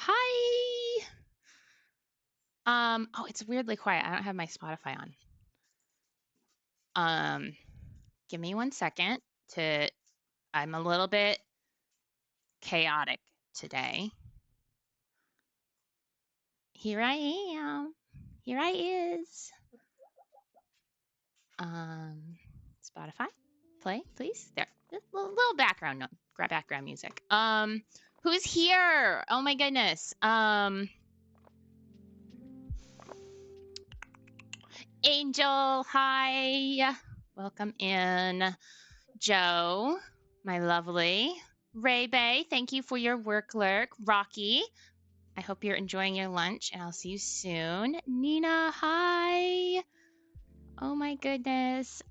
Hi. Oh, it's weirdly quiet. I don't have my Spotify on. Um, Give me 1 second to, I'm a little bit chaotic today. Here I am. Here I is. Spotify, play, please. There. Just a little background background music. Who's here? Oh my goodness. Angel, hi. Welcome in. Joe, my lovely. Ray Bay, thank you for your work lurk. Rocky, I hope you're enjoying your lunch and I'll see you soon. Nina, hi. Oh my goodness.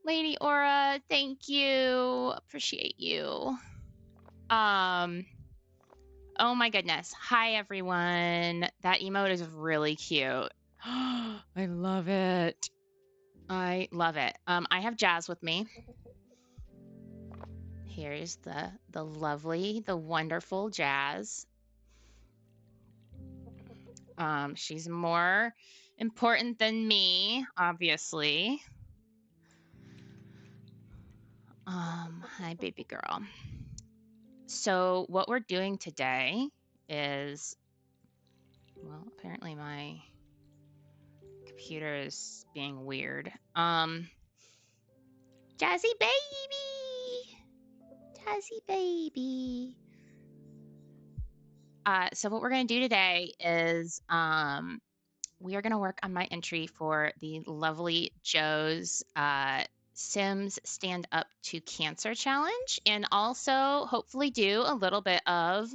Lady Aura, thank you. Appreciate you. Oh my goodness. Hi everyone. That emote is really cute. I love it. I love it. I have Jazz with me. Here's the lovely, the wonderful Jazz. She's more important than me, obviously. Hi, baby girl. So what we're doing today is, well, apparently my computer is being weird. Jazzy baby! Jazzy baby! So what we're going to do today is we are going to work on my entry for the lovely Joe's Sims Stand Up to Cancer Challenge, and also hopefully do a little bit of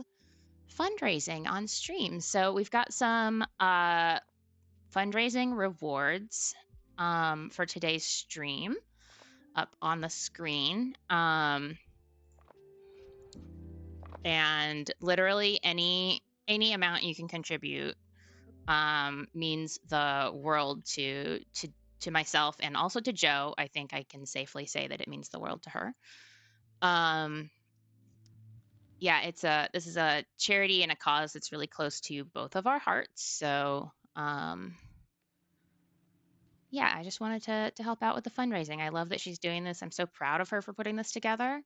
fundraising on stream. So we've got some fundraising rewards for today's stream up on the screen. And literally any amount you can contribute means the world to myself and also to Joe. I think I can safely say that it means the world to her. Yeah, this is a charity and a cause that's really close to both of our hearts. So yeah, I just wanted to help out with the fundraising. I love that she's doing this. I'm so proud of her for putting this together.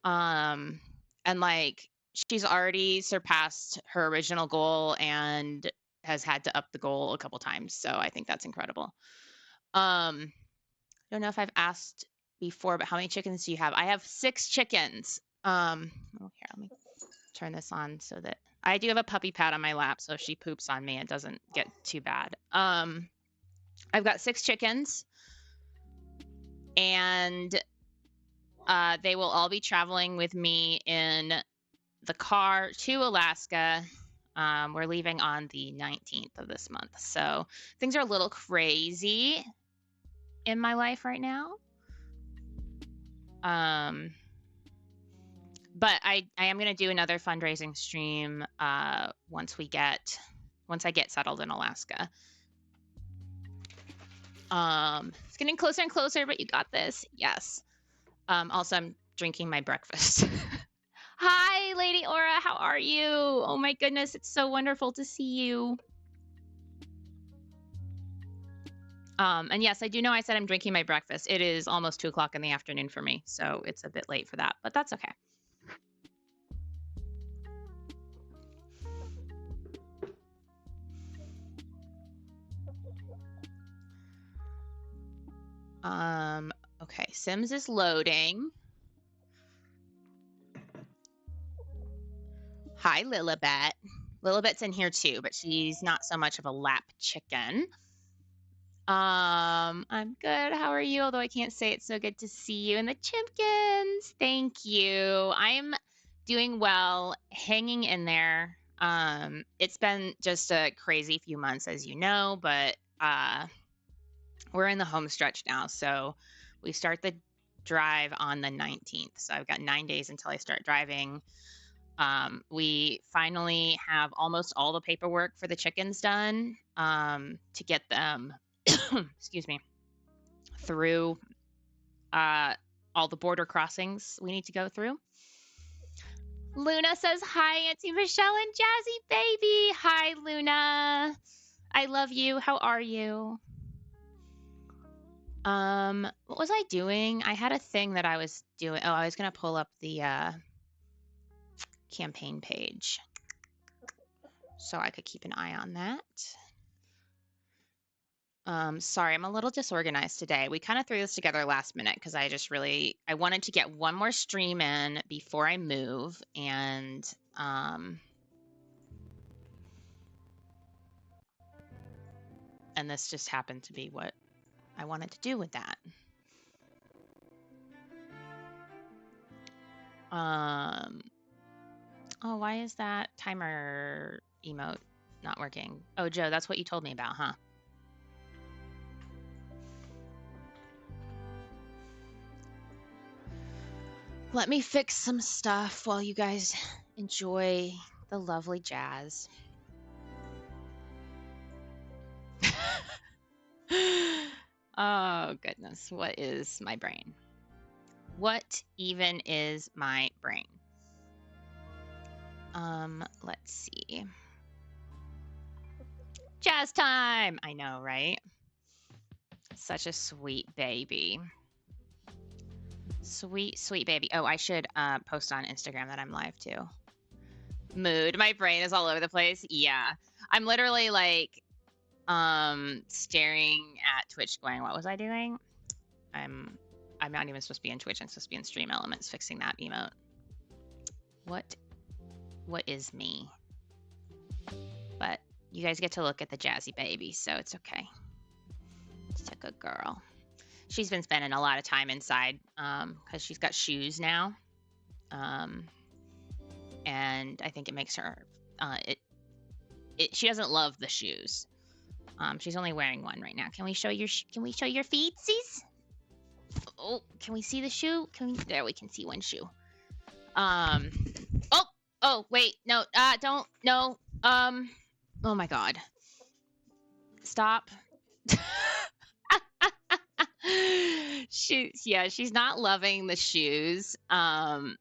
And like she's already surpassed her original goal and has had to up the goal a couple times. So I think that's incredible. I don't know if I've asked before, but how many chickens do you have? I have 6 chickens. Oh, here, let me turn this on so that I do have a puppy pad on my lap. So if she poops on me, it doesn't get too bad. I've got 6 chickens and they will all be traveling with me in the car to Alaska. We're leaving on the 19th of this month. So things are a little crazy in my life right now. But I am going to do another fundraising stream once I get settled in Alaska. It's getting closer and closer, but you got this. Yes. Also, I'm drinking my breakfast. Hi, Lady Aura. How are you? Oh my goodness. It's so wonderful to see you. And yes, I do know I said I'm drinking my breakfast. It is almost 2 o'clock in the afternoon for me, so it's a bit late for that, but that's okay. Okay, Sims is loading. Hi, Lilibet. Lilibet's in here too, but she's not so much of a lap chicken. I'm good. How are you? Although I can't say it's so good to see you. And the Chimpkins, thank you. I'm doing well, hanging in there. It's been just a crazy few months, as you know, but we're in the home stretch now. So we start the drive on the 19th. So I've got 9 days until I start driving. We finally have almost all the paperwork for the chickens done to get them, excuse me, through all the border crossings we need to go through. Luna says, hi, Auntie Michelle and Jazzy Baby. Hi, Luna. I love you. How are you? What was I doing? I had a thing that I was doing. Oh, I was going to pull up the campaign page so I could keep an eye on that. Sorry, I'm a little disorganized today. We kind of threw this together last minute because I wanted to get one more stream in before I move, and this just happened to be what I wanted to do with that. Oh, why is that timer emote not working? Oh, Joe, that's what you told me about, huh? Let me fix some stuff while you guys enjoy the lovely jazz. Oh, goodness. What is my brain? What even is my brain? Let's see. Jazz time! I know, right? Such a sweet baby. Sweet, sweet baby. Oh, I should post on Instagram that I'm live too. Mood. My brain is all over the place. Yeah. I'm literally like staring at Twitch going, what was I doing? I'm not even supposed to be in Twitch. I'm supposed to be in Stream Elements fixing that emote. What is me? But you guys get to look at the jazzy baby, so it's okay. It's a good girl. She's been spending a lot of time inside because she's got shoes now. And I think it makes her, she doesn't love the shoes. She's only wearing one right now. Can we show your feetsies? Oh, can we see the shoe? There, we can see one shoe. Oh, wait, no, don't, no, oh my God. Stop. She's not loving the shoes. And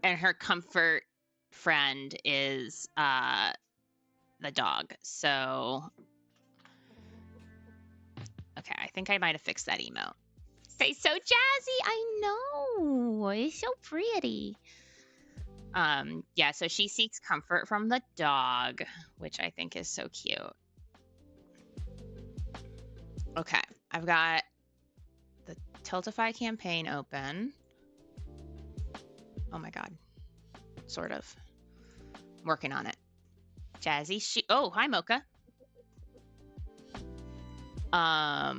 her comfort friend is, the dog. So, okay, I think I might have fixed that emote. Say so jazzy. I know. It's so pretty. Yeah, so she seeks comfort from the dog, which I think is so cute. Okay, I've got the Tiltify campaign open. Oh my God. Sort of. I'm working on it. Jazzy, oh, hi, Mocha. I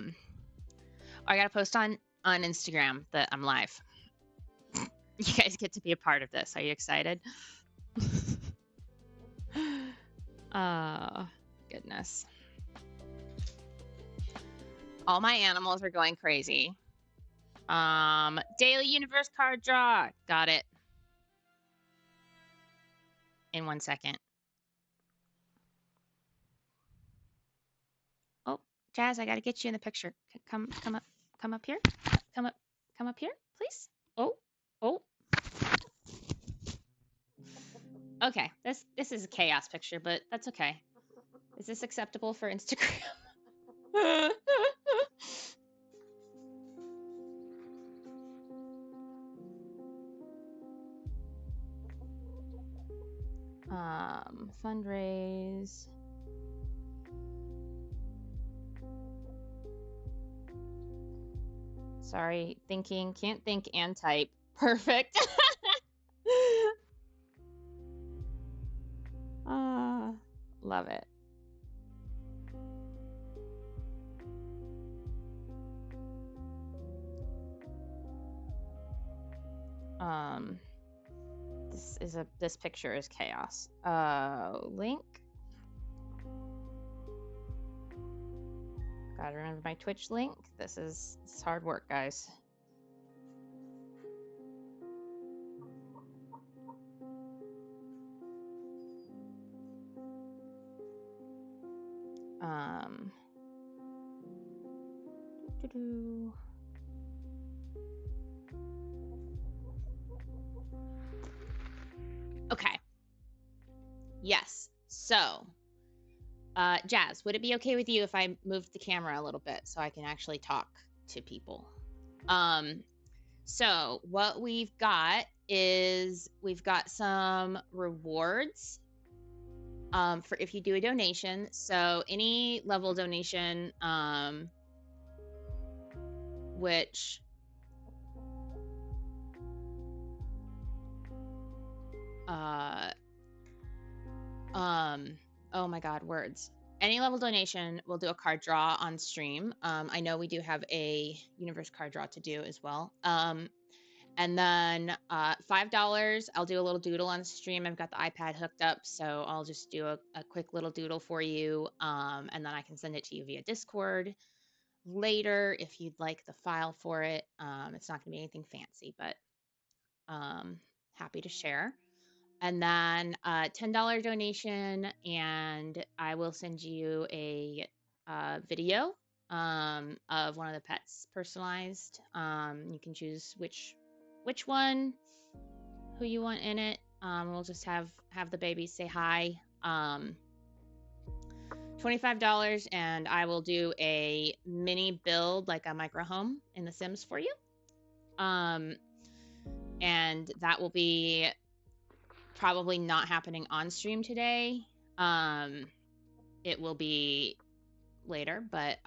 got to post on Instagram that I'm live. You guys get to be a part of this. Are you excited? Oh, goodness. All my animals are going crazy. Daily universe card draw. Got it. In 1 second. Oh, Jazz, I got to get you in the picture. Come up here. Come up here, please. Oh. Okay, this is a chaos picture, but that's okay. Is this acceptable for Instagram? Fundraise. Sorry, thinking, can't think and type. Perfect. Love it. This picture is chaos. Link. Gotta remember my Twitch link. This is hard work, guys. So, Jazz, would it be okay with you if I moved the camera a little bit so I can actually talk to people? So what we've got is we've got some rewards for if you do a donation. So any level donation, which oh my God, words. Any level donation, we'll do a card draw on stream. I know we do have a universe card draw to do as well. And then $5, I'll do a little doodle on stream. I've got the iPad hooked up, so I'll just do a quick little doodle for you. And then I can send it to you via Discord later if you'd like the file for it. It's not gonna be anything fancy, but happy to share. And then $10 donation, and I will send you a video of one of the pets personalized. You can choose which one, who you want in it. We'll just have the babies say hi. $25, and I will do a mini build, like a micro home in The Sims for you. And that will be probably not happening on stream today. It will be later, but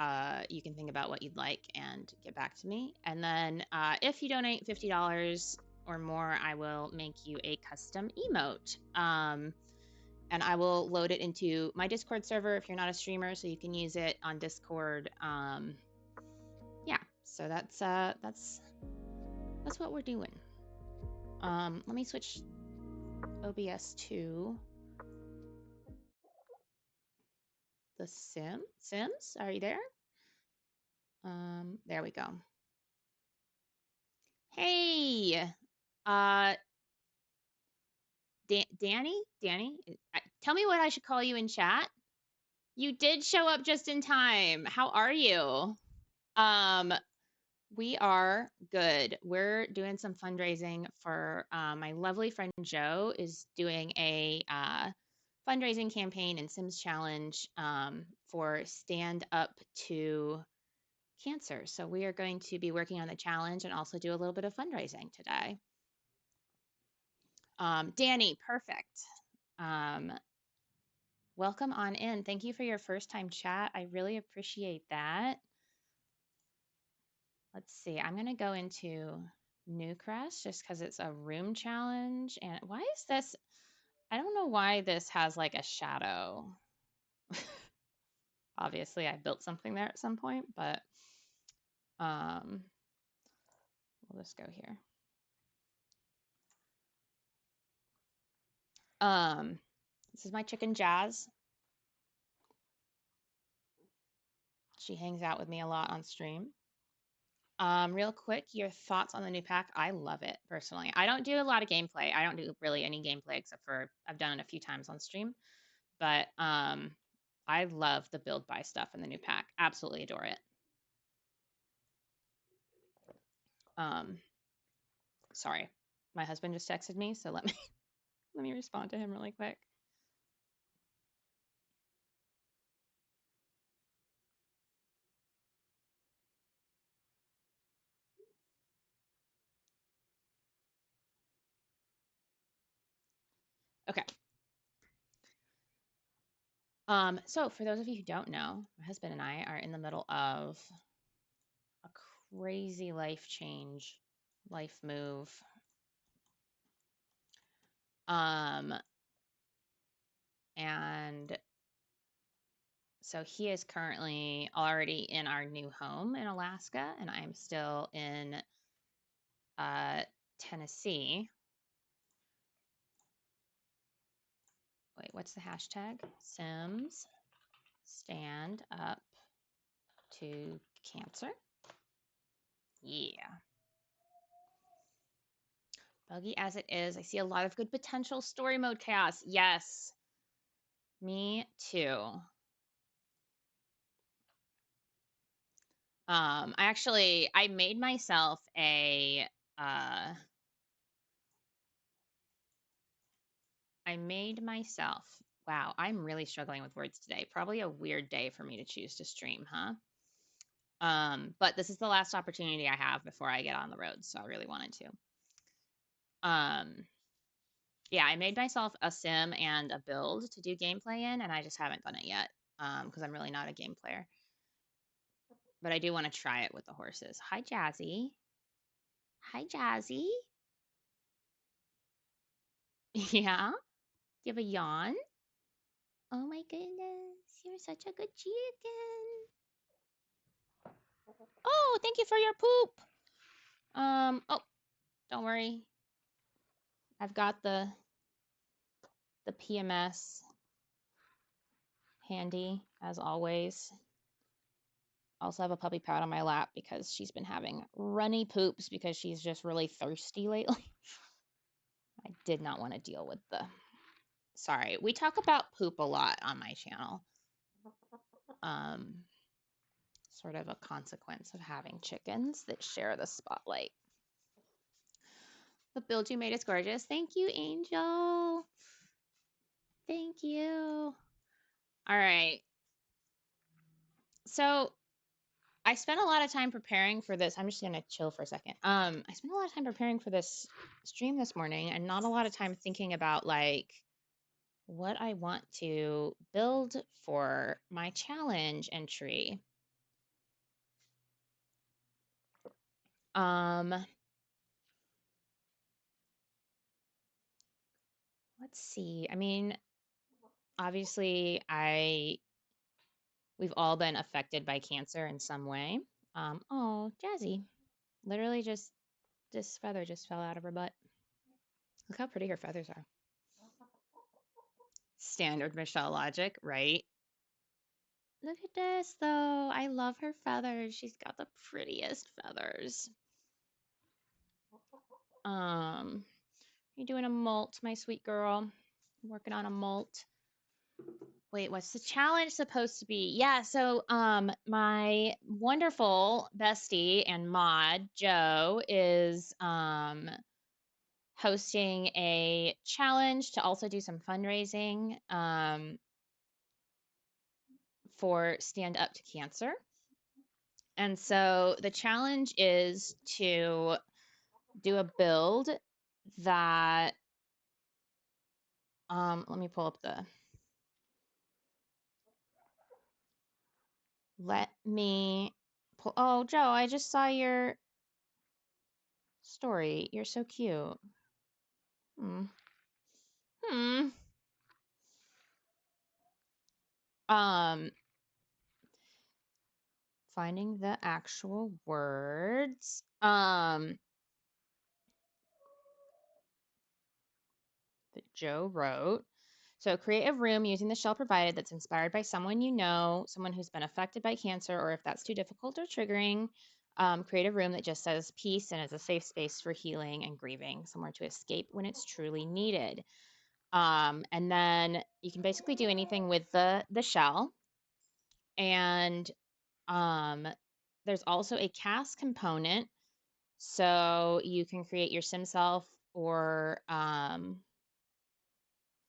you can think about what you'd like and get back to me. And then if you donate $50 or more, I will make you a custom emote. And I will load it into my Discord server if you're not a streamer, so you can use it on Discord. Yeah, so that's what we're doing. Let me switch OBS to the Sims. Are you there? There we go. Hey, Danny, tell me what I should call you in chat. You did show up just in time. How are you? We are good. We're doing some fundraising for my lovely friend Joe is doing a fundraising campaign and Sims challenge for Stand Up to Cancer. So we are going to be working on the challenge and also do a little bit of fundraising today. Danny, perfect. Welcome on in. Thank you for your first time chat. I really appreciate that. Let's see. I'm going to go into Newcrest just because it's a room challenge. And why is this? I don't know why this has like a shadow. Obviously, I built something there at some point, but we'll just go here. This is my chicken Jazz. She hangs out with me a lot on stream. Real quick, your thoughts on the new pack? I love it personally. I don't do a lot of gameplay. I don't do really any gameplay except for I've done it a few times on stream. But I love the build buy stuff in the new pack. Absolutely adore it. Sorry, my husband just texted me, so let me respond to him really quick. Okay. So for those of you who don't know, my husband and I are in the middle of a crazy life change, life move. And so he is currently already in our new home in Alaska, and I'm still in Tennessee. Wait, what's the hashtag? Sims stand up to cancer. Yeah. Buggy as it is, I see a lot of good potential story mode chaos. Yes. Me too. I made myself a Wow, I'm really struggling with words today. Probably a weird day for me to choose to stream, huh? But this is the last opportunity I have before I get on the road, so I really wanted to. Yeah, I made myself a sim and a build to do gameplay in, and I just haven't done it yet because I'm really not a game player. But I do want to try it with the horses. Hi, Jazzy. Hi, Jazzy. Yeah? You have a yawn? Oh my goodness, you're such a good chicken. Oh, thank you for your poop. Oh, don't worry. I've got the PMS handy as always. Also have a puppy pad on my lap because she's been having runny poops because she's just really thirsty lately. I did not want to deal with the. Sorry, we talk about poop a lot on my channel. Sort of a consequence of having chickens that share the spotlight. The build you made is gorgeous. Thank you, Angel. Thank you. All right. So I spent a lot of time preparing for this. I'm just gonna chill for a second. I spent a lot of time preparing for this stream this morning and not a lot of time thinking about like what I want to build for my challenge entry. Let's see. I mean, obviously we've all been affected by cancer in some way. Oh, Jazzy. Literally just this feather just fell out of her butt. Look how pretty her feathers are. Standard Michelle logic, right? Look at this though. I love her feathers. She's got the prettiest feathers. You doing a molt, my sweet girl? Working on a molt. Wait, what's the challenge supposed to be? Yeah, so my wonderful bestie and mod, Joe, is hosting a challenge to also do some fundraising for Stand Up to Cancer. And so the challenge is to do a build that let me pull up the let me pull oh Joe, I just saw your story. You're so cute. Hmm. Hmm. Um finding the actual words. That Joe wrote. So create a room using the shell provided that's inspired by someone you know, someone who's been affected by cancer, or if that's too difficult or triggering, create a room that just says peace and is a safe space for healing and grieving, somewhere to escape when it's truly needed. And then you can basically do anything with the shell. And there's also a cast component. So you can create your sim self or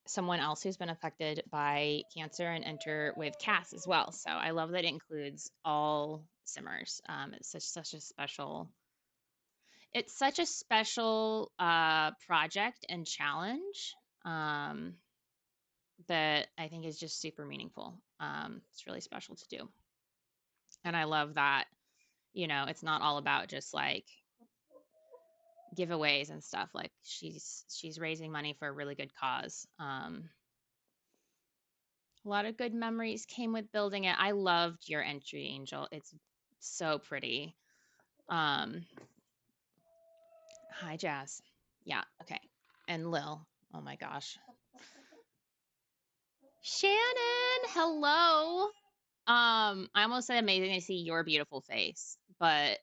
someone else who's been affected by cancer and enter with CAS as well. So I love that it includes all simmers. It's such a special. It's such a special project and challenge that I think is just super meaningful. It's really special to do, and I love that. It's not all about just like giveaways and stuff. Like she's raising money for a really good cause. A lot of good memories came with building it. I loved your entry, Angel. It's so pretty. Um, Hi, Jazz. Yeah, okay. And Lil. Oh my gosh. Shannon, hello. I almost said amazing to see your beautiful face, but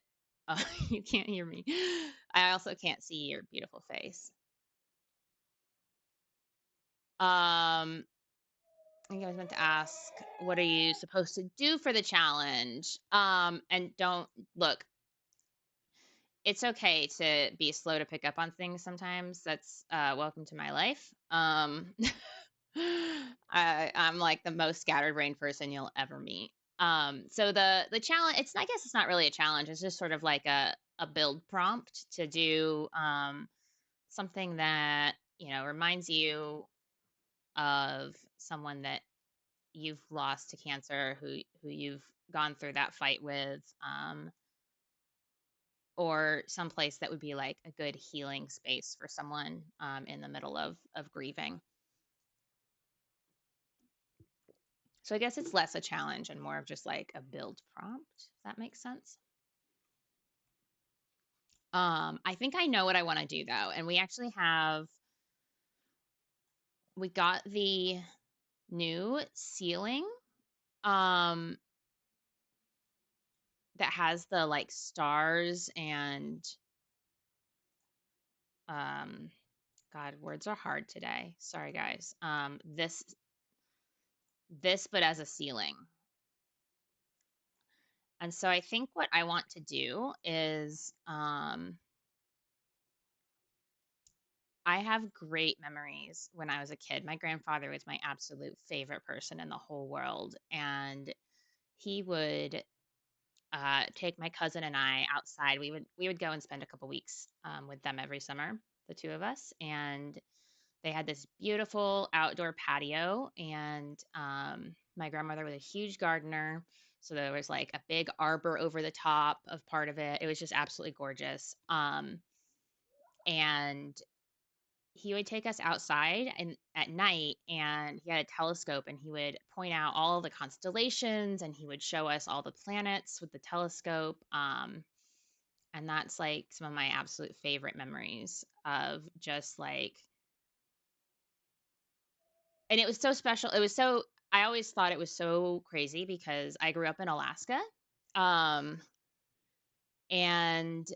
you can't hear me. I also can't see your beautiful face. I think I was meant to ask, what are you supposed to do for the challenge? And don't look, it's okay to be slow to pick up on things sometimes. That's welcome to my life. I'm like the most scatterbrained person you'll ever meet. So the challenge, I guess it's not really a challenge. It's just sort of like a build prompt to do something that, reminds you of someone that you've lost to cancer, who you've gone through that fight with, or someplace that would be like a good healing space for someone in the middle of grieving. So I guess it's less a challenge and more of just like a build prompt, if that makes sense. I think I know what I want to do though, and we got the new ceiling um that has the like stars and um God, words are hard today. Sorry guys. This but as a ceiling. And so I think what I want to do is I have great memories when I was a kid. My grandfather was my absolute favorite person in the whole world, and he would take my cousin and I outside. We would go and spend a couple weeks with them every summer, the two of us, and they had this beautiful outdoor patio. And my grandmother was a huge gardener, so there was like a big arbor over the top of part of it. It was just absolutely gorgeous. And he would take us outside and at night, and he had a telescope, and he would point out all the constellations, and he would show us all the planets with the telescope. And that's like some of my absolute favorite memories of just like, and it was so special. I always thought it was so crazy because I grew up in Alaska. Um, and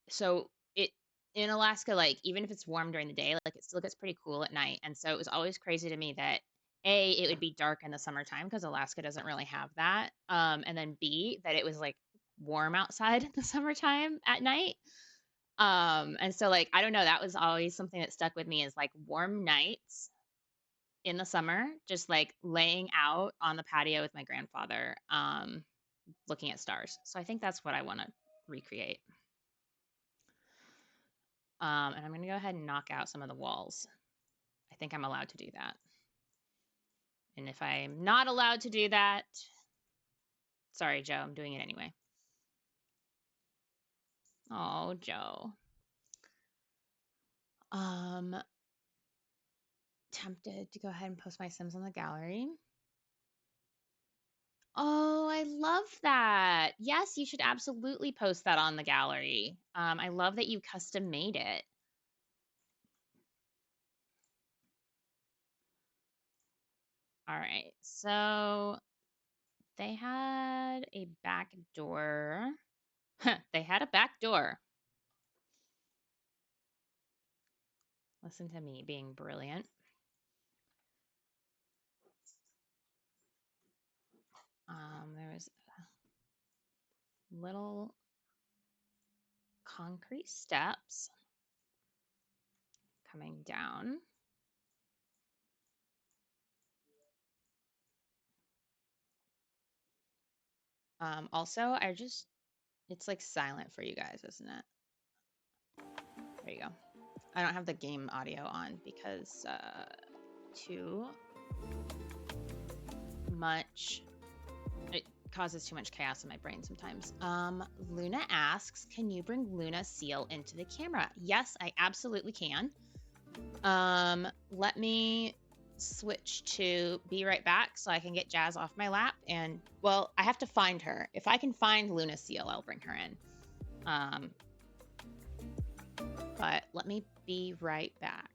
so it in Alaska, like even if it's warm during the day, like it still gets pretty cool at night. And so it was always crazy to me that A, it would be dark in the summertime because Alaska doesn't really have that. And then B, that it was like warm outside in the summertime at night. And so like I don't know, that was always something that stuck with me is like warm nights in the summer, just like laying out on the patio with my grandfather, looking at stars. So I think that's what I want to recreate. And I'm going to go ahead and knock out some of the walls. I think I'm allowed to do that. And if I'm not allowed to do that, sorry, Joe, I'm doing it anyway. Oh, Joe. Tempted to go ahead and post my Sims on the gallery. Oh, I love that. Yes, you should absolutely post that on the gallery. I love that you custom made it. All right, so they had a back door. They had a back door. Listen to me being brilliant. There was little concrete steps coming down. Also, it's like silent for you guys, isn't it? There you go. I don't have the game audio on because too much, it causes too much chaos in my brain sometimes. Luna asks, can you bring Luna Seal into the camera? Yes, I absolutely can. Let me switch to be right back so I can get Jazz off my lap. And well, I have to find her. If I can find Luna Seal, I'll bring her in. But let me be right back.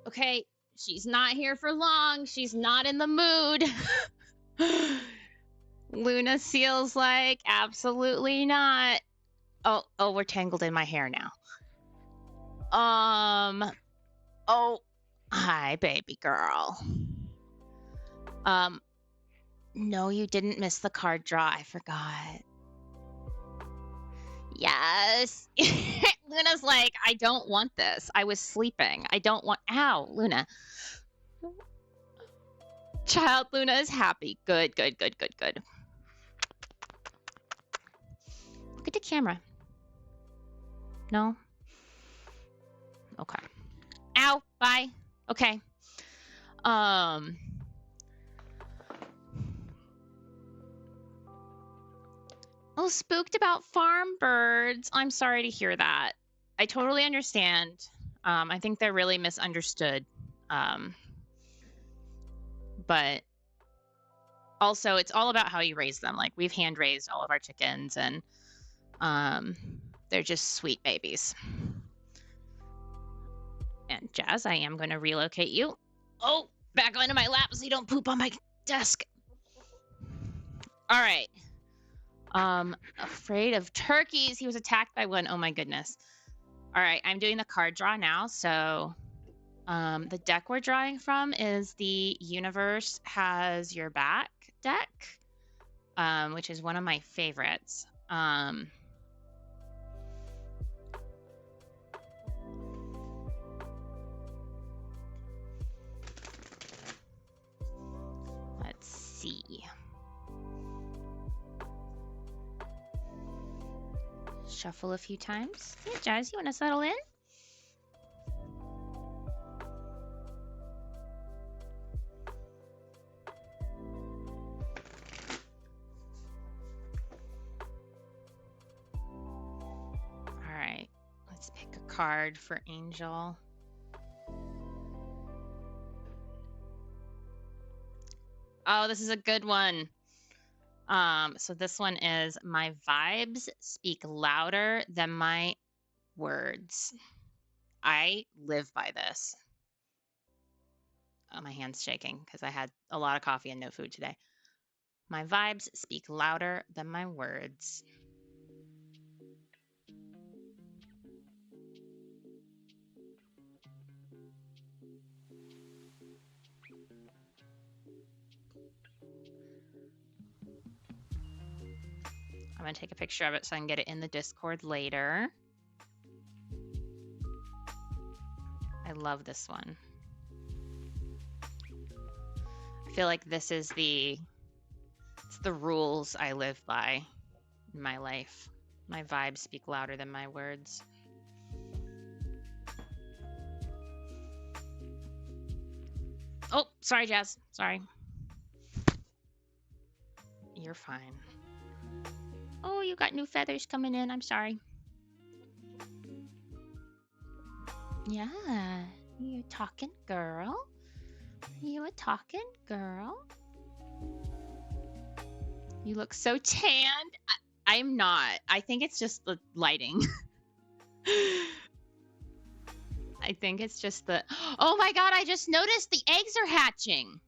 Okay, she's not here for long. She's not in the mood. Luna Seal's like, absolutely not. Oh, we're tangled in my hair now. Oh, hi, baby girl. No, you didn't miss the card draw. I forgot. Yes. Luna's like, I don't want this. I was sleeping. I don't want. Ow, Luna. Child Luna is happy. Good. Look at the camera. No? Okay. Ow. Bye. Okay. Oh, spooked about farm birds. I'm sorry to hear that. I totally understand. I think they're really misunderstood. But also, it's all about how you raise them. Like, we've hand raised all of our chickens, and they're just sweet babies. And Jazz, I am going to relocate you. Oh, back onto my lap so you don't poop on my desk. All right. Afraid of turkeys. He was attacked by one. Oh my goodness. All right, I'm doing the card draw now. So the deck we're drawing from is the Universe Has Your Back deck, which is one of my favorites. Let's see. Shuffle a few times. Yeah, Jazz, you want to settle in? All right, let's pick a card for Angel. Oh, this is a good one. So this one is my vibes speak louder than my words. I live by this. Oh, my hand's shaking because I had a lot of coffee and no food today. My vibes speak louder than my words. I'm going to take a picture of it so I can get it in the Discord later. I love this one. I feel like this is the rules I live by in my life. My vibes speak louder than my words. Oh, sorry, Jazz. Sorry. You're fine. Oh, you got new feathers coming in. I'm sorry. Yeah. You talking girl? You a talking girl? You look so tanned. I'm not. I think it's just the lighting. I think it's just the... Oh my god, I just noticed the eggs are hatching.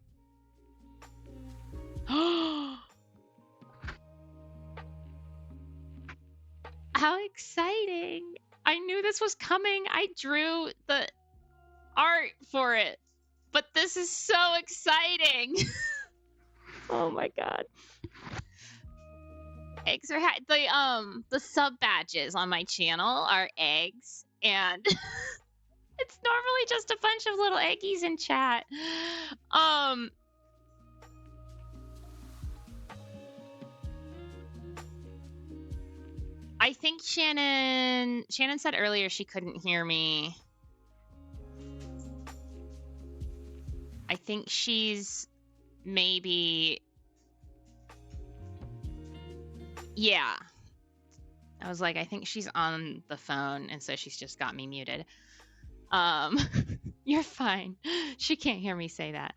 How exciting. I knew this was coming. I drew the art for it. But this is so exciting. Oh my god. Eggs are the sub badges on my channel are eggs, and it's normally just a bunch of little eggies in chat. I think Shannon said earlier she couldn't hear me. I think she's maybe... Yeah. I was like, I think she's on the phone, and so she's just got me muted. You're fine. She can't hear me say that.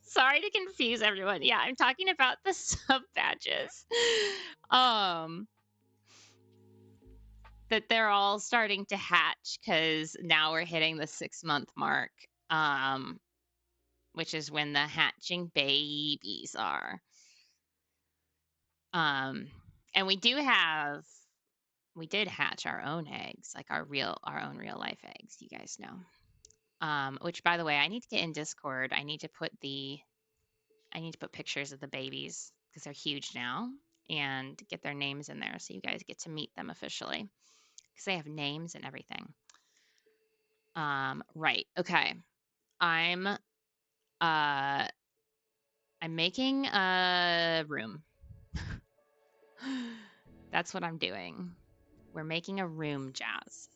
Sorry to confuse everyone. Yeah, I'm talking about the sub badges. that they're all starting to hatch because now we're hitting the 6-month mark, which is when the hatching babies are. And we did hatch our own eggs, like our own real life eggs, you guys know. Which, by the way, I need to get in Discord. I need to put pictures of the babies because they're huge now and get their names in there so you guys get to meet them officially because they have names and everything. Right. Okay. I'm making a room. That's what I'm doing. We're making a room, Jazz.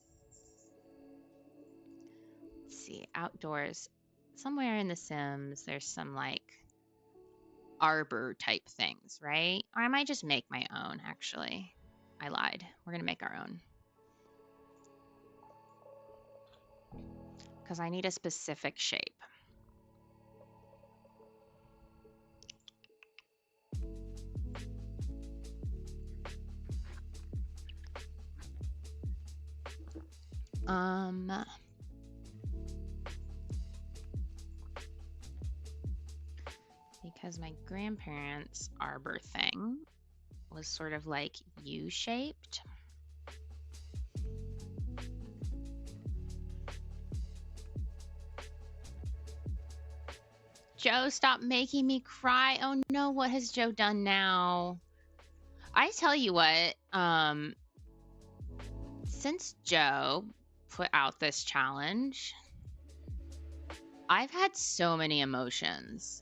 Let's see, outdoors. Somewhere in The Sims, there's some like arbor type things, right? Or I might just make my own, actually. I lied. We're gonna make our own. Because I need a specific shape. Because my grandparents' arbor thing was sort of like U-shaped. Joe, stop making me cry. Oh no, what has Joe done now? I tell you what, since Joe put out this challenge, I've had so many emotions.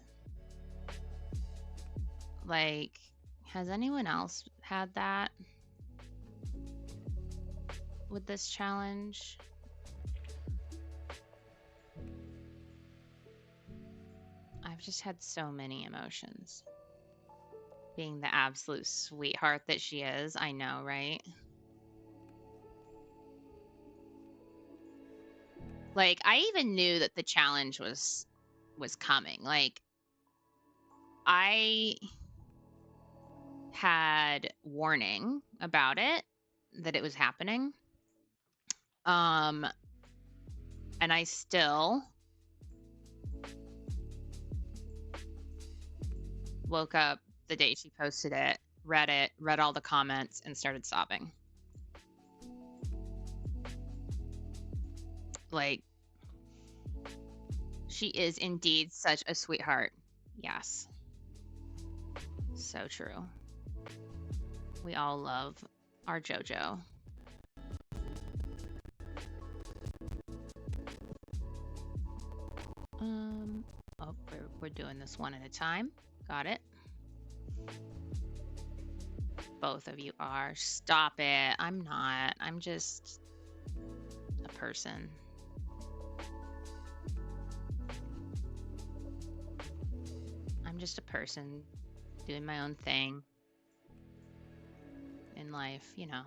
Like, has anyone else had that with this challenge? I've just had so many emotions. Being the absolute sweetheart that she is, I know, right? Like, I even knew that the challenge was coming. Like, I had warning about it, that it was happening. And I still woke up the day she posted it, read all the comments, and started sobbing. Like, she is indeed such a sweetheart. Yes. So true. We all love our JoJo. Oh, we're doing this one at a time. Got it. Both of you are. Stop it. I'm not. I'm just a person. I'm just a person doing my own thing in life, you know.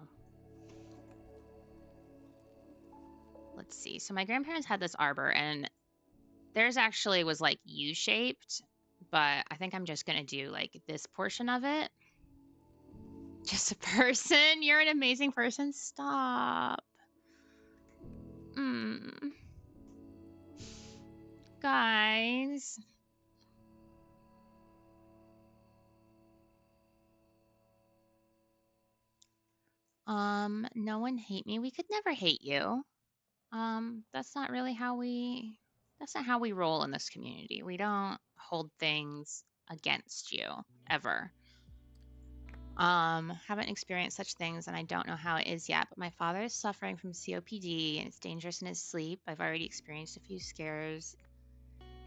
Let's see. So my grandparents had this arbor, and theirs actually was like U-shaped, but I think I'm just gonna do like this portion of it. Just a person. You're an amazing person. Stop. Guys. No one hate me. We could never hate you. That's not really how we roll in this community. We don't hold things against you ever. Haven't experienced such things and I don't know how it is yet, but my father is suffering from COPD and it's dangerous in his sleep. I've already experienced a few scares.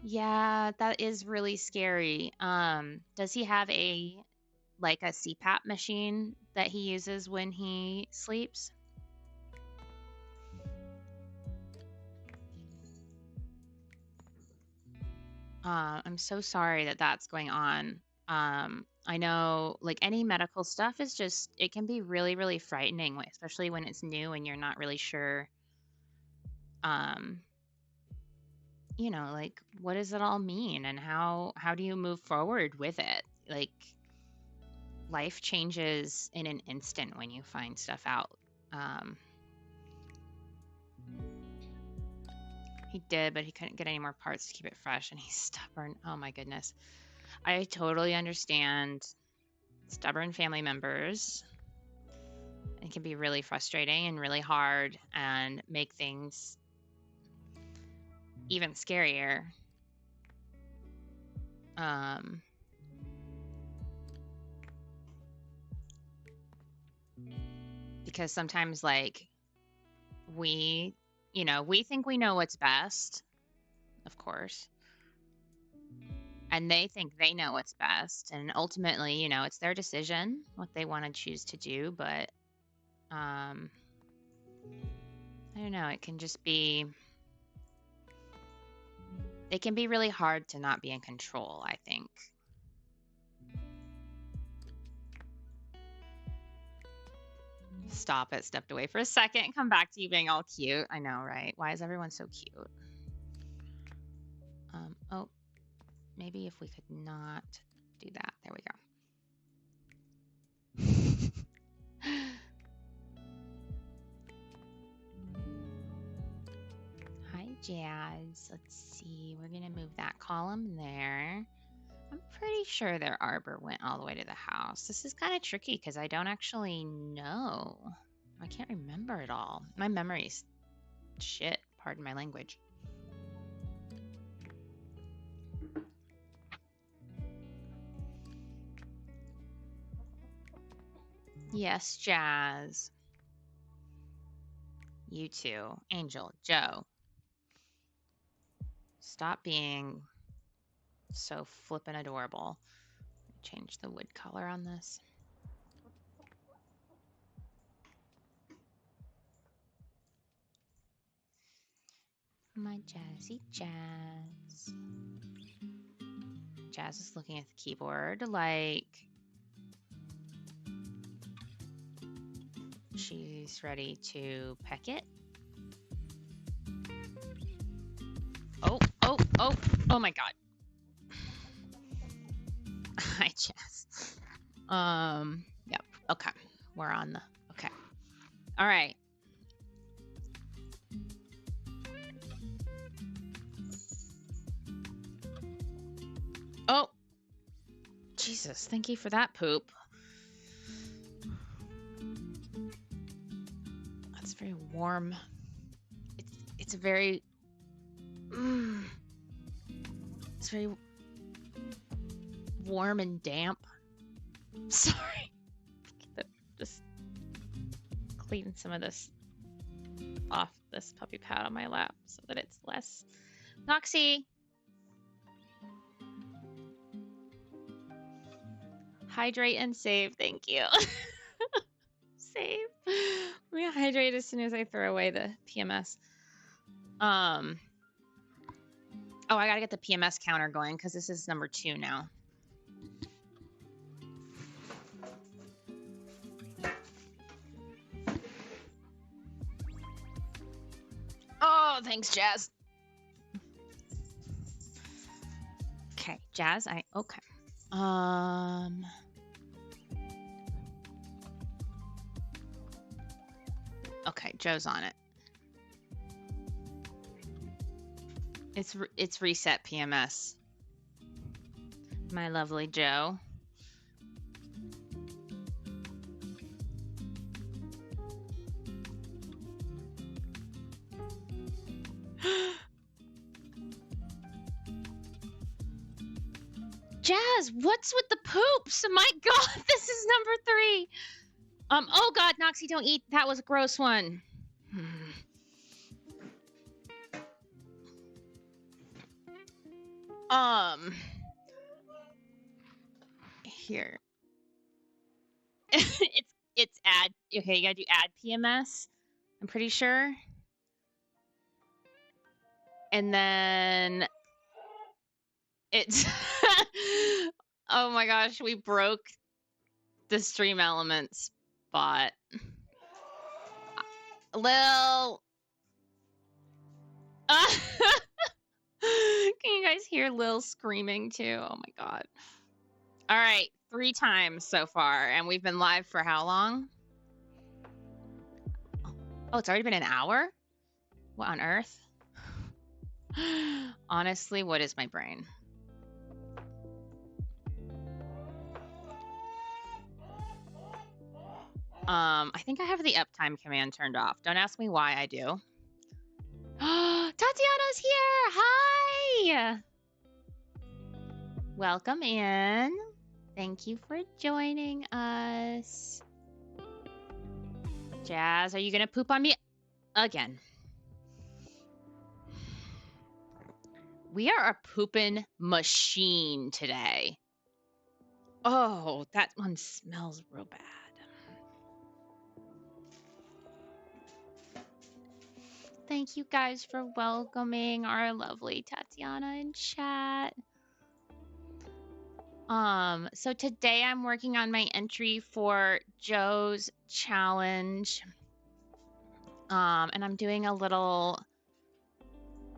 Yeah, that is really scary. Does he have a CPAP machine that he uses when he sleeps? I'm so sorry that that's going on. I know like any medical stuff is just, it can be really, really frightening, especially when it's new and you're not really sure, you know, like what does it all mean and how do you move forward with it? Like life changes in an instant when you find stuff out He did, but he couldn't get any more parts to keep it fresh, and he's stubborn. Oh my goodness. I totally understand stubborn family members. It can be really frustrating and really hard and make things even scarier. Because sometimes, like, we think we know what's best, of course, and they think they know what's best, and ultimately, it's their decision what they want to choose to do. But I don't know, it can be really hard to not be in control, I think. Stop it. Stepped away for a second. Come back to you being all cute. I know, right? Why is everyone so cute? Oh, maybe if we could not do that. There we go. Hi, Jazz. Let's see. We're going to move that column there. I'm pretty sure their arbor went all the way to the house. This is kind of tricky because I don't actually know. I can't remember it all. My memory's shit. Pardon my language. Yes, Jazz. You too. Angel, Joe. Stop being so flippin' adorable. Change the wood color on this. My Jazzy Jazz. Jazz is looking at the keyboard like she's ready to peck it. Oh my god. Hi, Jazz. Yep. Okay. We're on the okay. All right. Oh. Jesus, thank you for that poop. That's very warm. It's very it's very warm and damp. Sorry. Just clean some of this off this puppy pad on my lap so that it's less. Noxie. Hydrate and save. Thank you. Save. I'm gonna hydrate as soon as I throw away the PMS. Oh, I gotta get the PMS counter going because this is number 2 now. Oh, thanks, Jazz. Okay, Jazz, okay. Okay, Joe's on it. It's reset PMS. My lovely Joe. Jazz, what's with the poops? My god, this is number 3. Oh god, Noxie, don't eat. That was a gross one. Here. it's add. Okay, you gotta do add PMS. I'm pretty sure. And then it's oh my gosh, we broke the Stream Elements bot. Lil. Can you guys hear Lil screaming too? Oh my god. All right, 3 times so far, and we've been live for how long? Oh, it's already been an hour? What on earth? Honestly, what is my brain? I think I have the uptime command turned off. Don't ask me why I do. Tatiana's here! Hi! Welcome in. Thank you for joining us. Jazz, are you gonna poop on me again? We are a pooping machine today. Oh, that one smells real bad. Thank you guys for welcoming our lovely Tatiana in chat. So today I'm working on my entry for Joe's challenge. And I'm doing a little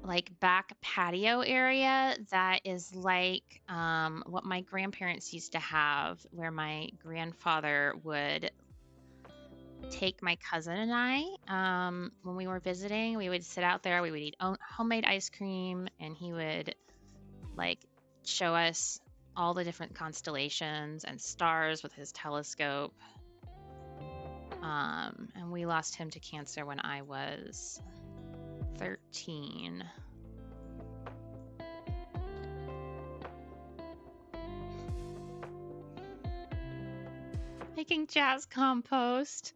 like back patio area that is like what my grandparents used to have, where my grandfather would take my cousin and I when we were visiting. We would sit out there, we would eat homemade ice cream, and he would like show us all the different constellations and stars with his telescope. And we lost him to cancer when I was 13. Making jazz compost.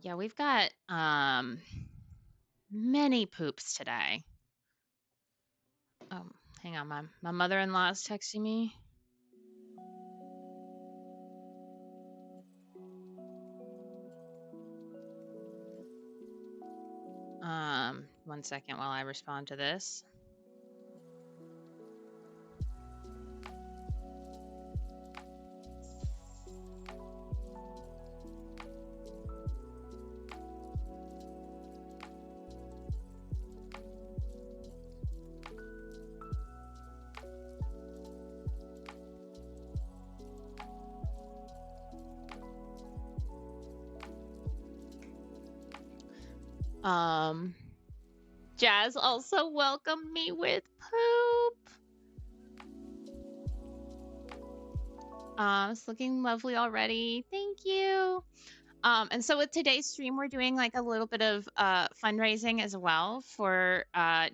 Yeah, we've got many poops today. Oh, hang on, my mother-in-law is texting me. One second while I respond to this. Jazz also welcomed me with poop. It's looking lovely already. Thank you. And so with today's stream, we're doing like a little bit of fundraising as well for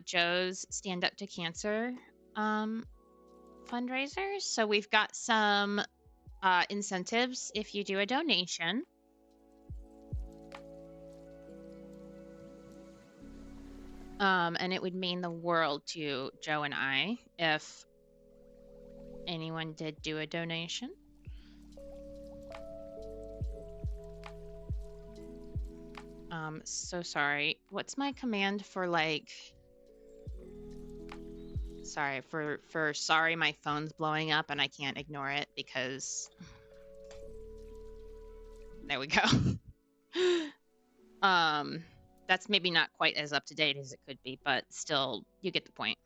Joe's Stand Up to Cancer fundraisers. So we've got some incentives if you do a donation. And it would mean the world to Joe and I if anyone did do a donation. So sorry. What's my command for like... Sorry, for sorry my phone's blowing up and I can't ignore it because... There we go. That's maybe not quite as up to date as it could be, but still, you get the point.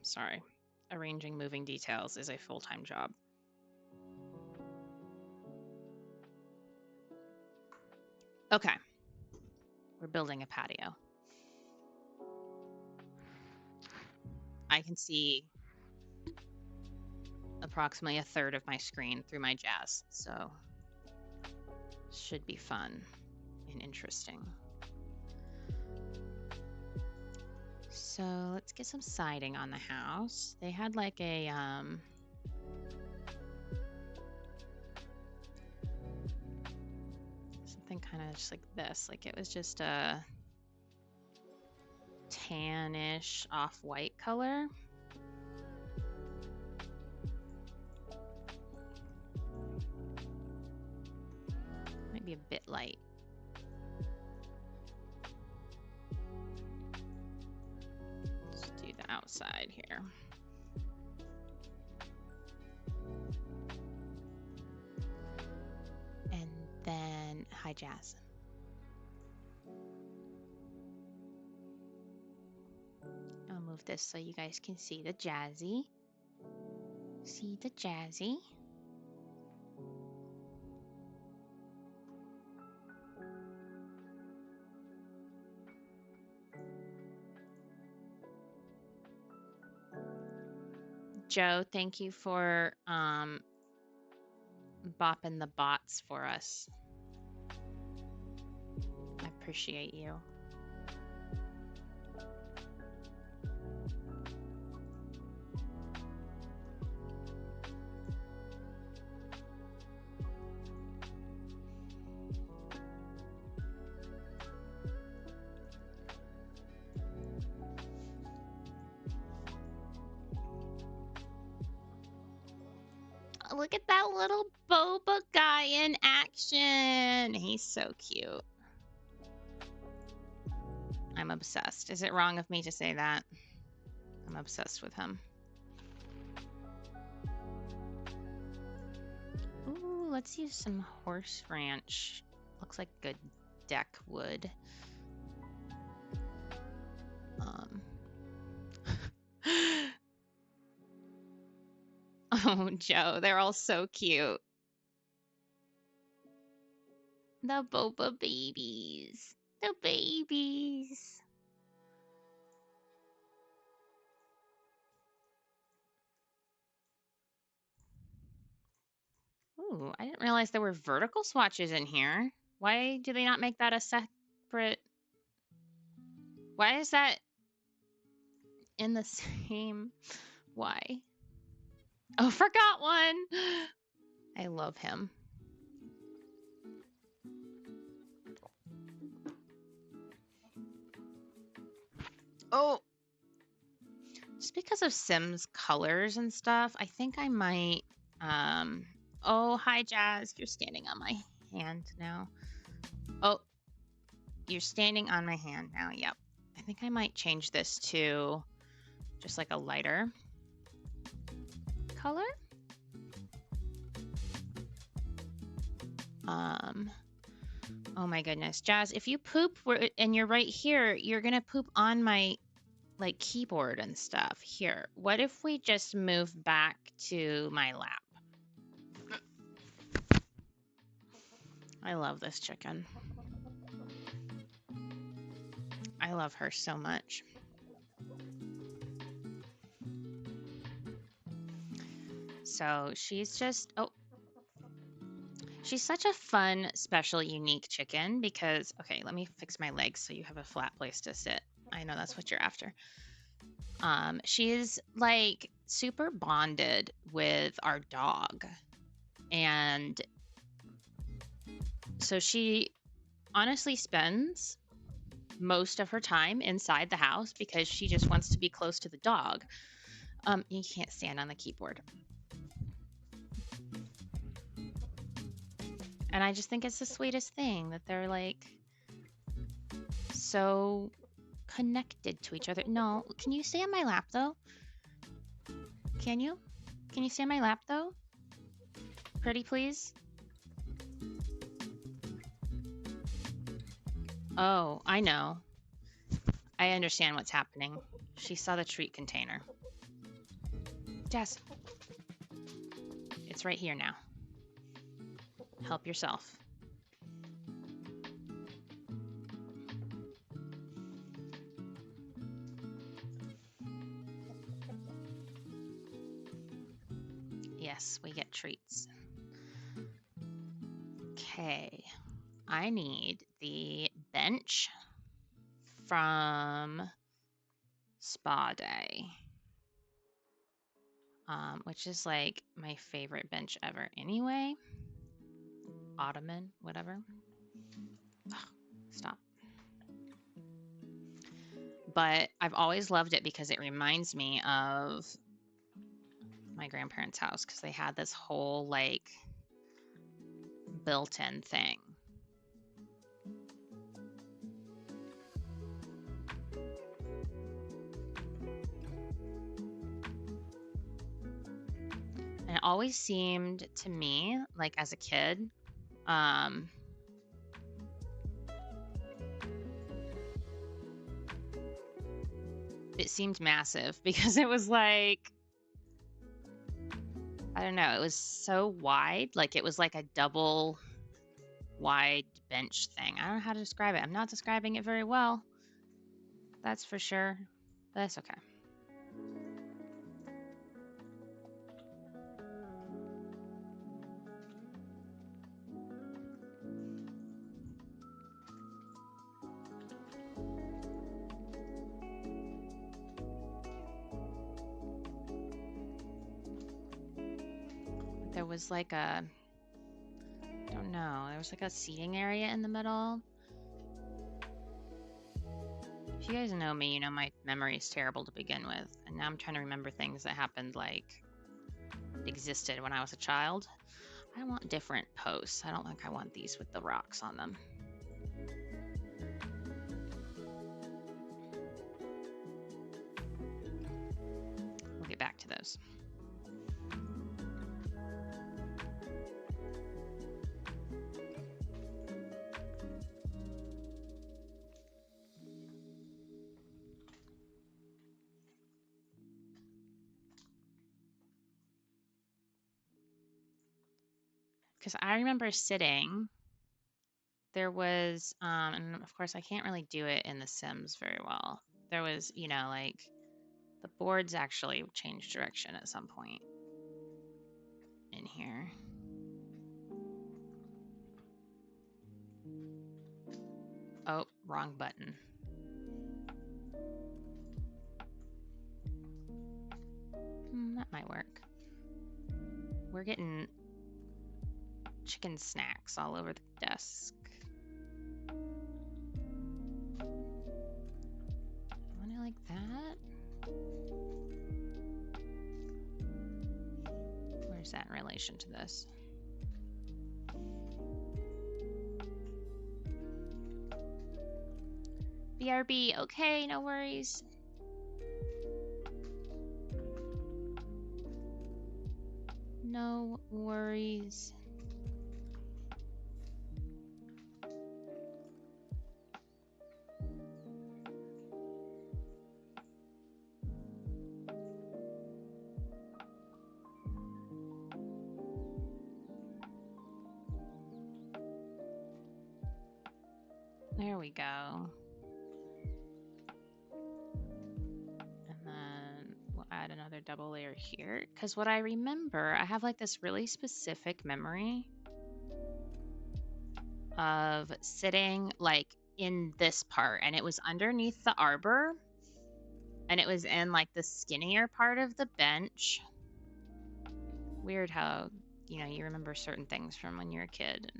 Sorry. Arranging moving details is a full-time job. Okay. We're building a patio. I can see approximately a third of my screen through my jazz, so should be fun and interesting. So let's get some siding on the house. They had like a something kind of just like this, like it was just a tannish off-white color. Might be a bit light. Let's do the outside here. And then, hi Jazz. I'll move this so you guys can see the Jazzy. See the Jazzy. Joe, thank you for bopping the bots for us. I appreciate you. Look at that little boba guy in action. He's so cute. I'm obsessed. Is it wrong of me to say that? I'm obsessed with him. Ooh, let's use some horse ranch. Looks like good deck wood. Oh, Joe, they're all so cute. The boba babies. The babies. Ooh, I didn't realize there were vertical swatches in here. Why do they not make that a separate? Why is that in the same? Why? Oh, forgot one. I love him. Oh, just because of Sims colors and stuff, I think I might, oh, hi, Jazz. You're standing on my hand now. Oh, you're standing on my hand now. Yep. I think I might change this to just like a lighter color. Oh my goodness, Jazz, if you poop and you're right here, you're gonna poop on my like keyboard and stuff. Here, what if we just move back to my lap? I love this chicken. I love her so much. So she's just, oh, she's such a fun, special, unique chicken because, okay, let me fix my legs so you have a flat place to sit. I know that's what you're after. She's like super bonded with our dog. And so she honestly spends most of her time inside the house because she just wants to be close to the dog. You can't stand on the keyboard. And I just think it's the sweetest thing that they're like so connected to each other. No, can you stay on my lap though? Can you? Can you stay on my lap though? Pretty please? Oh, I know. I understand what's happening. She saw the treat container. Jess. It's right here now. Help yourself. Yes, we get treats. Okay. I need the bench from Spa Day, which is like my favorite bench ever anyway. Ottoman, whatever. Ugh, stop. But I've always loved it because it reminds me of my grandparents' house, because they had this whole like built-in thing. And it always seemed to me, like as a kid, it seemed massive because it was like, I don't know, it was so wide. Like it was like a double wide bench thing. I don't know how to describe it. I'm not describing it very well. That's for sure. But that's okay. There was like a, I don't know, there was like a seating area in the middle. If you guys know me, you know my memory is terrible to begin with. And now I'm trying to remember things that happened like existed when I was a child. I want different posts. I don't think I want these with the rocks on them. We'll get back to those. Because I remember sitting, there was, and of course I can't really do it in The Sims very well. There was, you know, like the boards actually changed direction at some point in here. Oh, wrong button. That might work. We're getting chicken snacks all over the desk. I want it like that. Where's that in relation to this? BRB, okay, no worries. No worries. There we go. And then we'll add another double layer here. Because what I remember, I have like this really specific memory of sitting like in this part, and it was underneath the arbor, and it was in like the skinnier part of the bench. Weird how, you know, you remember certain things from when you're a kid.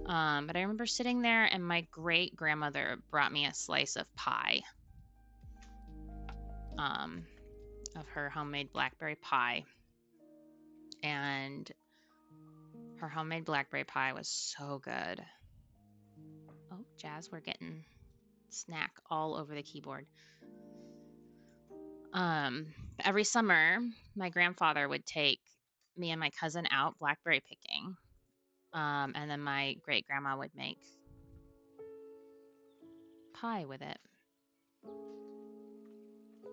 But I remember sitting there, and my great grandmother brought me a slice of pie, of her homemade blackberry pie, and her homemade blackberry pie was so good. Oh, Jazz, we're getting snack all over the keyboard. Every summer, my grandfather would take me and my cousin out blackberry picking. And then my great grandma would make pie with it.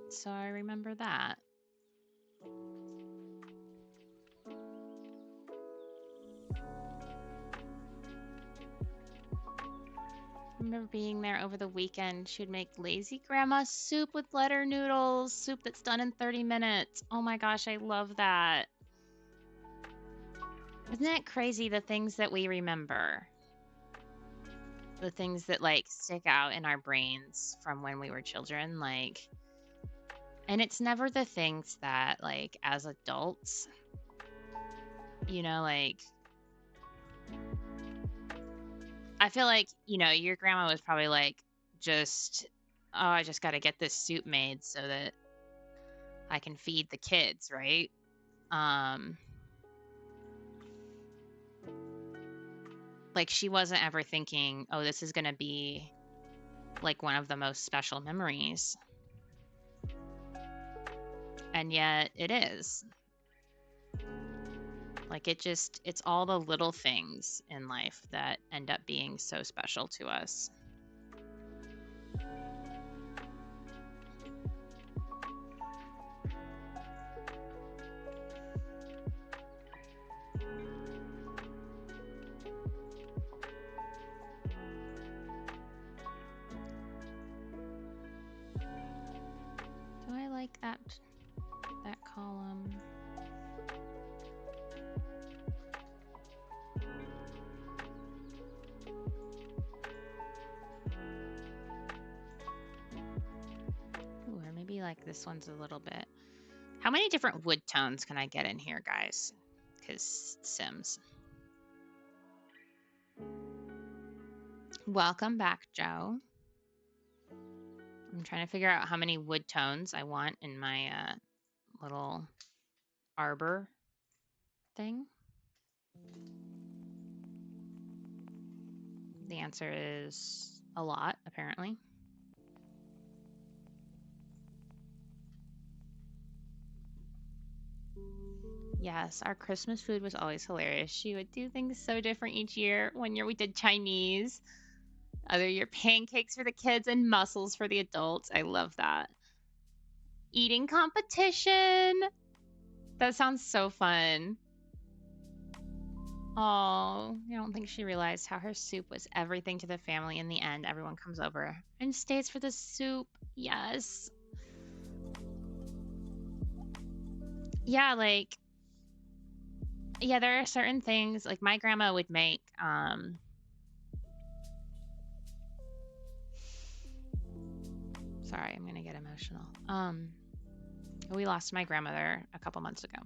So I remember that. I remember being there over the weekend. She would make lazy grandma soup with letter noodles, soup that's done in 30 minutes. Oh my gosh, I love that. Isn't that crazy, the things that we remember? The things that like stick out in our brains from when we were children, like, and it's never the things that like as adults, you know, like I feel like, you know, your grandma was probably like just oh, I just got to get this soup made so that I can feed the kids, right? Like, she wasn't ever thinking, oh, this is going to be like one of the most special memories. And yet it is. Like, it's all the little things in life that end up being so special to us. Do I like that column? Ooh, or maybe like this one's a little bit. How many different wood tones can I get in here, guys? Because Sims. Welcome back, Joe. I'm trying to figure out how many wood tones I want in my little arbor thing. The answer is a lot, apparently. Yes, our Christmas food was always hilarious. She would do things so different each year. One year we did Chinese. Other year, pancakes for the kids and mussels for the adults. I love that. Eating competition. That sounds so fun. Oh, I don't think she realized how her soup was everything to the family. In the end, everyone comes over and stays for the soup. Yes. Yeah, like, yeah, there are certain things, like my grandma would make, sorry, I'm gonna get emotional. We lost my grandmother a couple months ago.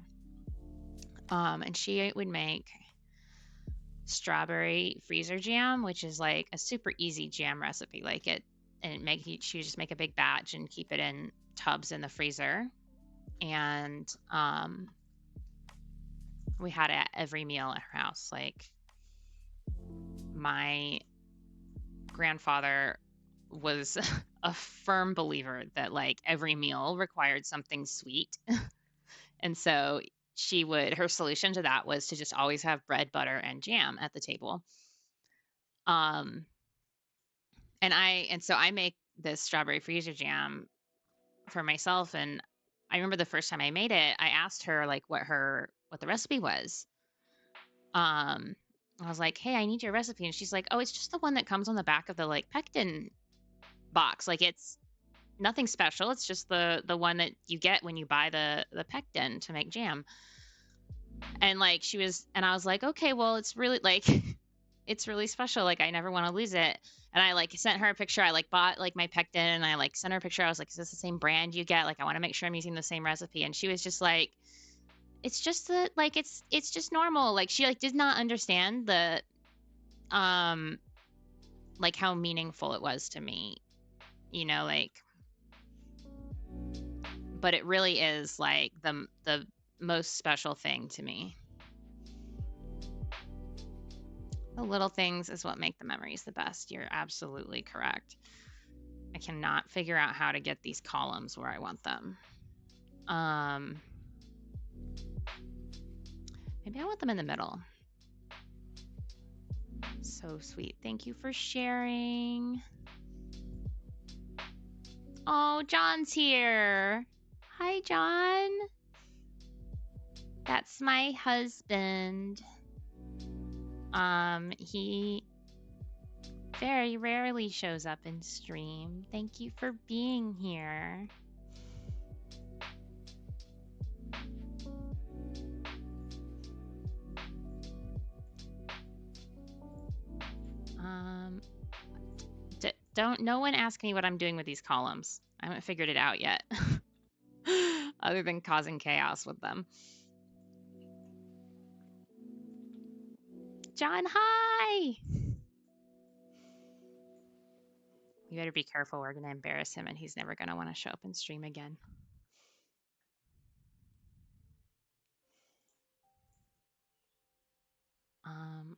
And she would make strawberry freezer jam, which is like a super easy jam recipe. Like it, and she would just make a big batch and keep it in tubs in the freezer. And we had it at every meal at her house. Like my grandfather was a firm believer that like every meal required something sweet. And so her solution to that was to just always have bread, butter, and jam at the table. And so I make this strawberry freezer jam for myself. And I remember the first time I made it, I asked her like what the recipe was. I was like, hey, I need your recipe. And she's like, oh, it's just the one that comes on the back of the like pectin box. Like it's nothing special. It's just the one that you get when you buy the pectin to make jam. And like and I was like, okay, well, it's really like, it's really special. Like I never want to lose it. And I like sent her a picture. I like bought like my pectin and I like sent her a picture. I was like, is this the same brand you get? Like, I want to make sure I'm using the same recipe. And she was just like, it's just that like, it's just normal. Like she like did not understand the, like how meaningful it was to me, you know, like, but it really is like the most special thing to me. The little things is what make the memories the best. You're absolutely correct. I cannot figure out how to get these columns where I want them. Maybe I want them in the middle. So sweet. Thank you for sharing. Oh, John's here. Hi, John. That's my husband. He very rarely shows up in stream. Thank you for being here. No one ask me what I'm doing with these columns. I haven't figured it out yet. Other than causing chaos with them. John, hi! You better be careful. We're going to embarrass him and he's never going to want to show up and stream again.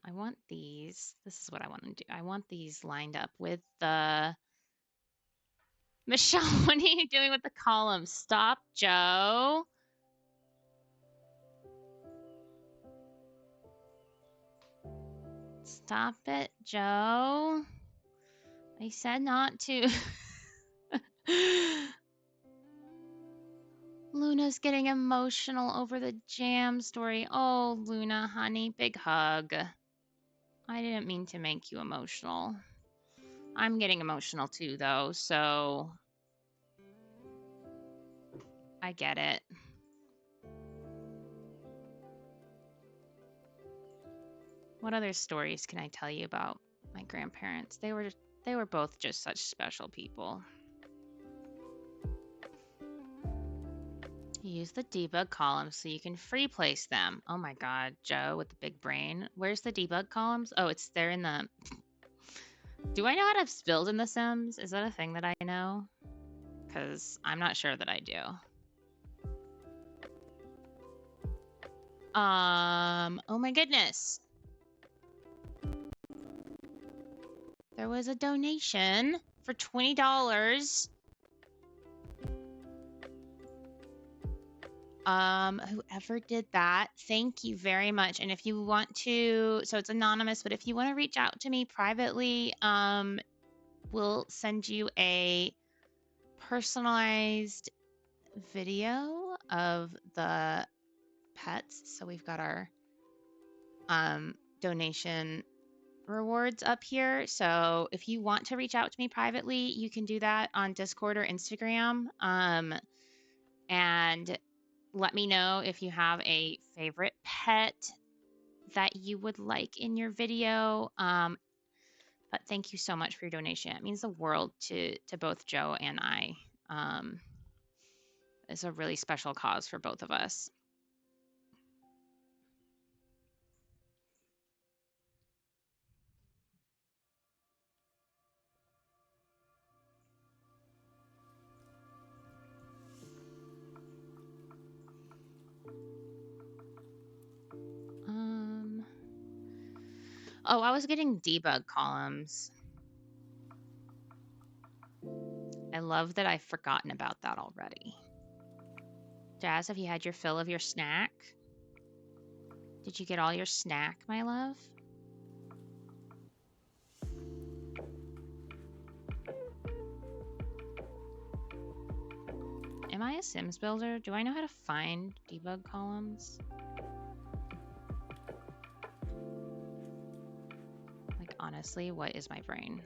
I want these. This is what I want to do. I want these lined up with the... Michelle, what are you doing with the columns? Stop, Joe. Stop it, Joe. I said not to. Luna's getting emotional over the jam story. Oh, Luna, honey, big hug. I didn't mean to make you emotional. I'm getting emotional too, though, so I get it. What other stories can I tell you about my grandparents? They were both just such special people. Use the debug columns so you can free place them. Oh my god, Joe with the big brain. Where's the debug columns? Oh, it's there in the... Do I know how to build in The Sims? Is that a thing that I know? Because I'm not sure that I do. Oh my goodness. There was a donation for $20. Whoever did that, thank you very much. And if you want to, so it's anonymous, but if you want to reach out to me privately, we'll send you a personalized video of the pets. So we've got our donation rewards up here. So if you want to reach out to me privately, you can do that on Discord or Instagram. And let me know if you have a favorite pet that you would like in your video. But thank you so much for your donation. It means the world to both Joe and I. It's a really special cause for both of us. Oh, I was getting debug columns. I love that I've forgotten about that already. Jazz, have you had your fill of your snack? Did you get all your snack, my love? Am I a Sims builder? Do I know how to find debug columns? Like, honestly, what is my brain?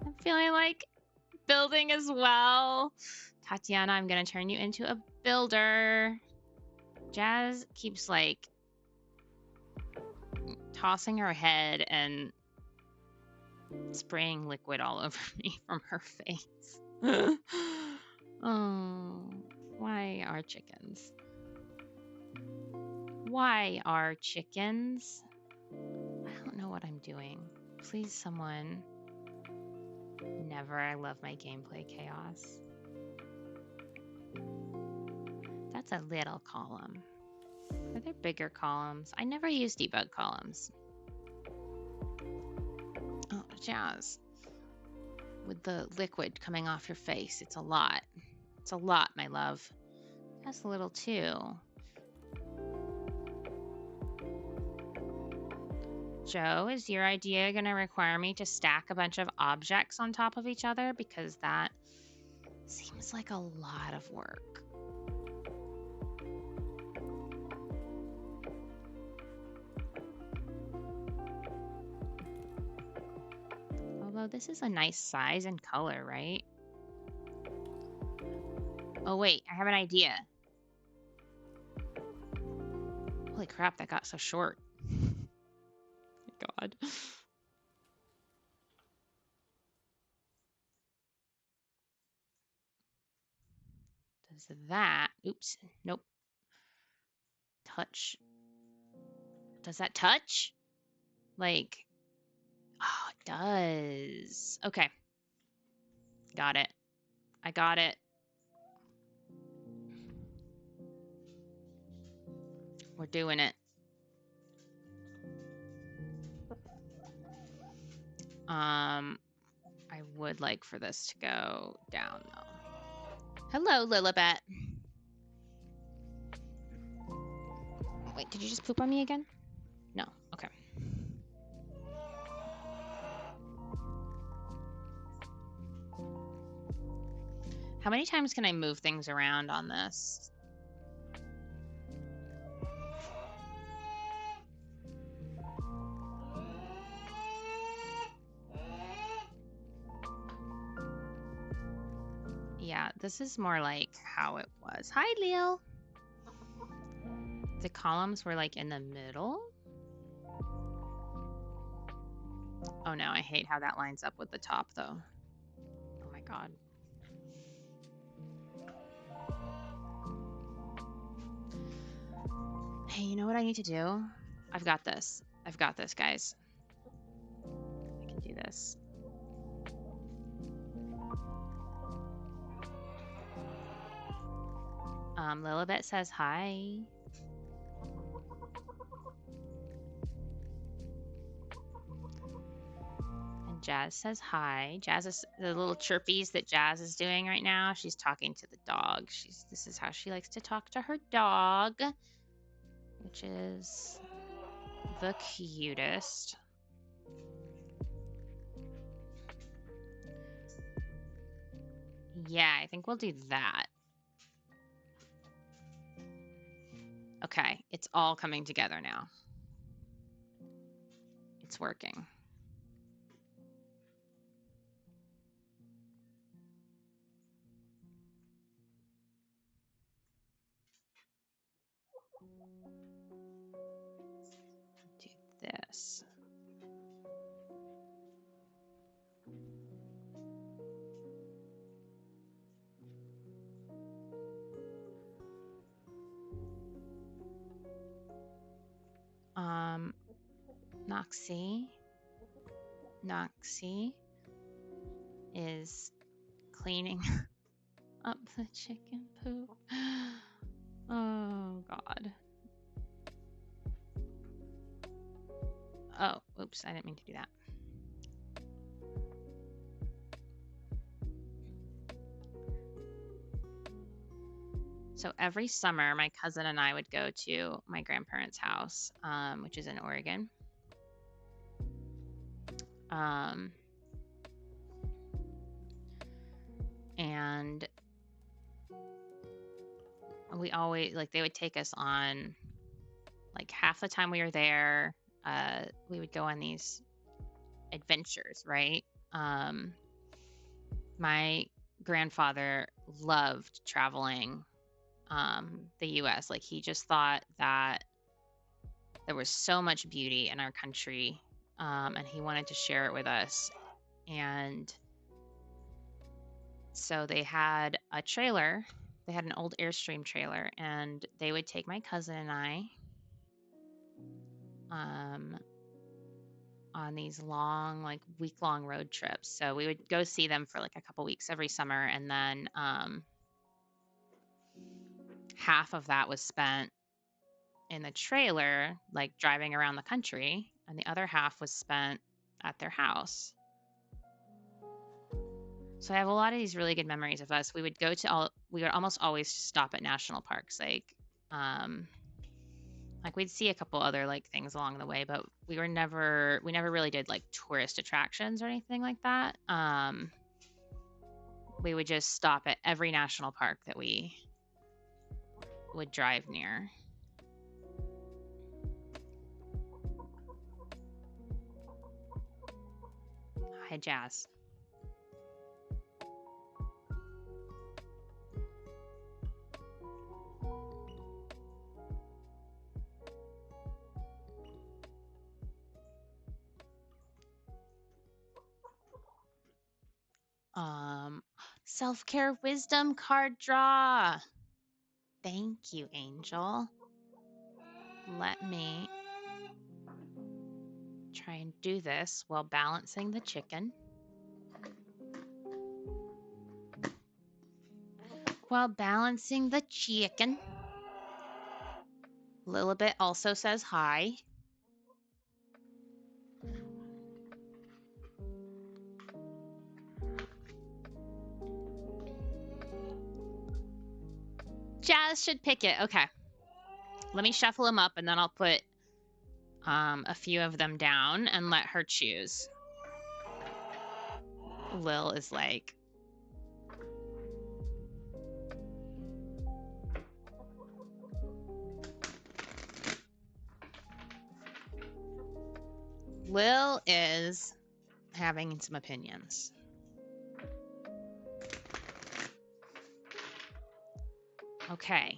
I'm feeling like building as well. Tatiana, I'm gonna turn you into a builder. Jazz keeps like tossing her head and spraying liquid all over me from her face. Oh, why are chickens? Why are chickens? I don't know what I'm doing. Please, someone. Never. I love my gameplay chaos. That's a little column. Are there bigger columns? I never use debug columns. Oh, Jazz. With the liquid coming off your face, it's a lot. It's a lot, my love. That's a little too. Joe, is your idea going to require me to stack a bunch of objects on top of each other? Because that seems like a lot of work. Although this is a nice size and color, right? Oh, wait, I have an idea. Holy crap, that got so short. God. Does that, oops, nope. Touch. Does that touch? Like, oh, it does. Okay. Got it. I got it. We're doing it. I would like for this to go down though. Hello, Lilibet. Wait, did you just poop on me again? No. Okay. How many times can I move things around on this? Yeah, this is more like how it was. Hi, Leo. The columns were like in the middle. Oh no, I hate how that lines up with the top though. Oh my God. Hey, you know what I need to do? I've got this. I've got this, guys. I can do this. Lilibet says hi. And Jazz says hi. Jazz is the little chirpies that Jazz is doing right now. She's talking to the dog. This is how she likes to talk to her dog, which is the cutest. Yeah, I think we'll do that. Okay, it's all coming together now. It's working. Do this. Noxie is cleaning up the chicken poop. Oh God. Oh, oops, I didn't mean to do that. So every summer, my cousin and I would go to my grandparents' house, which is in Oregon. And we always, like, they would take us on, like, half the time we were there, we would go on these adventures, right? My grandfather loved traveling the US. Like, he just thought that there was so much beauty in our country, and he wanted to share it with us. And so they had a trailer. They had an old Airstream trailer, and they would take my cousin and I on these long, like, week-long road trips. So we would go see them for like a couple weeks every summer, and then half of that was spent in the trailer, like driving around the country, and the other half was spent at their house. So I have a lot of these really good memories of us. We would almost always stop at national parks. Like we'd see a couple other like things along the way, but we never really did like tourist attractions or anything like that. We would just stop at every national park that we would drive near. Hi, Jazz. Self-care wisdom card draw. Thank you, Angel. Let me try and do this while balancing the chicken. While balancing the chicken. Lilibet also says hi. Jazz should pick it. Okay. Let me shuffle them up and then I'll put a few of them down and let her choose. Lil is like... Lil is having some opinions. Okay.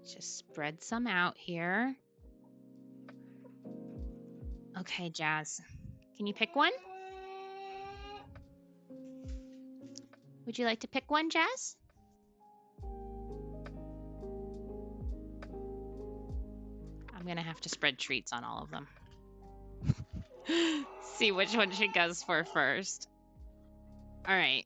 Just spread some out here. Okay, Jazz. Can you pick one? Would you like to pick one, Jazz? I'm gonna have to spread treats on all of them. See which one she goes for first. All right.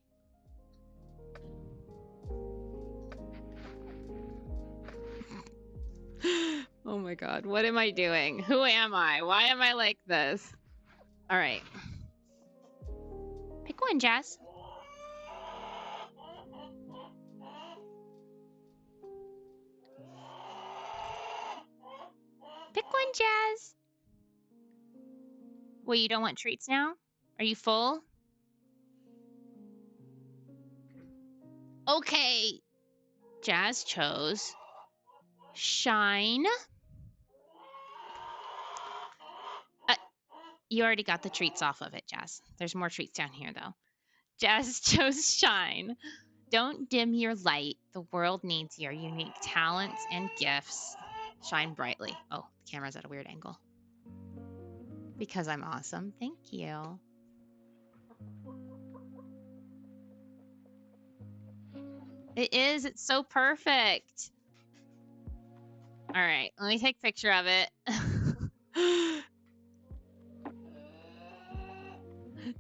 Oh my God, what am I doing? Who am I? Why am I like this? All right. Pick one, Jazz. Pick one, Jazz. Well, you don't want treats now? Are you full? Okay. Jazz chose Shine. You already got the treats off of it, Jazz. There's more treats down here, though. Jazz chose Shine. Don't dim your light. The world needs your unique talents and gifts. Shine brightly. Oh, the camera's at a weird angle. Because I'm awesome. Thank you. It is. It's so perfect. All right. Let me take a picture of it.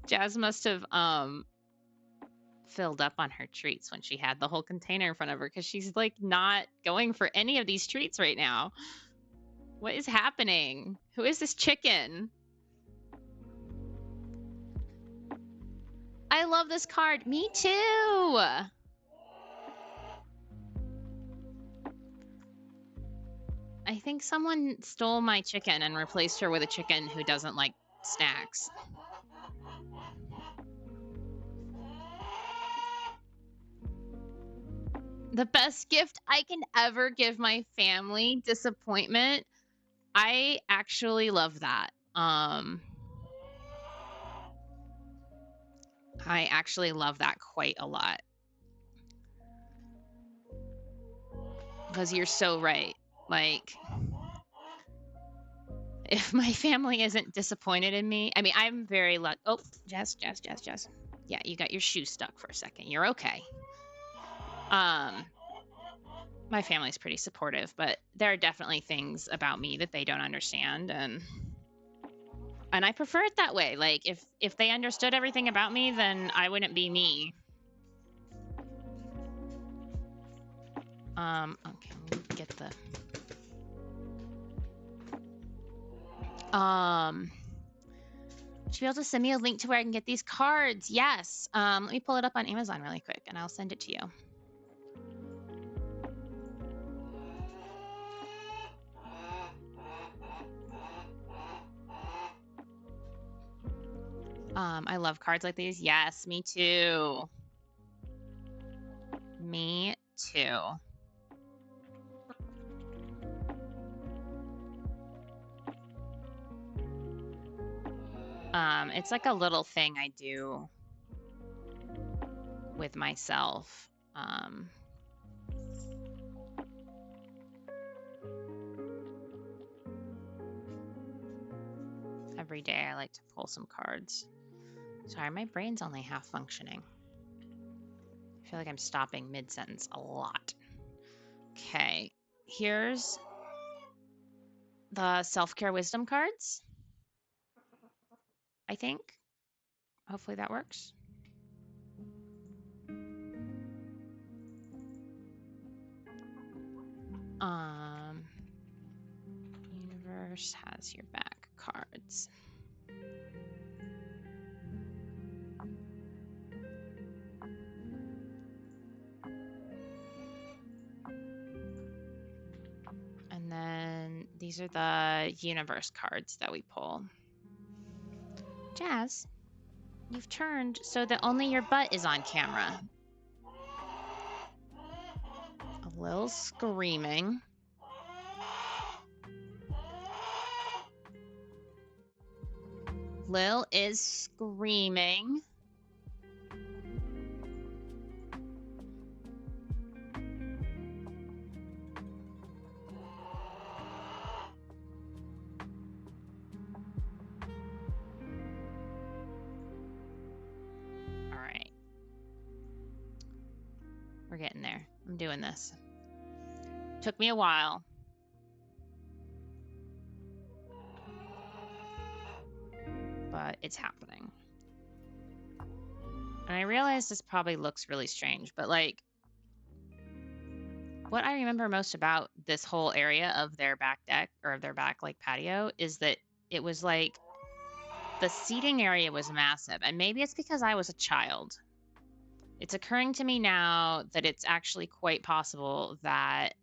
Jazz must have filled up on her treats when she had the whole container in front of her because she's like not going for any of these treats right now. What is happening? Who is this chicken? I love this card. Me too. I think someone stole my chicken and replaced her with a chicken who doesn't like snacks. The best gift I can ever give my family, disappointment. I actually love that. I actually love that quite a lot. Because you're so right. Like, if my family isn't disappointed in me, I mean, I'm very lucky. Oh, Jazz. Yeah, you got your shoe stuck for a second. You're okay. My family's pretty supportive, but there are definitely things about me that they don't understand, and I prefer it that way. Like, if they understood everything about me, then I wouldn't be me. Okay, let me get the... Should be able to send me a link to where I can get these cards. Yes. Let me pull it up on Amazon really quick, and I'll send it to you. I love cards like these. Yes, me too. Me too. It's like a little thing I do with myself. Every day I like to pull some cards. Sorry, my brain's only half functioning. I feel like I'm stopping mid-sentence a lot. Okay, here's the self-care wisdom cards, I think. Hopefully that works. Universe has your back cards. And then these are the universe cards that we pull. Jazz, you've turned so that only your butt is on camera. A little screaming. Lil is screaming. All right. We're getting there. I'm doing this. Took me a while. But it's happening. And I realize this probably looks really strange, but like, what I remember most about this whole area of their back deck or of their back like patio is that it was like the seating area was massive. And maybe it's because I was a child. It's occurring to me now that it's actually quite possible that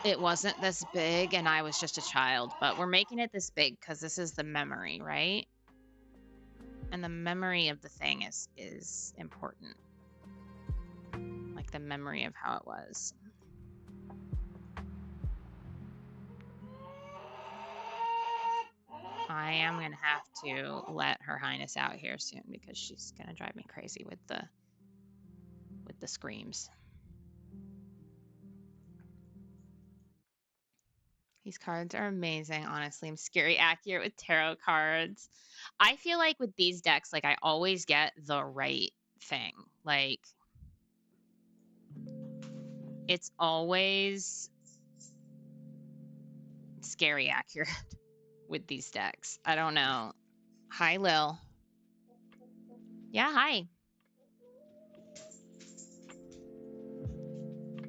it wasn't this big and I was just a child, but we're making it this big because this is the memory, right? And the memory of the thing is important. Like the memory of how it was. I am going to have to let Her Highness out here soon because she's going to drive me crazy with the screams. These cards are amazing, honestly. I'm scary accurate with tarot cards. I feel like with these decks, like I always get the right thing. Like it's always scary accurate with these decks. I don't know. Hi, Lil. Yeah, hi.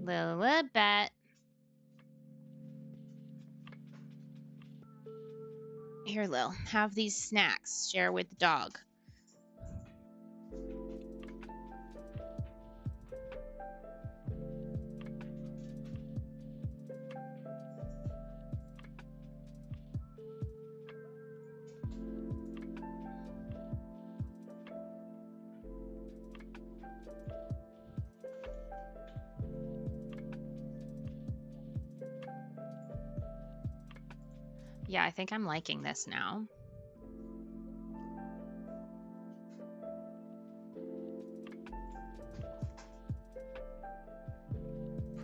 Lilibet. Here, Lil, have these snacks. Share with the dog. Yeah, I think I'm liking this now.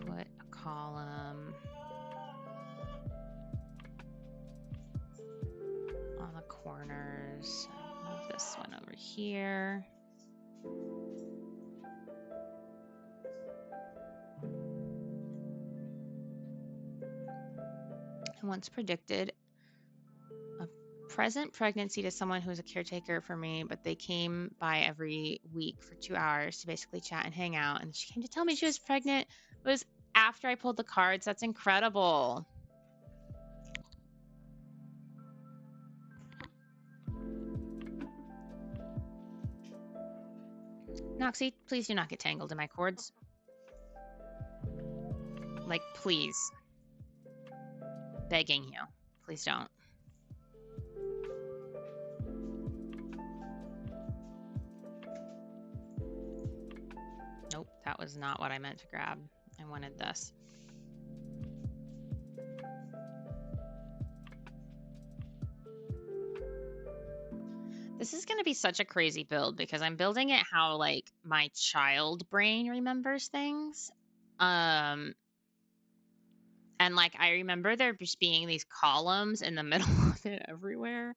Put a column on the corners. Move this one over here. And once predicted a present pregnancy to someone who's a caretaker for me, but they came by every week for 2 hours to basically chat and hang out. And she came to tell me she was pregnant. It was after I pulled the cards. That's incredible. Noxie, please do not get tangled in my cords. Like, please. Begging you. Please don't. Nope, that was not what I meant to grab. I wanted this. This is going to be such a crazy build because I'm building it how like my child brain remembers things. And And like I remember there just being these columns in the middle of it everywhere.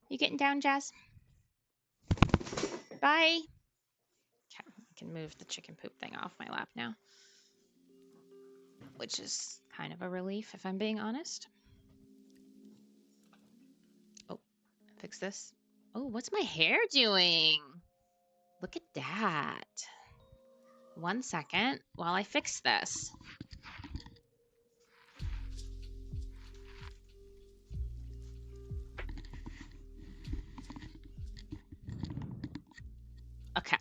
You getting down, Jazz? Bye. Okay, I can move the chicken poop thing off my lap now, which is kind of a relief if I'm being honest. Oh, fix this. Oh, what's my hair doing? Look at that. 1 second while I fix this. Okay.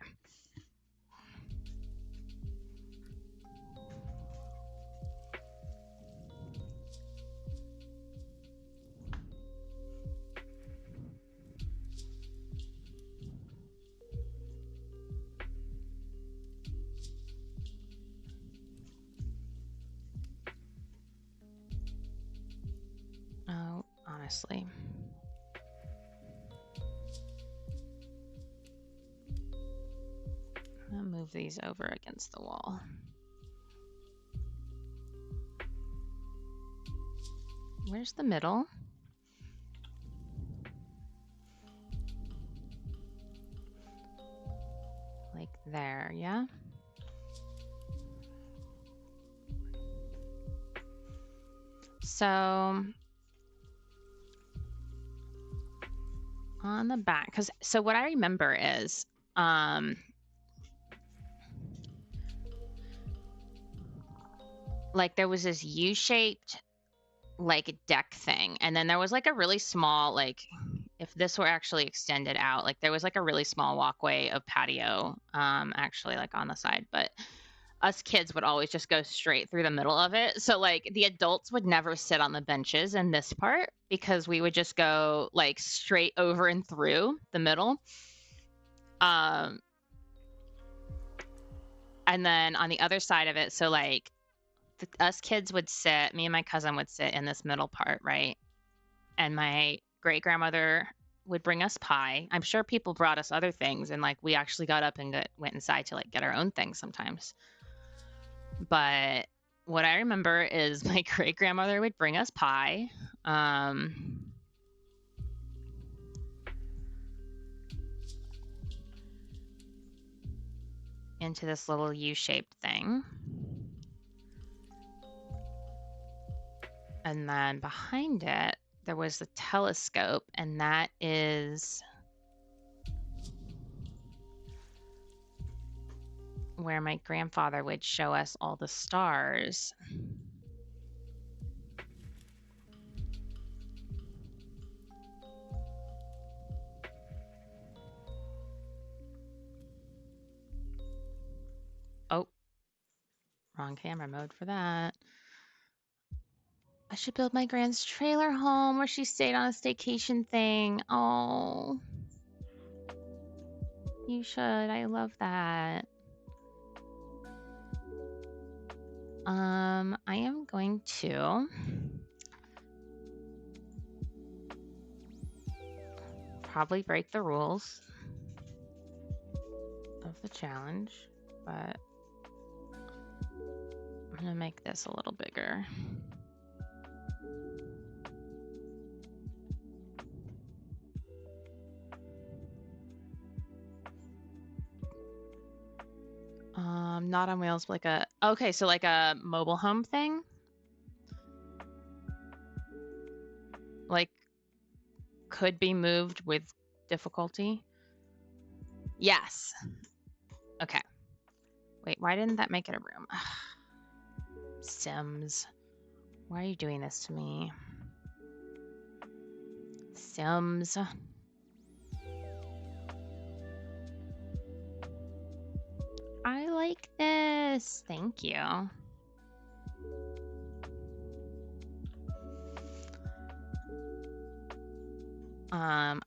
Oh, honestly. I'll move these over against the wall. Where's the middle? Like there, yeah? So on the back, so what I remember is, like there was this U-shaped like deck thing, and then there was like a really small, like if this were actually extended out, like there was like a really small walkway of patio, actually like on the side, but us kids would always just go straight through the middle of it. So like the adults would never sit on the benches in this part because we would just go like straight over and through the middle. And then on the other side of it, so like us kids would sit, me and my cousin would sit in this middle part, right? And my great grandmother would bring us pie. I'm sure people brought us other things, and like we actually got up and went inside to like get our own things sometimes. But what I remember is my great grandmother would bring us pie. Into this little U-shaped thing. And then behind it, there was the telescope, and that is where my grandfather would show us all the stars. Oh, wrong camera mode for that. I should build my grand's trailer home where she stayed on a staycation thing. Oh, you should. I love that. I am going to probably break the rules of the challenge, but I'm gonna make this a little bigger. Not on wheels, like okay, so like a mobile home thing? Like, could be moved with difficulty? Yes. Okay. Wait, why didn't that make it a room? Sims. Why are you doing this to me? Sims. I like this. Thank you.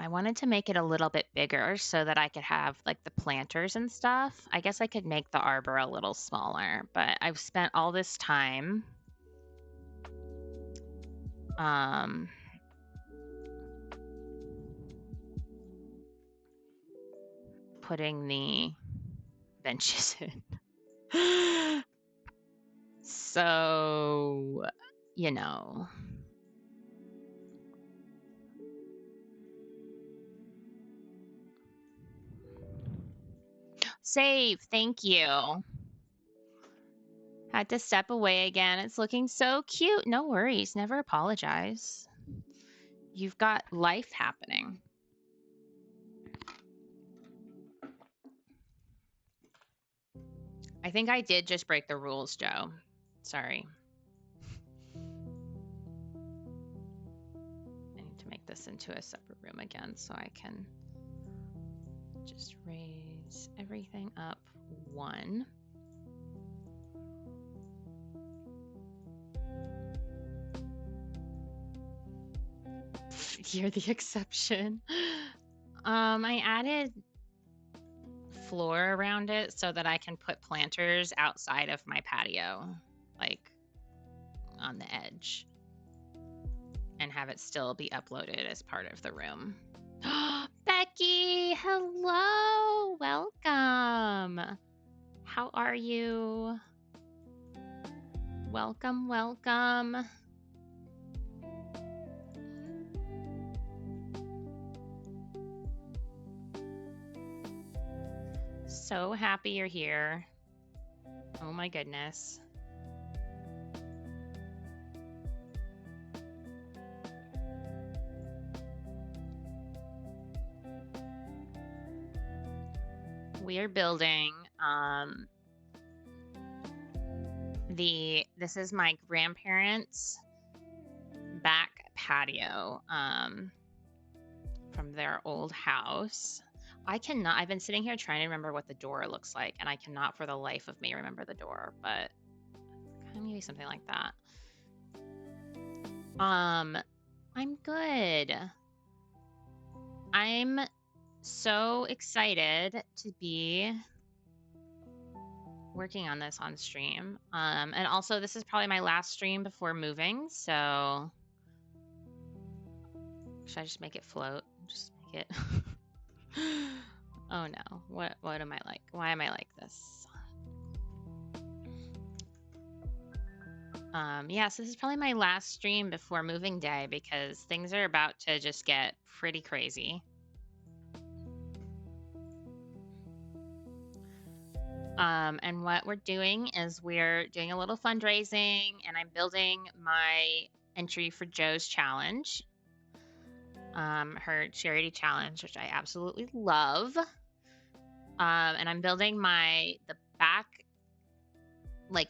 I wanted to make it a little bit bigger so that I could have like the planters and stuff. I guess I could make the arbor a little smaller, but I've spent all this time putting the benches in. So you know. Save, thank you. Had to step away again. It's looking so cute. No worries, never apologize. You've got life happening. I think I did just break the rules, Joe. Sorry. I need to make this into a separate room again so I can just raise everything up 1. You're the exception. I added floor around it so that I can put planters outside of my patio, like on the edge, and have it still be uploaded as part of the room. Becky, hello, welcome. How are you? Welcome, welcome. So happy you're here. Oh my goodness. We are building this is my grandparents' back patio from their old house. I've been sitting here trying to remember what the door looks like, and I cannot for the life of me remember the door, but maybe something like that. I'm good. I'm so excited to be working on this on stream. And also this is probably my last stream before moving, so should I just make it float? Just make it Oh no. What am I like? Why am I like this? Yeah, so this is probably my last stream before moving day because things are about to just get pretty crazy. And what we're doing is we're doing a little fundraising, and I'm building my entry for Joe's challenge, her charity challenge, which I absolutely love. And I'm building the back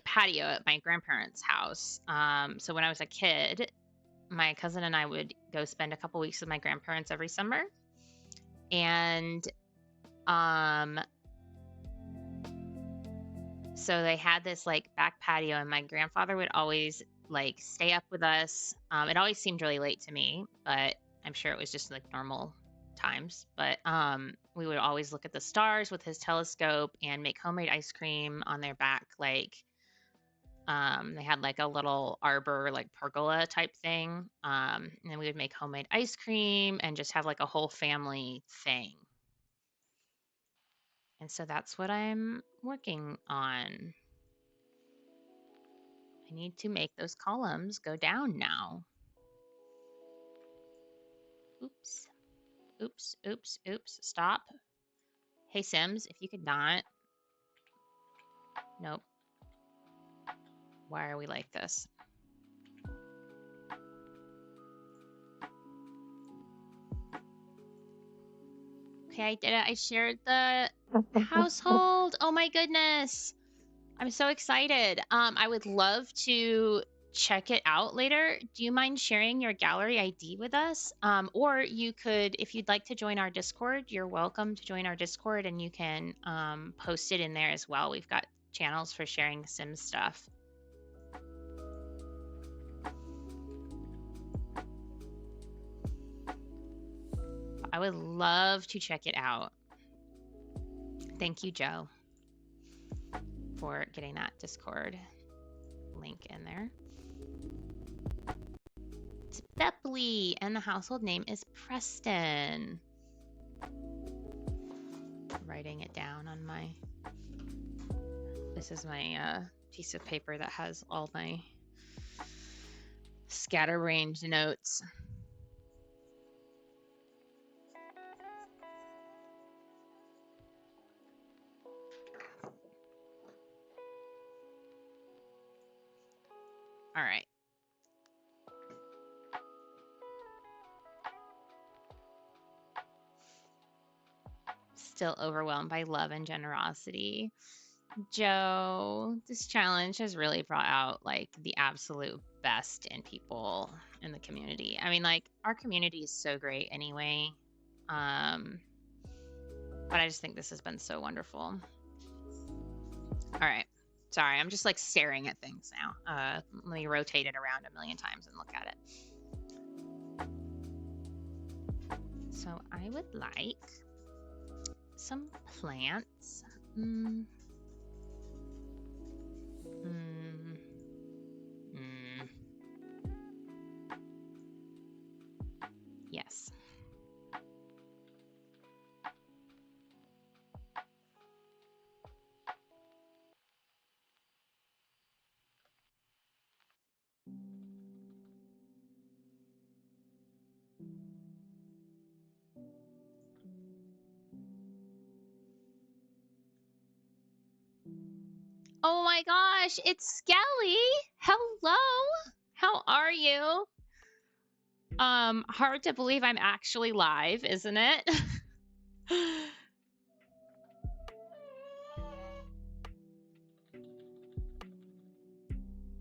patio at my grandparents' house. So when I was a kid, my cousin and I would go spend a couple weeks with my grandparents every summer, and so they had this back patio, and my grandfather would always stay up with us. It always seemed really late to me, but I'm sure it was just normal times. But we would always look at the stars with his telescope and make homemade ice cream on their back. They had a little arbor, pergola type thing. And then we would make homemade ice cream and just have a whole family thing. And so that's what I'm working on. I need to make those columns go down now. Oops. Oops, oops, oops. Stop. Hey, Sims, if you could not. Nope. Why are we like this? Okay, I did it. I shared the household. Oh my goodness. I'm so excited. I would love to check it out later. Do you mind sharing your gallery ID with us? Or you could, if you'd like to join our Discord, you're welcome to join our Discord, and you can post it in there as well. We've got channels for sharing Sims stuff. I would love to check it out. Thank you, Joe, for getting that Discord link in there. It's Bepley, and the household name is Preston. Writing it down on my... This is my piece of paper that has all my scatterbrained notes. All right. Still overwhelmed by love and generosity. Joe, this challenge has really brought out like the absolute best in people in the community. I mean, like our community is so great anyway. But I just think this has been so wonderful. All right. Sorry, I'm just like staring at things now. Let me rotate it around a million times and look at it. So I would like some plants. Yes. Oh my gosh, it's Skelly. Hello. How are you? Hard to believe I'm actually live, isn't it?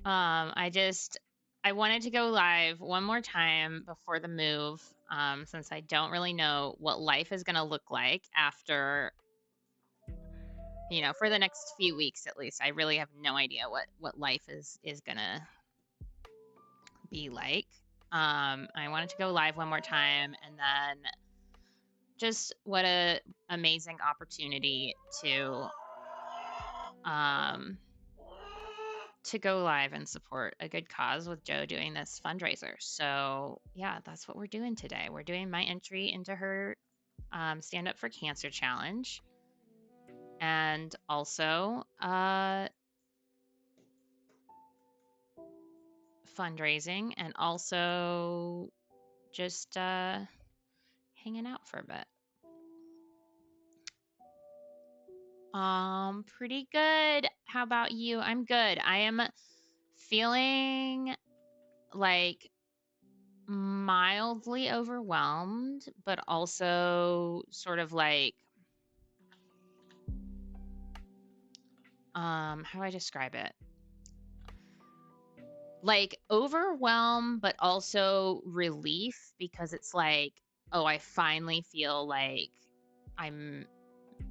I wanted to go live one more time before the move, since I don't really know what life is going to look like after, you know, for the next few weeks at least. I really have no idea what life is going to be like. I wanted to go live one more time, and then just what a amazing opportunity to go live and support a good cause with Joe doing this fundraiser. So yeah, that's what we're doing today. We're doing my entry into her Stand Up for Cancer challenge, and also fundraising, and also just hanging out for a bit. Pretty good. How about you? I'm good. I am feeling like mildly overwhelmed, but also sort of like, how do I describe it? Like overwhelmed, but also relief, because it's like, oh, I finally feel like I'm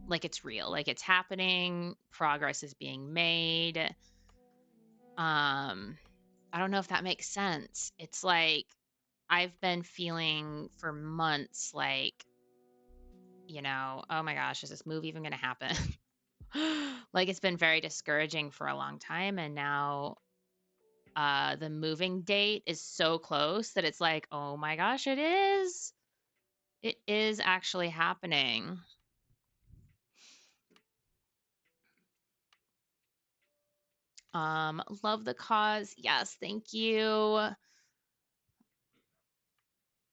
like it's real, like it's happening, progress is being made. I don't know if that makes sense. It's like I've been feeling for months like, you know, oh my gosh, is this move even going to happen? Like it's been very discouraging for a long time, and now the moving date is so close that it's like, oh my gosh, it is. It is actually happening. Love the cause. Yes, thank you.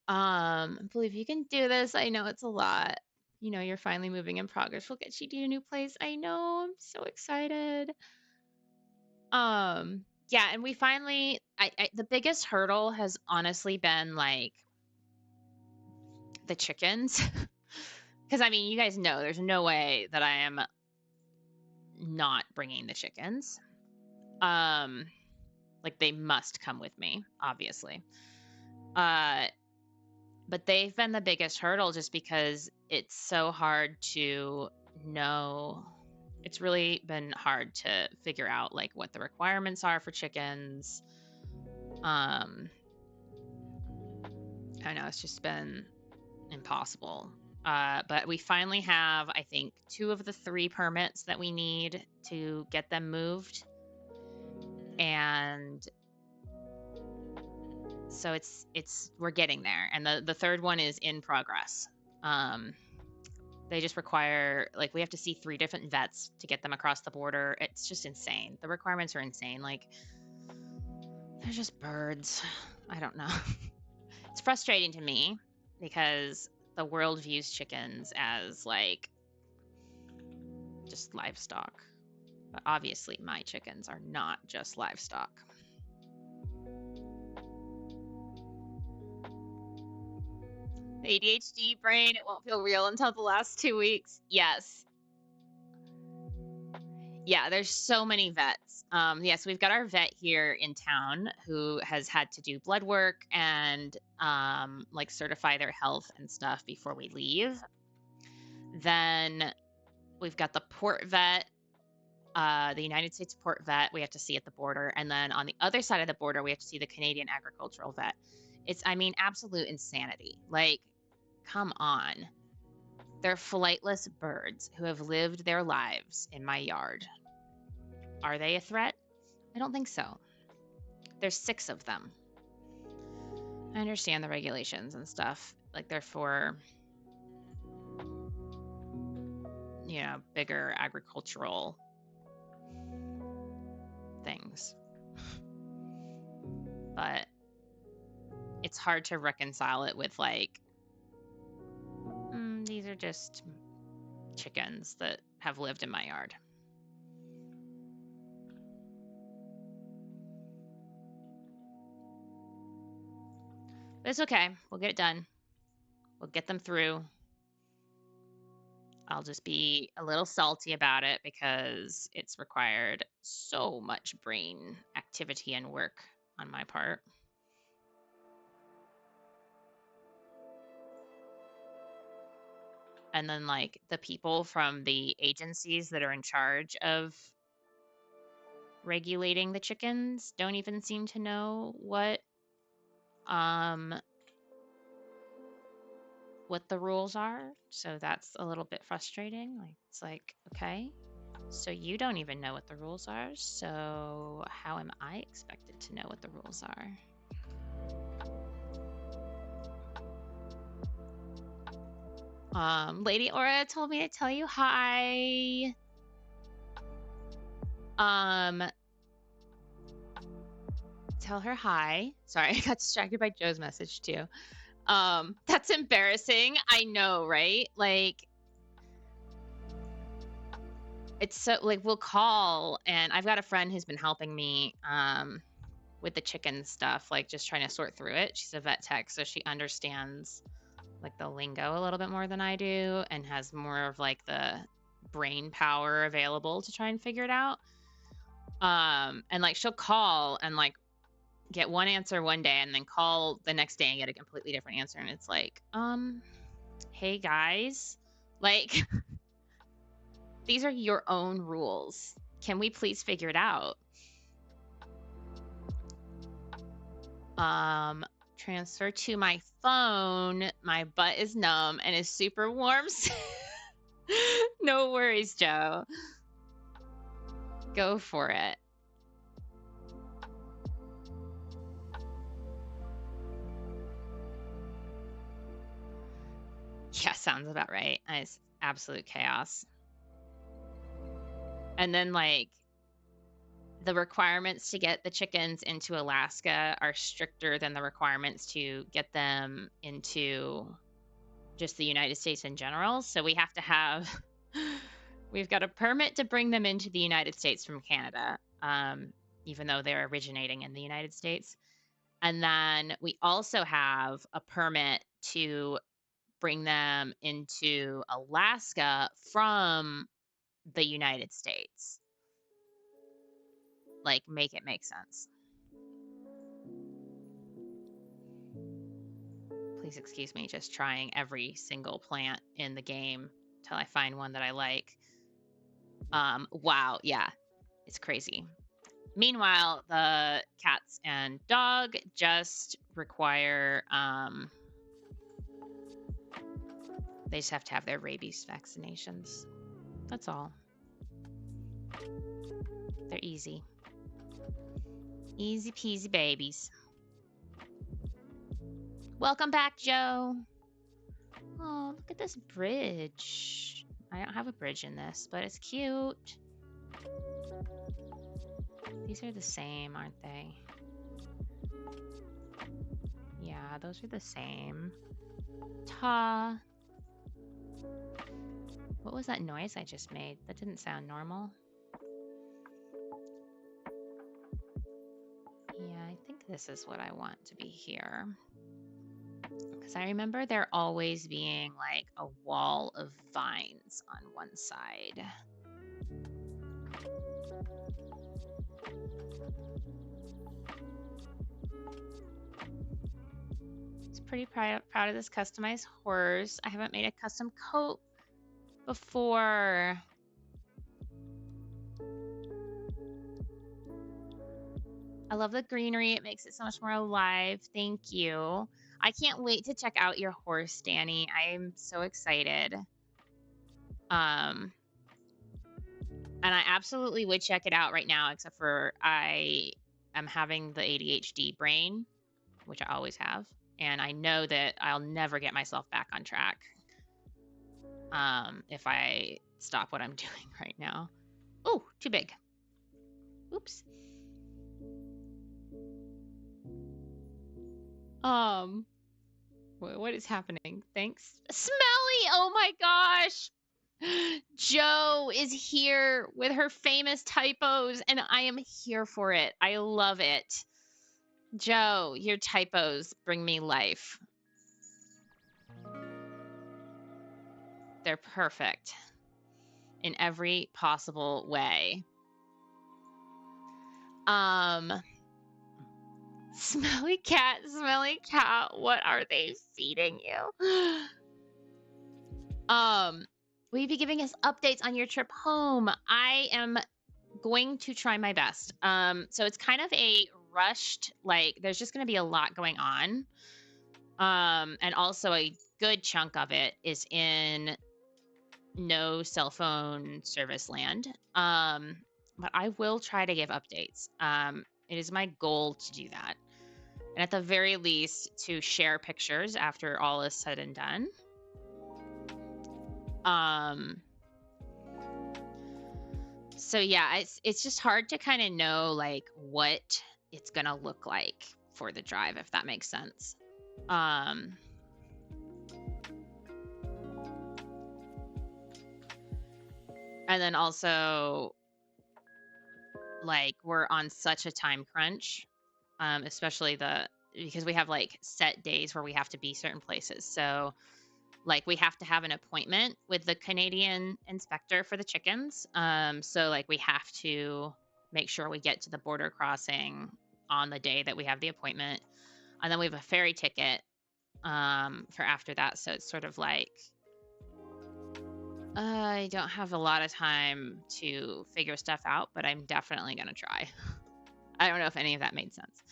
I believe you can do this. I know it's a lot. You know, you're finally moving in progress. We'll get you to a new place. I know. I'm so excited. Yeah, and we finally the biggest hurdle has honestly been like the chickens. Because I mean, you guys know there's no way that I am not bringing the chickens. Like they must come with me, obviously. But they've been the biggest hurdle just because it's so hard to know. It's really been hard to figure out like what the requirements are for chickens. I know it's just been impossible. But we finally have, I think, 2 of the 3 permits that we need to get them moved. And so we're getting there. And the third one is in progress. They just require, like, we have to see 3 different vets to get them across the border. It's just insane. The requirements are insane. Like, They're just birds. I don't know. It's frustrating to me because the world views chickens as like just livestock. But obviously my chickens are not just livestock. The ADHD brain, it won't feel real until the last 2 weeks. Yes. Yeah, there's so many vets. Yes, we've got our vet here in town who has had to do blood work and like certify their health and stuff before we leave. Then we've got the port vet, the United States port vet we have to see at the border. And then on the other side of the border, we have to see the Canadian agricultural vet. It's, I mean, absolute insanity. Like, come on. They're flightless birds who have lived their lives in my yard. Are they a threat? I don't think so. There's 6 of them. I understand the regulations and stuff. Like, they're for, you know, bigger agricultural things. But it's hard to reconcile it with, like, these are just chickens that have lived in my yard. But it's okay. We'll get it done. We'll get them through. I'll just be a little salty about it because it's required so much brain activity and work on my part. And then, like, the people from the agencies that are in charge of regulating the chickens don't even seem to know what the rules are. So that's a little bit frustrating. Like, it's like, okay, so you don't even know what the rules are. So how am I expected to know what the rules are? Lady Aura told me to tell you hi. Tell her hi. Sorry, I got distracted by Joe's message too. That's embarrassing. I know, right? Like, it's so, like, we'll call, and I've got a friend who's been helping me with the chicken stuff, like just trying to sort through it. She's a vet tech, so she understands like the lingo a little bit more than I do and has more of like the brain power available to try and figure it out. And like she'll call and like get one answer one day and then call the next day and get a completely different answer. And it's like, hey guys, like, these are your own rules. Can we please figure it out? Transfer to my phone. My butt is numb and is super warm. No worries, Joe. Go for it. Yeah, sounds about right. It's absolute chaos. And then, like, the requirements to get the chickens into Alaska are stricter than the requirements to get them into just the United States in general. So we have to have, we've got a permit to bring them into the United States from Canada, even though they're originating in the United States. And then we also have a permit to bring them into Alaska from the United States. Like, make it make sense. Please excuse me, just trying every single plant in the game till I find one that I like. Wow, yeah, it's crazy. Meanwhile, the cats and dog just require, they just have to have their rabies vaccinations. That's all. They're easy. Easy peasy babies. Welcome back, Joe. Oh, look at this bridge. I don't have a bridge in this, but it's cute. These are the same, aren't they? Yeah, those are the same. Ta. What was that noise I just made? That didn't sound normal. Yeah, I think this is what I want to be here. Because I remember there always being like a wall of vines on one side. It's pretty proud of this customized horse. I haven't made a custom coat before. I love the greenery. It makes it so much more alive. Thank you. I can't wait to check out your horse, Danny. I'm so excited. And I absolutely would check it out right now, except for I am having the ADHD brain, which I always have. And I know that I'll never get myself back on track if I stop what I'm doing right now. Oh, too big. Oops. What is happening? Thanks. Smelly! Oh my gosh! Joe is here with her famous typos, and I am here for it. I love it. Joe, your typos bring me life. They're perfect in every possible way. Smelly cat, what are they feeding you? Will you be giving us updates on your trip home? I am going to try my best. So it's kind of a rushed, like there's just going to be a lot going on. And also a good chunk of it is in no cell phone service land. But I will try to give updates. It is my goal to do that. And at the very least, to share pictures after all is said and done. So yeah, it's just hard to kind of know like what it's gonna look like for the drive, if that makes sense. And then also, like, we're on such a time crunch, especially because we have like set days where we have to be certain places. So like we have to have an appointment with the Canadian inspector for the chickens. So like we have to make sure we get to the border crossing on the day that we have the appointment. And then we have a ferry ticket for after that. So it's sort of like I don't have a lot of time to figure stuff out, but I'm definitely going to try. I don't know if any of that made sense.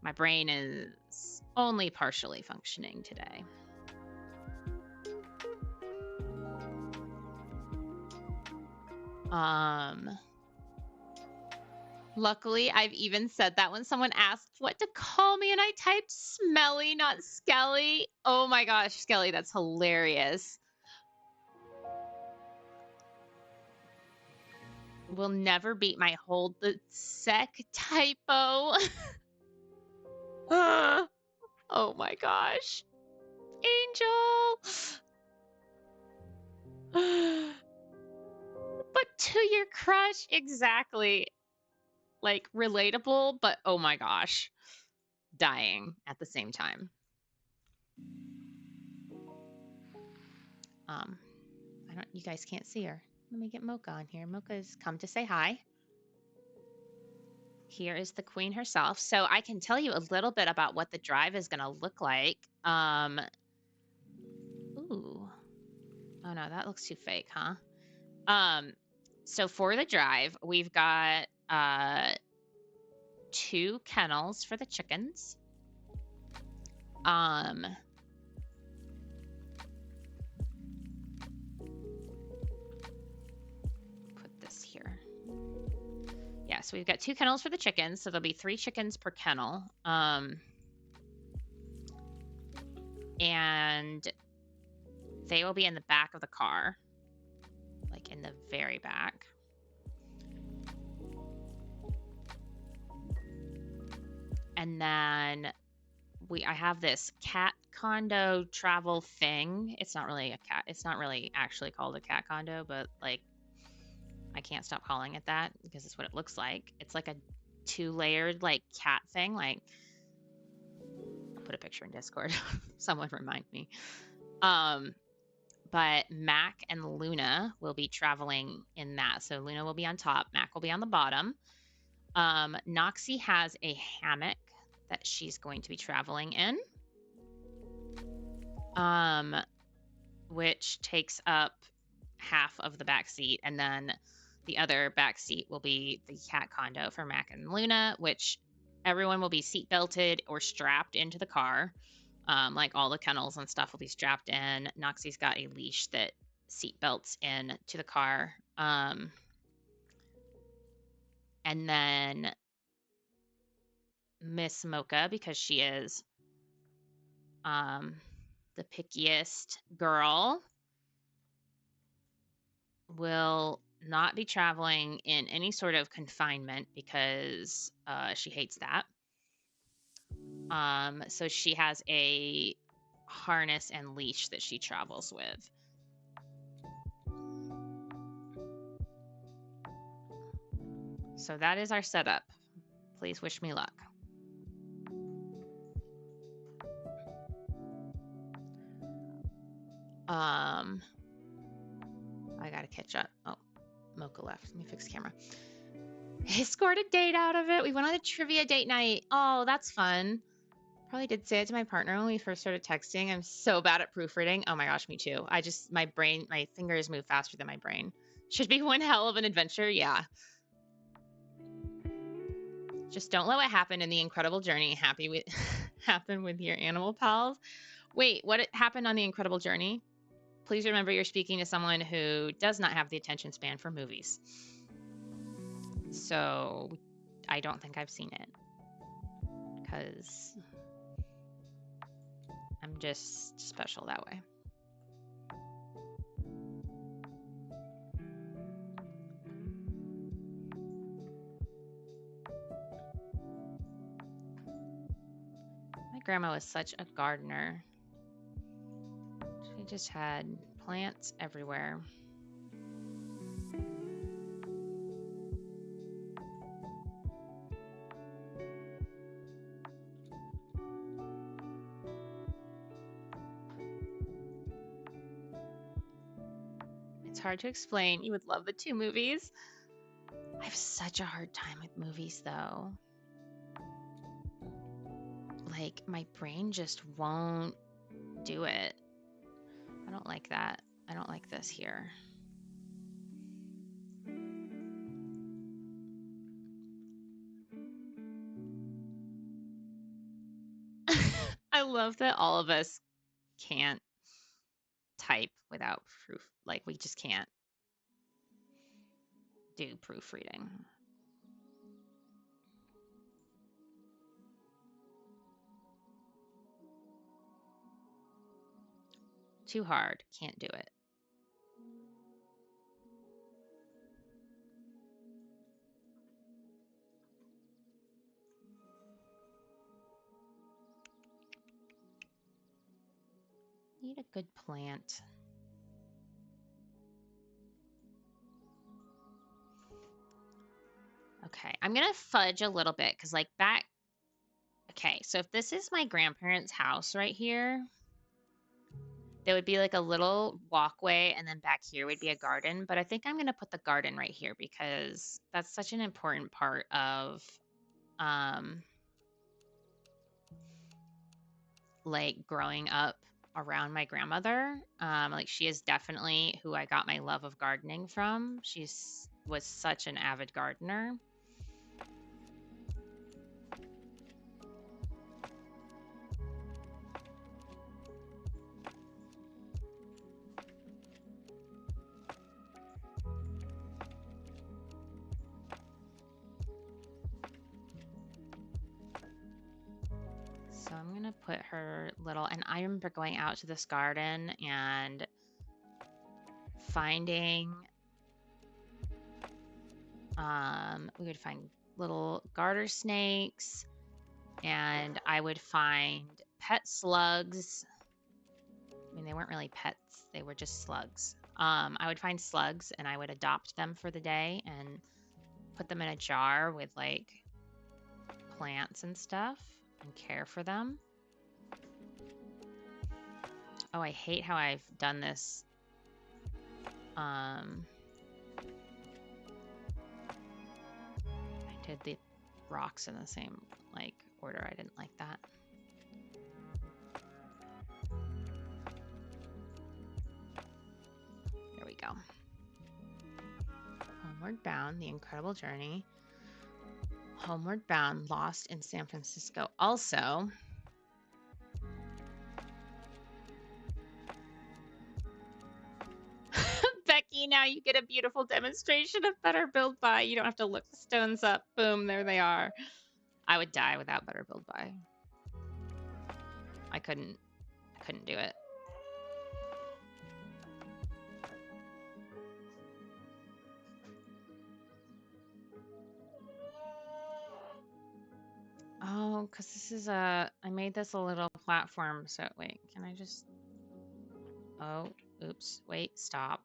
My brain is only partially functioning today. Luckily, I've even said that when someone asked what to call me and I typed smelly, not skelly. Oh my gosh, Skelly, that's hilarious. Will never beat my hold the sec typo. Oh my gosh. Angel. But to your crush, exactly. Like relatable, but oh my gosh. Dying at the same time. You guys can't see her. Let me get Mocha on here. Mocha's come to say hi. Here is the queen herself. So I can tell you a little bit about what the drive is going to look like. Ooh. Oh no, that looks too fake, huh? So for the drive, we've got 2 kennels for the chickens. Put this here. Yeah, so we've got 2 kennels for the chickens, so there'll be 3 chickens per kennel. And they will be in the back of the car, like in the very back. And then I have this cat condo travel thing. It's not really a cat. It's not really actually called a cat condo, but like I can't stop calling it that because it's what it looks like. It's like a 2-layered like cat thing. Like I'll put a picture in Discord. Someone remind me. But Mac and Luna will be traveling in that. So Luna will be on top, Mac will be on the bottom. Noxie has a hammock that she's going to be traveling in, which takes up half of the back seat, and then the other back seat will be the cat condo for Mac and Luna, which everyone will be seat belted or strapped into the car. Like all the kennels and stuff will be strapped in. Noxie's got a leash that seat belts in to the car. And then Miss Mocha, because she is the pickiest girl, will not be traveling in any sort of confinement because she hates that. So she has a harness and leash that she travels with. So that is our setup. Please wish me luck. I gotta catch up. Oh, Mocha left. Let me fix the camera. I scored a date out of it. We went on a trivia date night. Oh, that's fun. Probably did say it to my partner when we first started texting. I'm so bad at proofreading. Oh my gosh, me too. My fingers move faster than my brain. Should be one hell of an adventure. Yeah. Just don't let what happened in the incredible journey happen with your animal pals. Wait, what happened on the incredible journey? Please remember you're speaking to someone who does not have the attention span for movies. So I don't think I've seen it because I'm just special that way. My grandma was such a gardener. She just had plants everywhere. It's hard to explain. You would love the 2 movies. I have such a hard time with movies, though. Like, my brain just won't do it. I don't like that. I don't like this here. I love that all of us can't type without proof. Like, we just can't do proofreading. Too hard. Can't do it. Need a good plant. Okay, I'm gonna fudge a little bit because like back. Okay, so if this is my grandparents' house right here, there would be like a little walkway and then back here would be a garden. But I think I'm gonna put the garden right here because that's such an important part of like growing up around my grandmother. Like she is definitely who I got my love of gardening from. Was such an avid gardener. So I'm going to put her little, and I remember going out to this garden and finding, we would find little garter snakes and I would find pet slugs. I mean, they weren't really pets. They were just slugs. I would find slugs and I would adopt them for the day and put them in a jar with like plants and stuff and care for them. Oh, I hate how I've done this. I did the rocks in the same like order. I didn't like that. There we go. Homeward Bound, The Incredible Journey. Homeward Bound, Lost in San Francisco. Also, Becky, now you get a beautiful demonstration of Better Build By. You don't have to look the stones up. Boom, there they are. I would die without Better Build By. I couldn't do it. Oh, because this is I made this a little platform. So wait, can I just, oh, oops, wait, stop.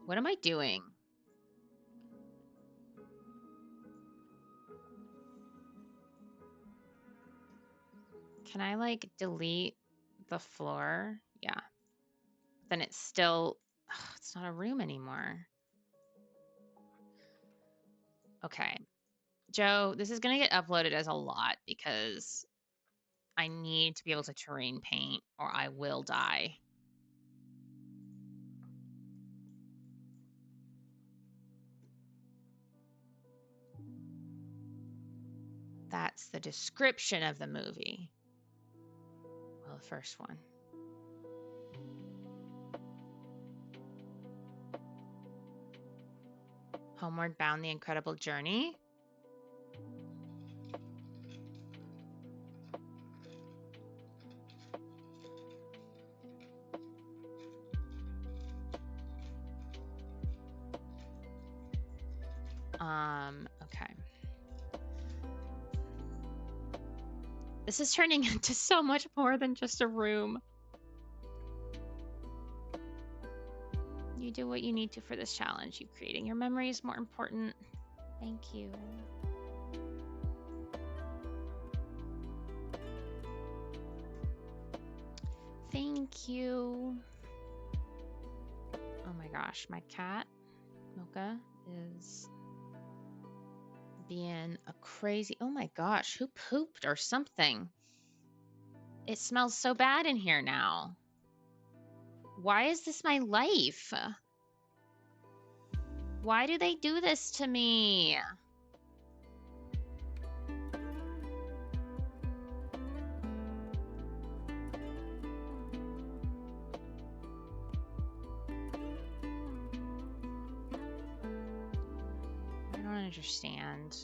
What am I doing? Can I like delete the floor? Yeah. Then it's still, it's not a room anymore. Okay. Joe, this is going to get uploaded as a lot because I need to be able to terrain paint or I will die. That's the description of the movie. Well, the first one. Homeward Bound, The Incredible Journey. Okay. This is turning into so much more than just a room. You do what you need to for this challenge. You creating your memory is more important. Thank you. Thank you. Oh my gosh, my cat, Mocha, is being a crazy, oh my gosh, who pooped or something? It smells so bad in here now. Why is this my life? Why do they do this to me? I don't understand.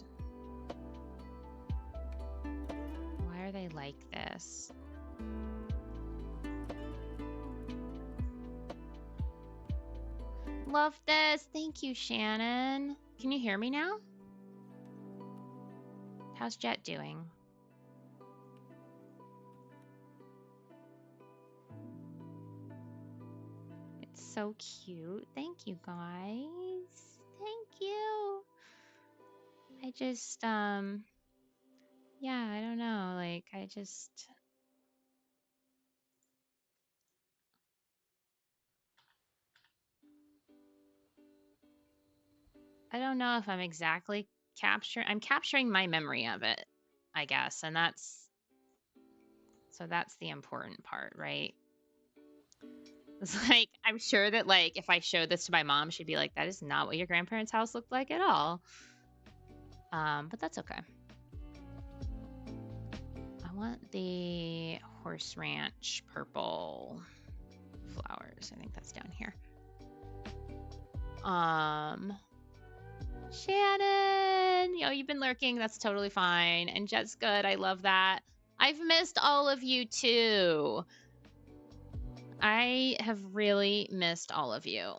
Why are they like this? Love this. Thank you, Shannon. Can you hear me now? How's Jet doing? It's so cute. Thank you, guys. Thank you. I just, yeah, I don't know. Like, I don't know if I'm exactly I'm capturing my memory of it, I guess. And so that's the important part, right? It's like, I'm sure that like, if I showed this to my mom, she'd be like, that is not what your grandparents' house looked like at all. But that's okay. I want the horse ranch purple flowers. I think that's down here. Shannon, you've been lurking. That's totally fine. And Jet's good. I love that. I've missed all of you too. I have really missed all of you.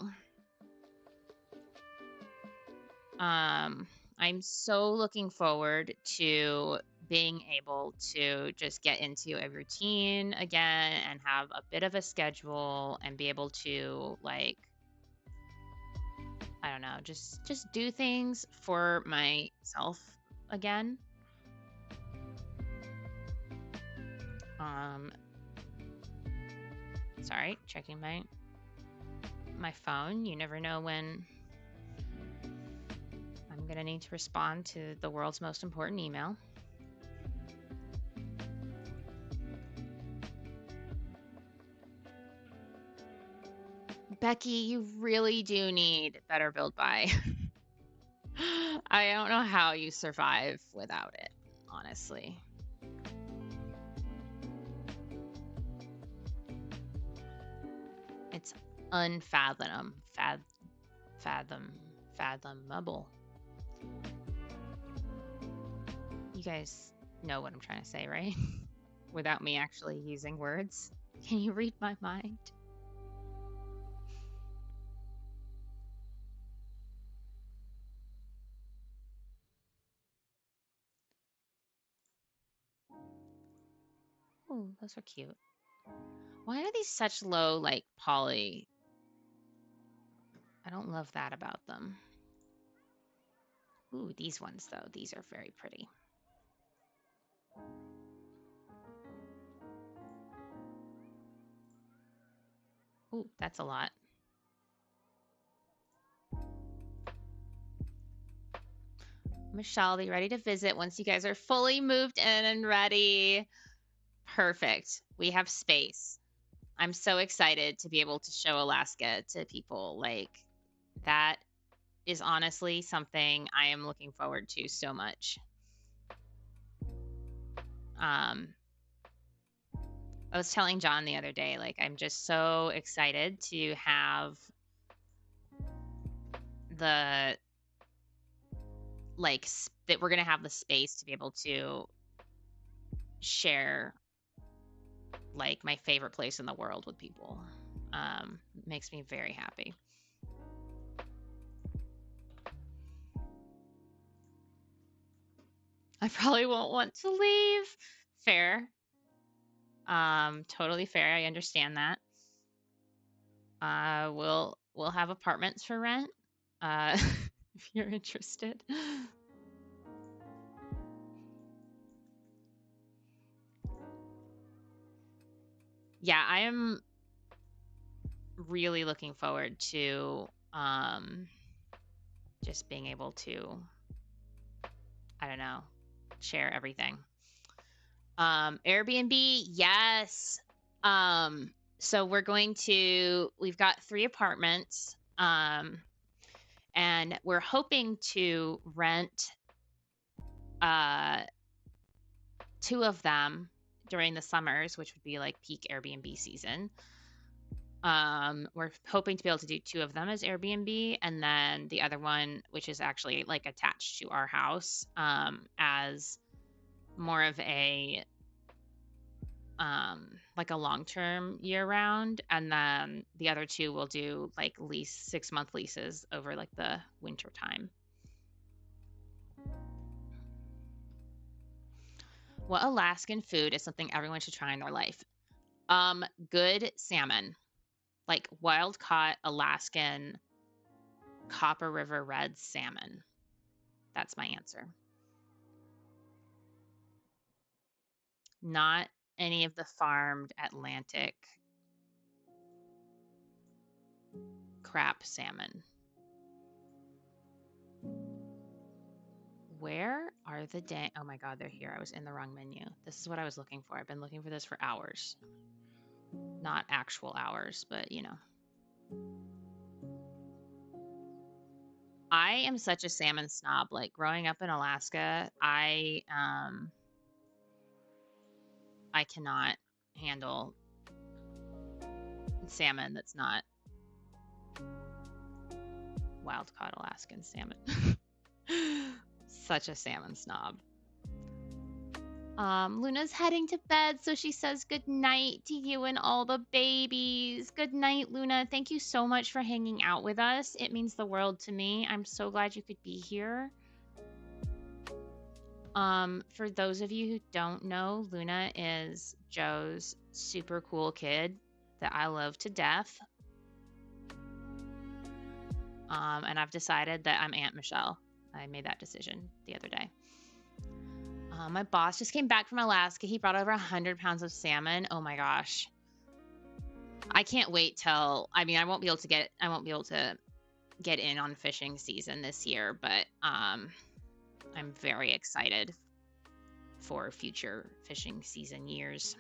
I'm so looking forward to being able to just get into a routine again and have a bit of a schedule and be able to, like, I don't know, just do things for myself again. Sorry, checking my phone. You never know when I'm gonna need to respond to the world's most important email. Becky, you really do need Better Build By. I don't know how you survive without it, honestly. It's fathomable. You guys know what I'm trying to say, right? Without me actually using words. Can you read my mind? Oh, those are cute. Why are these such low, like, poly? I don't love that about them. Ooh, these ones, though. These are very pretty. Ooh, that's a lot. Michelle, be ready to visit once you guys are fully moved in and ready. Perfect. We have space. I'm so excited to be able to show Alaska to people. Like, that is honestly something I am looking forward to so much. I was telling John the other day, like, I'm just so excited to have the, like, that we're going to have the space to be able to share, like, my favorite place in the world with people. Makes me very happy. I probably won't want to leave. Fair. Totally fair. I understand that. We'll have apartments for rent. If you're interested. Yeah, I am really looking forward to just being able to, I don't know, share everything. Airbnb, yes. So we've got 3 apartments, and we're hoping to rent 2 of them during the summers, which would be like peak Airbnb season. We're hoping to be able to do 2 of them as Airbnb, and then the other one, which is actually like attached to our house, as more of a like a long-term year-round, and then the other 2 will do like 6-month leases over like the winter time. What Alaskan food is something everyone should try in their life? Good salmon, like wild-caught Alaskan Copper River red salmon. That's my answer. Not any of the farmed Atlantic crap salmon. Where are the oh my god, they're here. I was in the wrong menu. This is what I was looking for. I've been looking for this for hours. Not actual hours, but you know. I am such a salmon snob. Like, growing up in Alaska, I cannot handle salmon that's not wild-caught Alaskan salmon. Such a salmon snob. Luna's heading to bed, so she says good night to you and all the babies. Good night, Luna. Thank you so much for hanging out with us. It means the world to me. I'm so glad you could be here. For those of you who don't know, Luna is Joe's super cool kid that I love to death. And I've decided that I'm Aunt Michelle. I made that decision the other day. My boss just came back from Alaska. He brought over 100 pounds of salmon. Oh my gosh. I can't wait till, I mean, I won't be able to get in on fishing season this year, but I'm very excited for future fishing season years.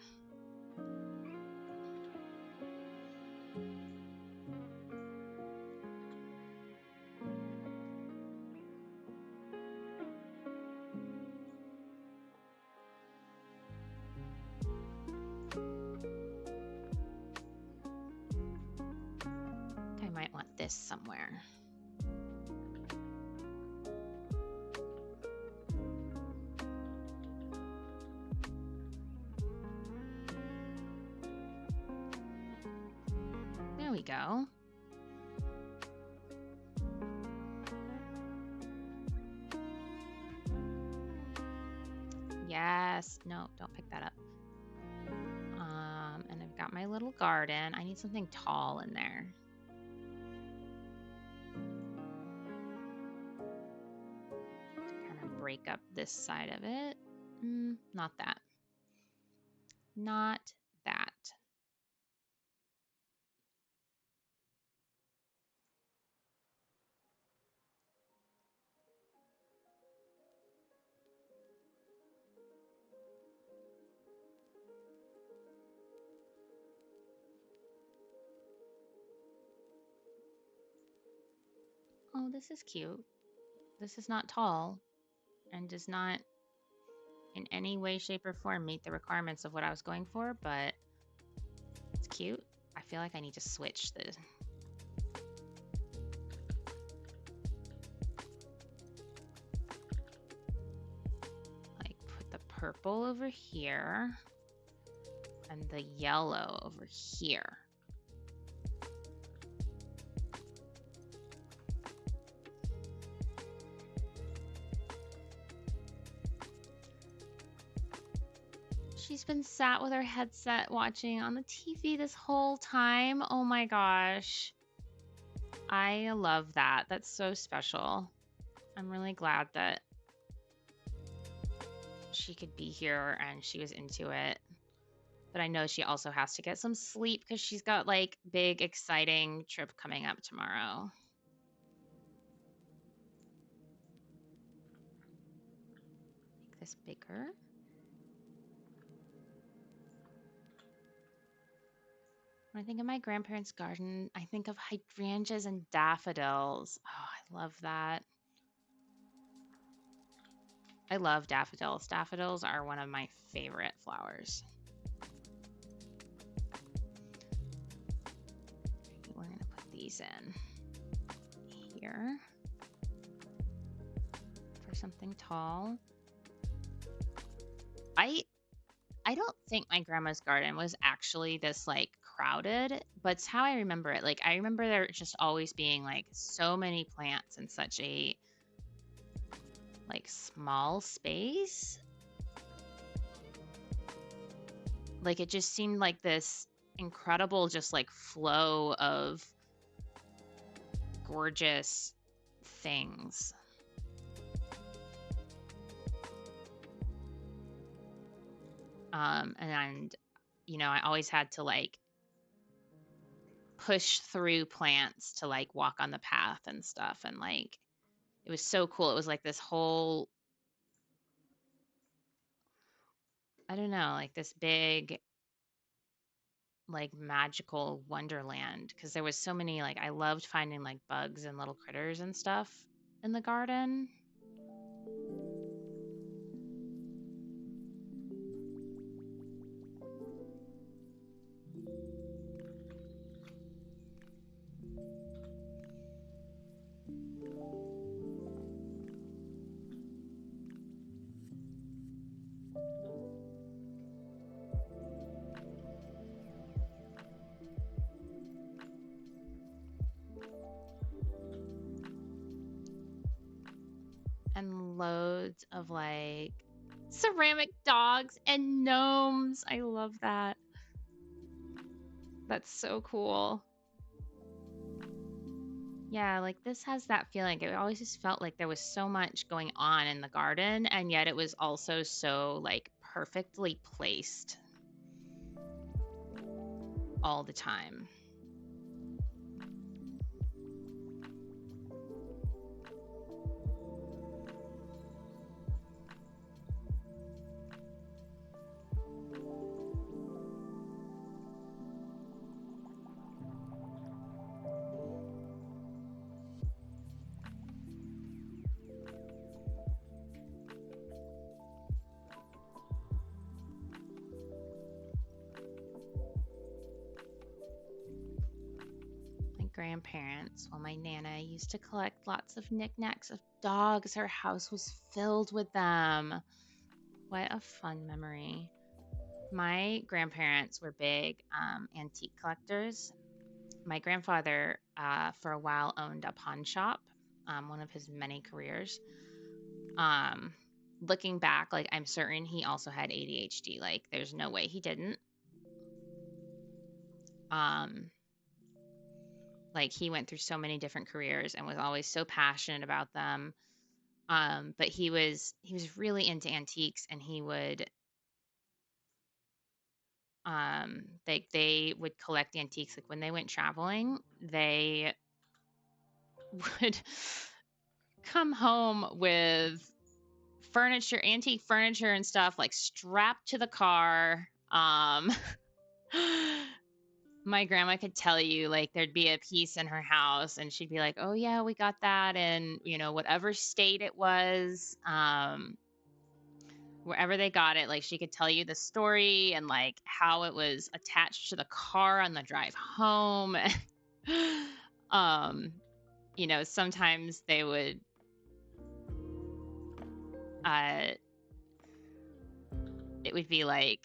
I might want this somewhere. There we go. Yes. No, don't pick that up. And I've got my little garden. I need something tall in there. Kind of break up this side of it. Not that. Not that. Oh, this is cute. This is not tall and does not in any way, shape, or form meet the requirements of what I was going for, but it's cute. I feel like I need to switch the... Like, put the purple over here and the yellow over here. She's been sat with her headset watching on the TV this whole time. Oh my gosh. I love that. That's so special. I'm really glad that she could be here and she was into it. But I know she also has to get some sleep because she's got like big, exciting trip coming up tomorrow. Make this bigger. When I think of my grandparents' garden, I think of hydrangeas and daffodils. Oh, I love that. I love daffodils. Daffodils are one of my favorite flowers. We're going to put these in here for something tall. I don't think my grandma's garden was actually this like crowded, but it's how I remember it. Like I remember there just always being like so many plants in such a like small space. Like it just seemed like this incredible just like flow of gorgeous things. And you know, I always had to like push through plants to like walk on the path and stuff, and like it was so cool. It was like this whole, I don't know, like this big like magical wonderland because there was so many like I loved finding like bugs and little critters and stuff in the garden. loads of like ceramic dogs and gnomes. I love that. That's so cool. Yeah, like this has that feeling. It always just felt like there was so much going on in the garden, and yet it was also so like perfectly placed all the time. Grandparents, well, my Nana used to collect lots of knickknacks of dogs. Her house was filled with them. What a fun memory. My grandparents were big antique collectors. My grandfather, for a while, owned a pawn shop, one of his many careers. Looking back, like I'm certain he also had ADHD. Like there's no way he didn't. Like he went through so many different careers and was always so passionate about them. But he was really into antiques, and he would they would collect antiques. Like when they went traveling, they would come home with furniture, antique furniture and stuff like strapped to the car. My grandma could tell you like there'd be a piece in her house and she'd be like, "Oh yeah, we got that in, whatever state it was, wherever they got it." Like she could tell you the story and like how it was attached to the car on the drive home. Sometimes they would it would be like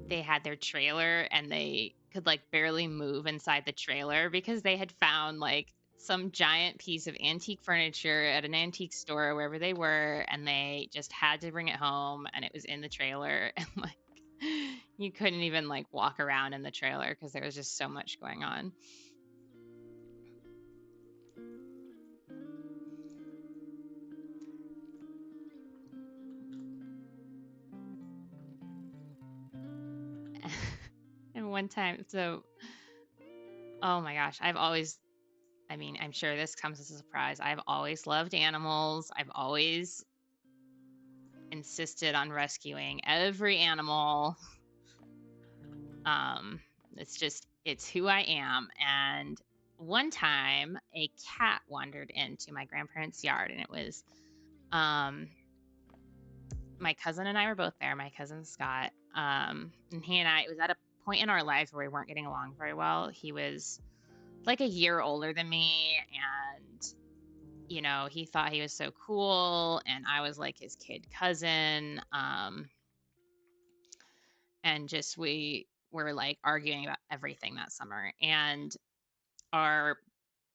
they had their trailer and they could like barely move inside the trailer because they had found like some giant piece of antique furniture at an antique store wherever they were, and they just had to bring it home, and it was in the trailer, and like you couldn't even like walk around in the trailer because there was just so much going on. And one time, oh my gosh, I'm sure this comes as a surprise. I've always loved animals. I've always insisted on rescuing every animal. It's who I am. And one time a cat wandered into my grandparents' yard, and it was my cousin and I were both there, my cousin Scott. And he and I, it was at a point in our lives where we weren't getting along very well. He was like a year older than me, and he thought he was so cool, and I was like his kid cousin. And just we were like arguing about everything that summer, and our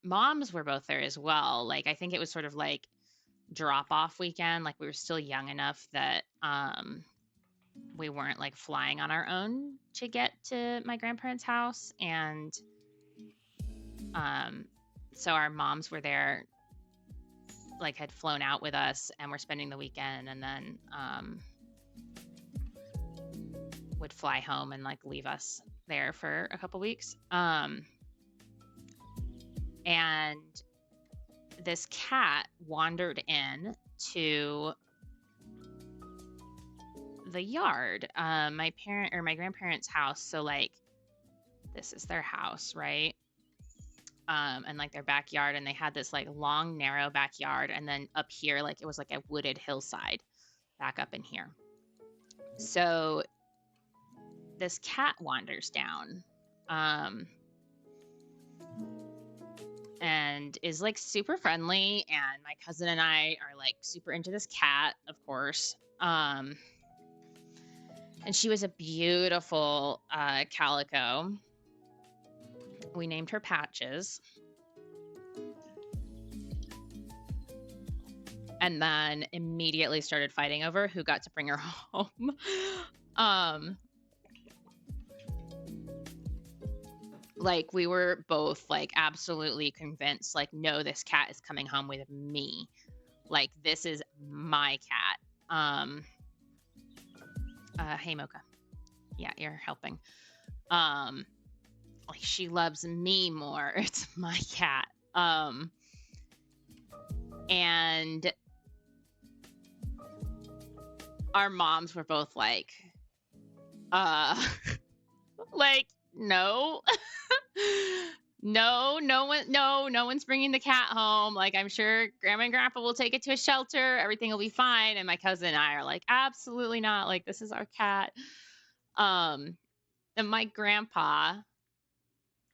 moms were both there as well. Like I think it was sort of like drop off weekend. Like we were still young enough that we weren't like flying on our own to get to my grandparents' house, and so our moms were there, like had flown out with us and were spending the weekend, and then would fly home and like leave us there for a couple weeks. And this cat wandered in to the yard, my grandparents' house. So like this is their house, right? And like their backyard, and they had this like long, narrow backyard, and then up here, like it was like a wooded hillside back up in here. So this cat wanders down, and is like super friendly, and my cousin and I are like super into this cat, of course. And she was a beautiful calico. We named her Patches. and then immediately started fighting over who got to bring her home. Like, we were both like absolutely convinced, like, no, this cat is coming home with me. Like, this is my cat. Hey Mocha. Yeah, you're helping. Like, she loves me more. It's my cat. And our moms were both like, like, no. No one's bringing the cat home. Like, I'm sure grandma and grandpa will take it to a shelter. Everything will be fine. And my cousin and I are like, absolutely not. Like, this is our cat. And my grandpa,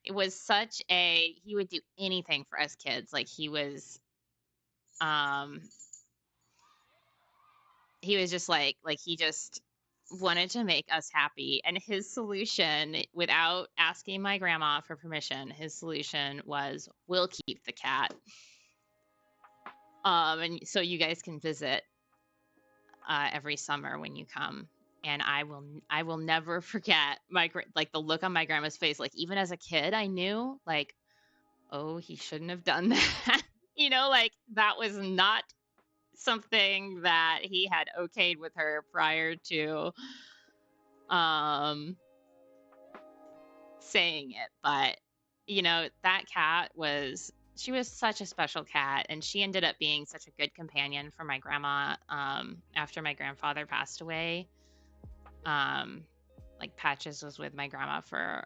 it was he would do anything for us kids. Like, he was just like he just wanted to make us happy. And his solution, without asking my grandma for permission, his solution was, we'll keep the cat. And so you guys can visit every summer when you come. And I will never forget the look on my grandma's face. Like, even as a kid, I knew, like, oh, he shouldn't have done that. Like, that was not something that he had okayed with her prior to saying it. But that cat she was such a special cat, and she ended up being such a good companion for my grandma after my grandfather passed away. Like, Patches was with my grandma for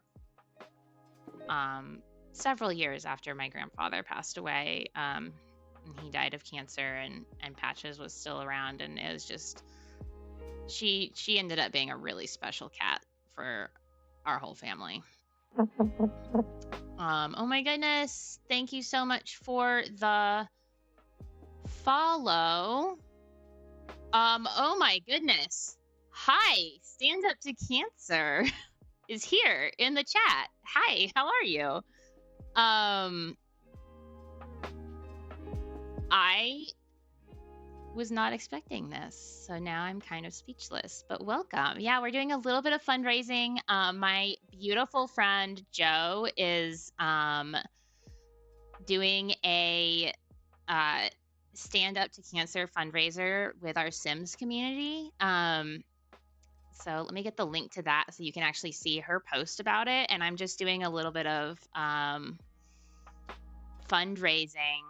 several years after my grandfather passed away. And he died of cancer, and Patches was still around, and it was just, she ended up being a really special cat for our whole family. Oh my goodness, thank you so much for the follow. Oh my goodness, hi, Stand Up to Cancer is here in the chat. Hi, how are you? I was not expecting this, so now I'm kind of speechless, but welcome. Yeah, we're doing a little bit of fundraising. My beautiful friend Joe is doing a Stand Up to Cancer fundraiser with our Sims community. So let me get the link to that so you can actually see her post about it. And I'm just doing a little bit of fundraising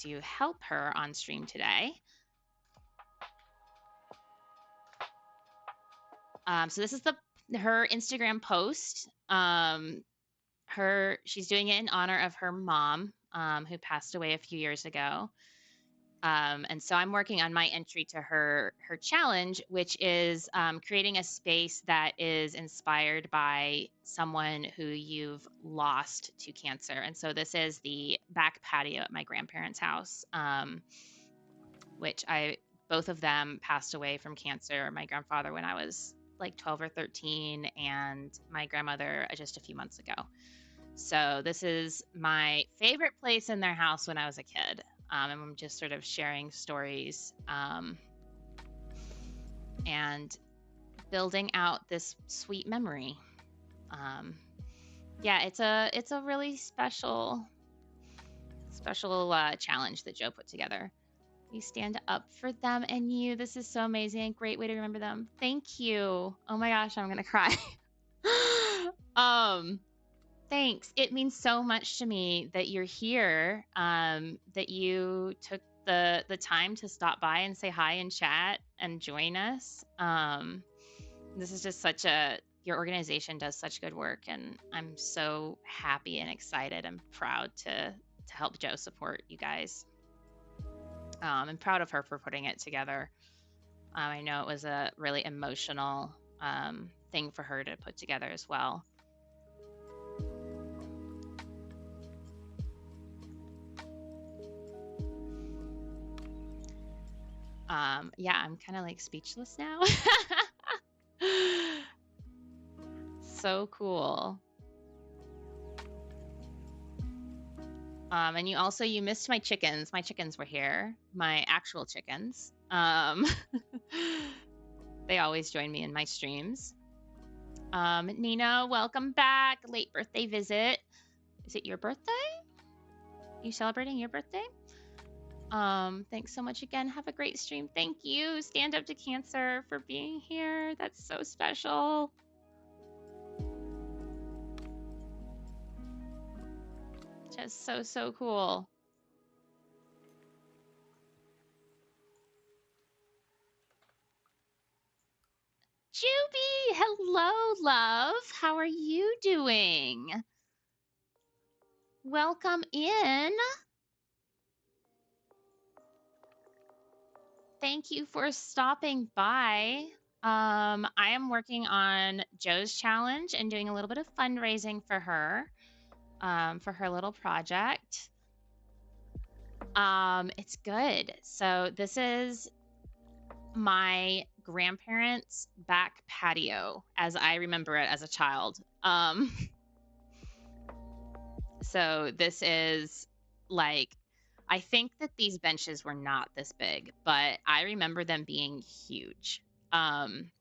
to help her on stream today. So this is her Instagram post. She's doing it in honor of her mom, who passed away a few years ago. And so I'm working on my entry to her challenge, which is creating a space that is inspired by someone who you've lost to cancer. And so this is the back patio at my grandparents' house, which both of them passed away from cancer. My grandfather when I was like 12 or 13, and my grandmother just a few months ago. So this is my favorite place in their house when I was a kid. And I'm just sort of sharing stories and building out this sweet memory. Yeah, it's a really special challenge that Joe put together. You stand up for them and you. This is so amazing. Great way to remember them. Thank you. Oh my gosh, I'm gonna cry. Thanks. It means so much to me that you're here, that you took the time to stop by and say hi and chat and join us. This is just your organization does such good work, and I'm so happy and excited and proud to help Joe support you guys. I'm proud of her for putting it together. I know it was a really emotional thing for her to put together as well. Yeah, I'm kind of like speechless now. So cool. And you missed my chickens. My chickens were here, my actual chickens. They always join me in my streams. Nina, welcome back. Late birthday visit. Is it your birthday? Are you celebrating your birthday? Thanks so much again. Have a great stream. Thank you. Stand Up to Cancer for being here. That's so special. Just so cool. Juby, hello, love. How are you doing? Welcome in. Thank you for stopping by. I am working on Joe's challenge and doing a little bit of fundraising for her little project. It's good. So this is my grandparents' back patio as I remember it as a child. So this is like, I think that these benches were not this big, but I remember them being huge. And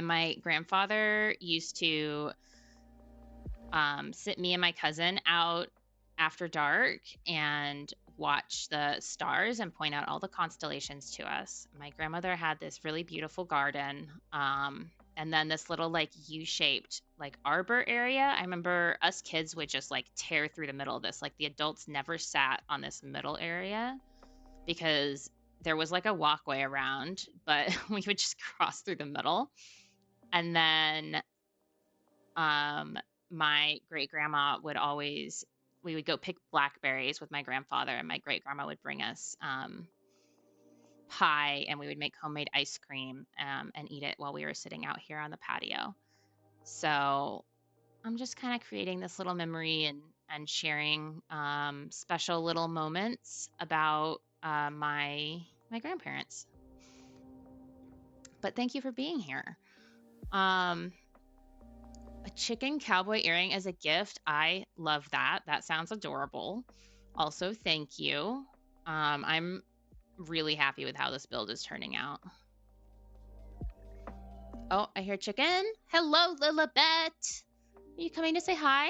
my grandfather used to sit me and my cousin out after dark and watch the stars and point out all the constellations to us. My grandmother had this really beautiful garden, and then this little like U-shaped like arbor area. I remember us kids would just like tear through the middle of this. Like the adults never sat on this middle area because there was like a walkway around, but we would just cross through the middle. And then my great grandma would always, we would go pick blackberries with my grandfather, and my great grandma would bring us pie, and we would make homemade ice cream and eat it while we were sitting out here on the patio. So I'm just kind of creating this little memory and sharing special little moments about my grandparents. But thank you for being here. A chicken cowboy earring as a gift. I love that. That sounds adorable. Also, thank you. I'm really happy with how this build is turning out. Oh, I hear chicken. Hello, Lilibet. Are you coming to say hi?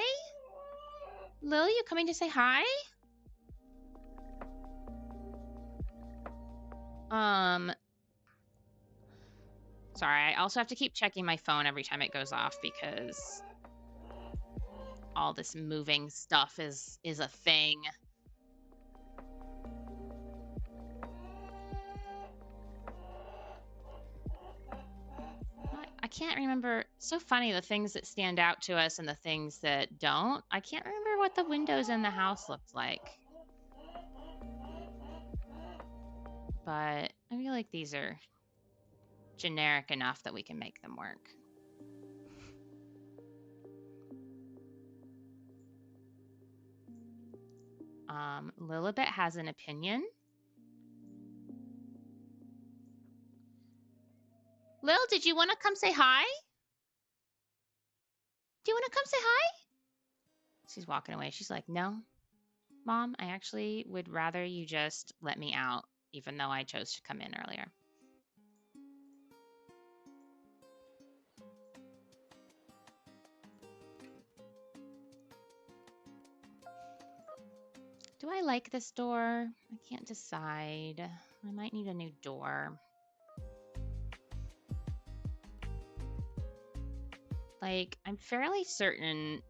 Lil, you coming to say hi? Sorry, I also have to keep checking my phone every time it goes off because all this moving stuff is a thing. I can't remember. So funny, the things that stand out to us and the things that don't. I can't remember what the windows in the house looked like. But I feel like these are generic enough that we can make them work. Lilibet has an opinion. Lil, did you want to come say hi? Do you want to come say hi? She's walking away. She's like, no, Mom, I actually would rather you just let me out, even though I chose to come in earlier. Do I like this door? I can't decide. I might need a new door. Like, I'm fairly certain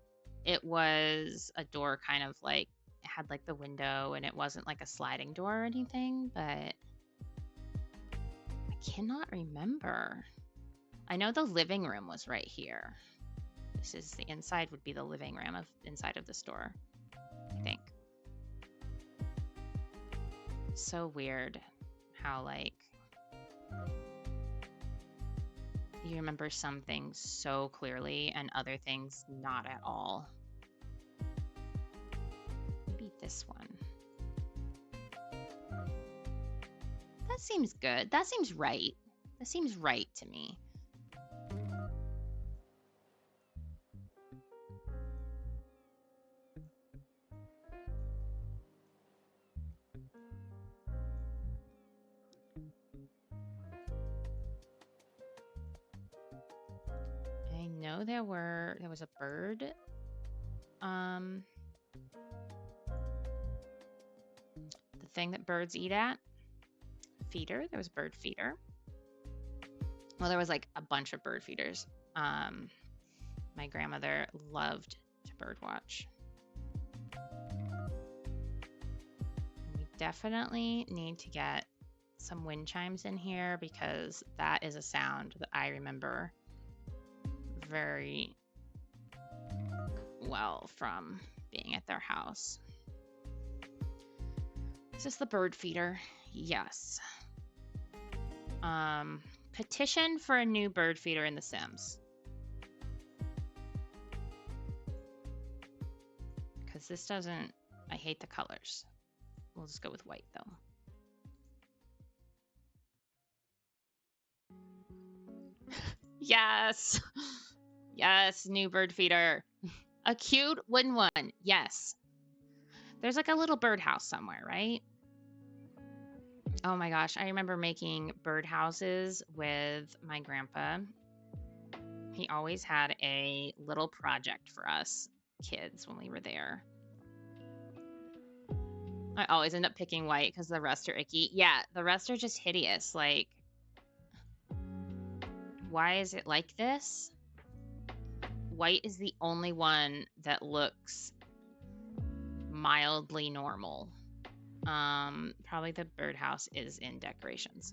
it was a door kind of like, it had like the window and it wasn't like a sliding door or anything, but I cannot remember. I know the living room was right here. This is the inside would be the living room of inside of the store, I think. So weird how like you remember some things so clearly and other things not at all. Maybe this one. That seems good. That seems right. That seems right to me. know there was a bird. The thing that birds eat at. Feeder. There was a bird feeder. Well, there was like a bunch of bird feeders. My grandmother loved to bird watch. We definitely need to get some wind chimes in here because that is a sound that I remember very well from being at their house. Is this the bird feeder? Yes. Petition for a new bird feeder in The Sims. Because this doesn't... I hate the colors. We'll just go with white, though. Yes! Yes, new bird feeder. A cute wooden one. Yes. There's like a little birdhouse somewhere, right? Oh my gosh, I remember making birdhouses with my grandpa. He always had a little project for us kids when we were there. I always end up picking white because the rest are icky. Yeah, the rest are just hideous. Like, why is it like this? White is the only one that looks mildly normal. Probably the birdhouse is in decorations.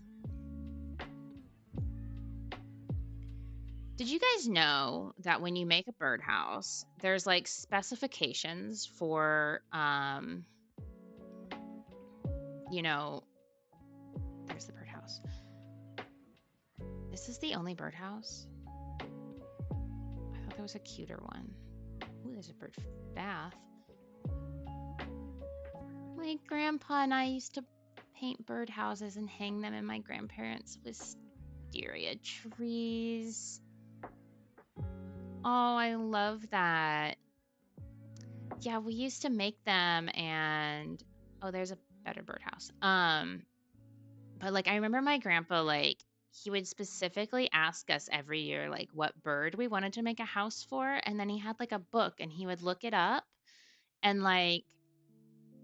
Did you guys know that when you make a birdhouse, there's like specifications for, you know, there's the birdhouse. This is the only birdhouse? I thought there was a cuter one. Ooh, there's a bird bath. My grandpa and I used to paint birdhouses and hang them in my grandparents' wisteria trees. Oh, I love that. Yeah, we used to make them and... Oh, there's a better birdhouse. But like, I remember my grandpa, like, he would specifically ask us every year, like, what bird we wanted to make a house for. And then he had like a book and he would look it up. And like,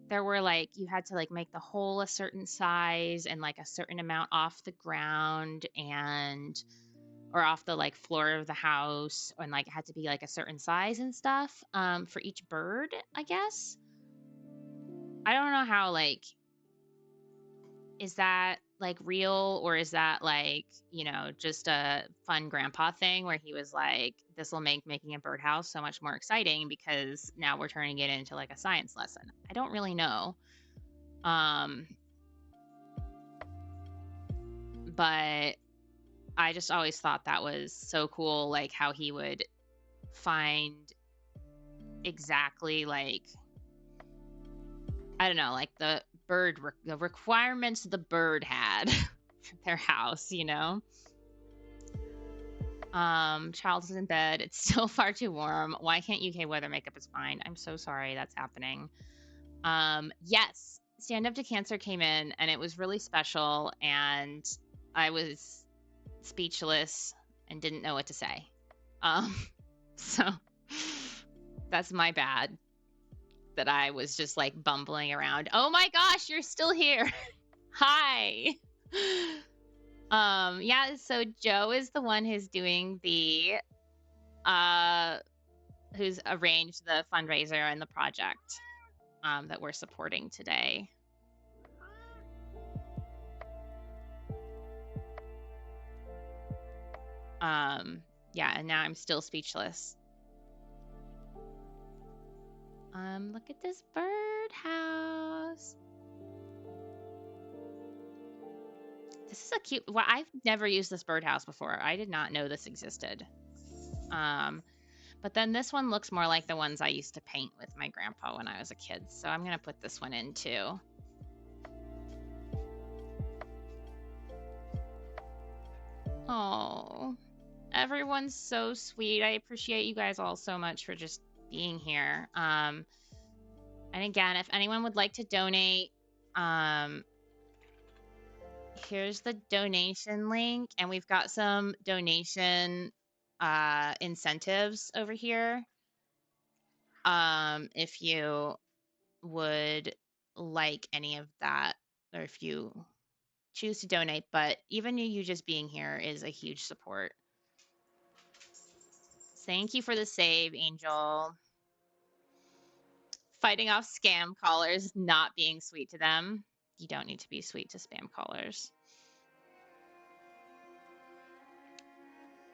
there were like, you had to like make the hole a certain size and like a certain amount off the ground and, or off the like floor of the house. And like, it had to be like a certain size and stuff, for each bird, I guess. I don't know how, like, is that like real or is that like, you know, just a fun grandpa thing where he was like, this will make making a birdhouse so much more exciting because now we're turning it into like a science lesson. I don't really know. But I just always thought that was so cool, like how he would find exactly like, I don't know, like the requirements the bird had for their house, you know? Child is in bed. It's still far too warm. Why can't UK weather makeup is fine? I'm so sorry that's happening. Yes, Stand Up to Cancer came in and it was really special and I was speechless and didn't know what to say. So that's my bad that I was just like bumbling around. Oh my gosh, you're still here. Hi. Yeah, so Joe is the one who's doing the who's arranged the fundraiser and the project that we're supporting today. Yeah, and now I'm still speechless. Look at this birdhouse. This is a cute... Well, I've never used this birdhouse before. I did not know this existed. But then this one looks more like the ones I used to paint with my grandpa when I was a kid. So I'm going to put this one in too. Oh, everyone's so sweet. I appreciate you guys all so much for just being here. And again, if anyone would like to donate, here's the donation link, and we've got some donation incentives over here. If you would like any of that, or if you choose to donate, but even you just being here is a huge support. Thank you for the save, Angel. Fighting off scam callers, not being sweet to them. You don't need to be sweet to spam callers.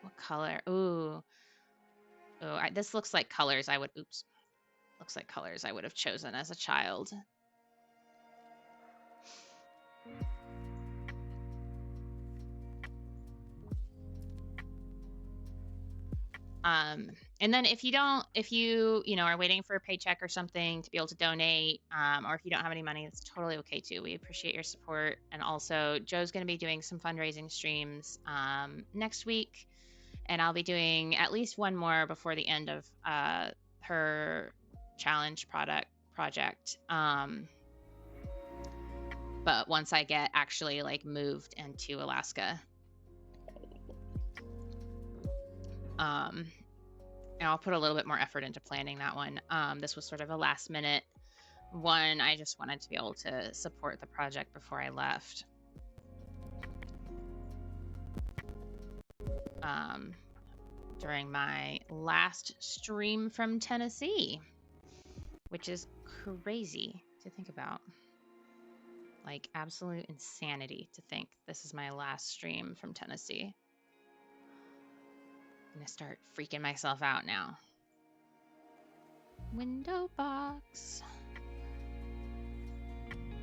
What color? Ooh. Oh, this looks like colors I would, oops. Looks like colors I would have chosen as a child. And then if you are waiting for a paycheck or something to be able to donate, or if you don't have any money, it's totally okay too. We appreciate your support. And also, Joe's going to be doing some fundraising streams next week, and I'll be doing at least one more before the end of her challenge project. But once I get actually like moved into Alaska. And I'll put a little bit more effort into planning that one. This was sort of a last minute one. I just wanted to be able to support the project before I left. During my last stream from Tennessee, which is crazy to think about. Like absolute insanity to think this is my last stream from Tennessee. I'm gonna start freaking myself out now. Window box.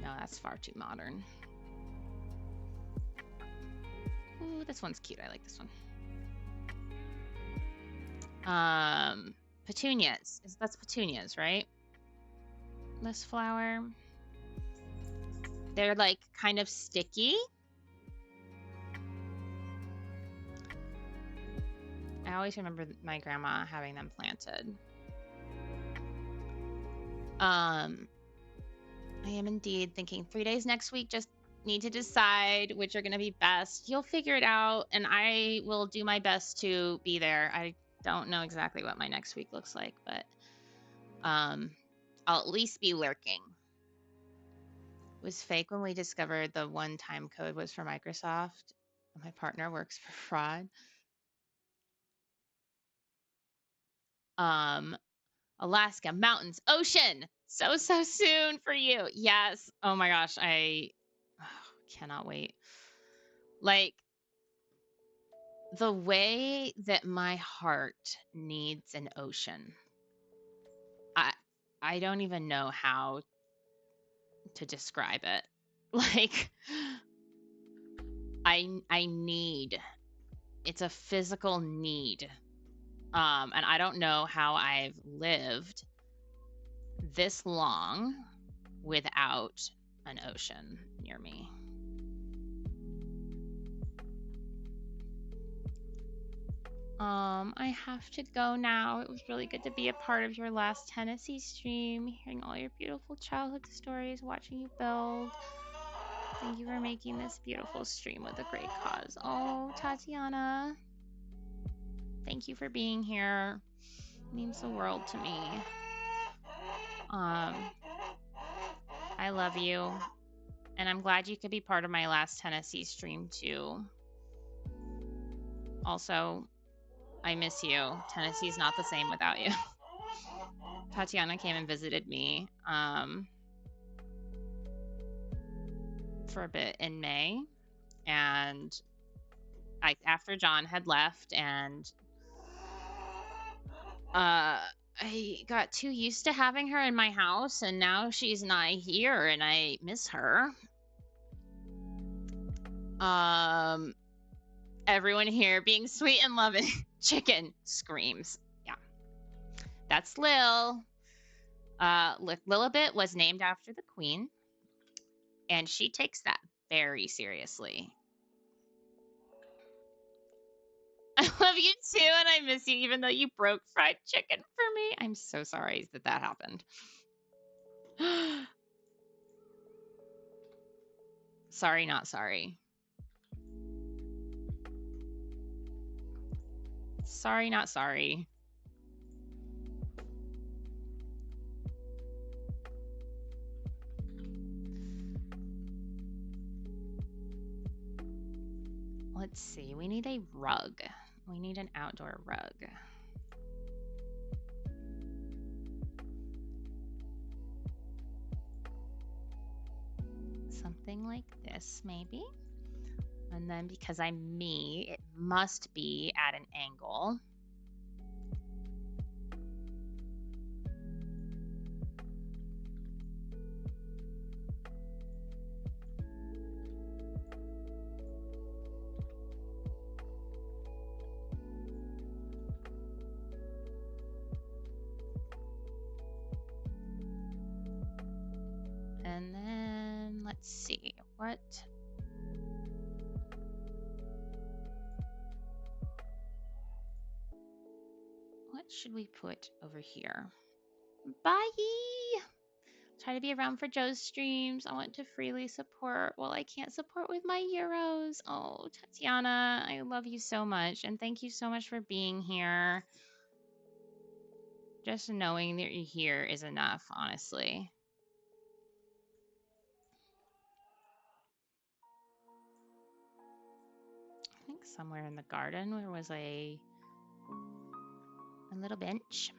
No, that's far too modern. Ooh, this one's cute. I like this one. Petunias. That's petunias, right? This flower. They're like kind of sticky. I always remember my grandma having them planted. I am indeed thinking 3 days next week. Just need to decide which are going to be best. You'll figure it out, and I will do my best to be there. I don't know exactly what my next week looks like, but I'll at least be lurking. It was fake when we discovered the one-time code was for Microsoft. My partner works for fraud. Alaska, mountains, ocean. So soon for you. Yes. Oh my gosh. I cannot wait. Like the way that my heart needs an ocean. I don't even know how to describe it. Like I need, it's a physical need. And I don't know how I've lived this long without an ocean near me. I have to go now. It was really good to be a part of your last Tennessee stream, hearing all your beautiful childhood stories, watching you build. Thank you for making this beautiful stream with a great cause. Oh, Tatiana, thank you for being here. It means the world to me. I love you, and I'm glad you could be part of my last Tennessee stream too. Also, I miss you. Tennessee's not the same without you. Tatiana came and visited me for a bit in May, and after John had left, and I got too used to having her in my house, and now she's not here, and I miss her. Everyone here being sweet and loving. Chicken screams. Yeah. That's Lil. Lilibet was named after the queen, and she takes that very seriously. I love you too, and I miss you, even though you broke fried chicken for me. I'm so sorry that happened. Sorry, not sorry. Sorry, not sorry. Let's see. We need a rug. We need an outdoor rug. Something like this, maybe. And then because I'm me, it must be at an angle. And then let's see, what should we put over here? Bye! Try to be around for Joe's streams. I want to freely support. Well, I can't support with my euros. Oh, Tatiana, I love you so much. And thank you so much for being here. Just knowing that you're here is enough, honestly. I think somewhere in the garden there was a little bench.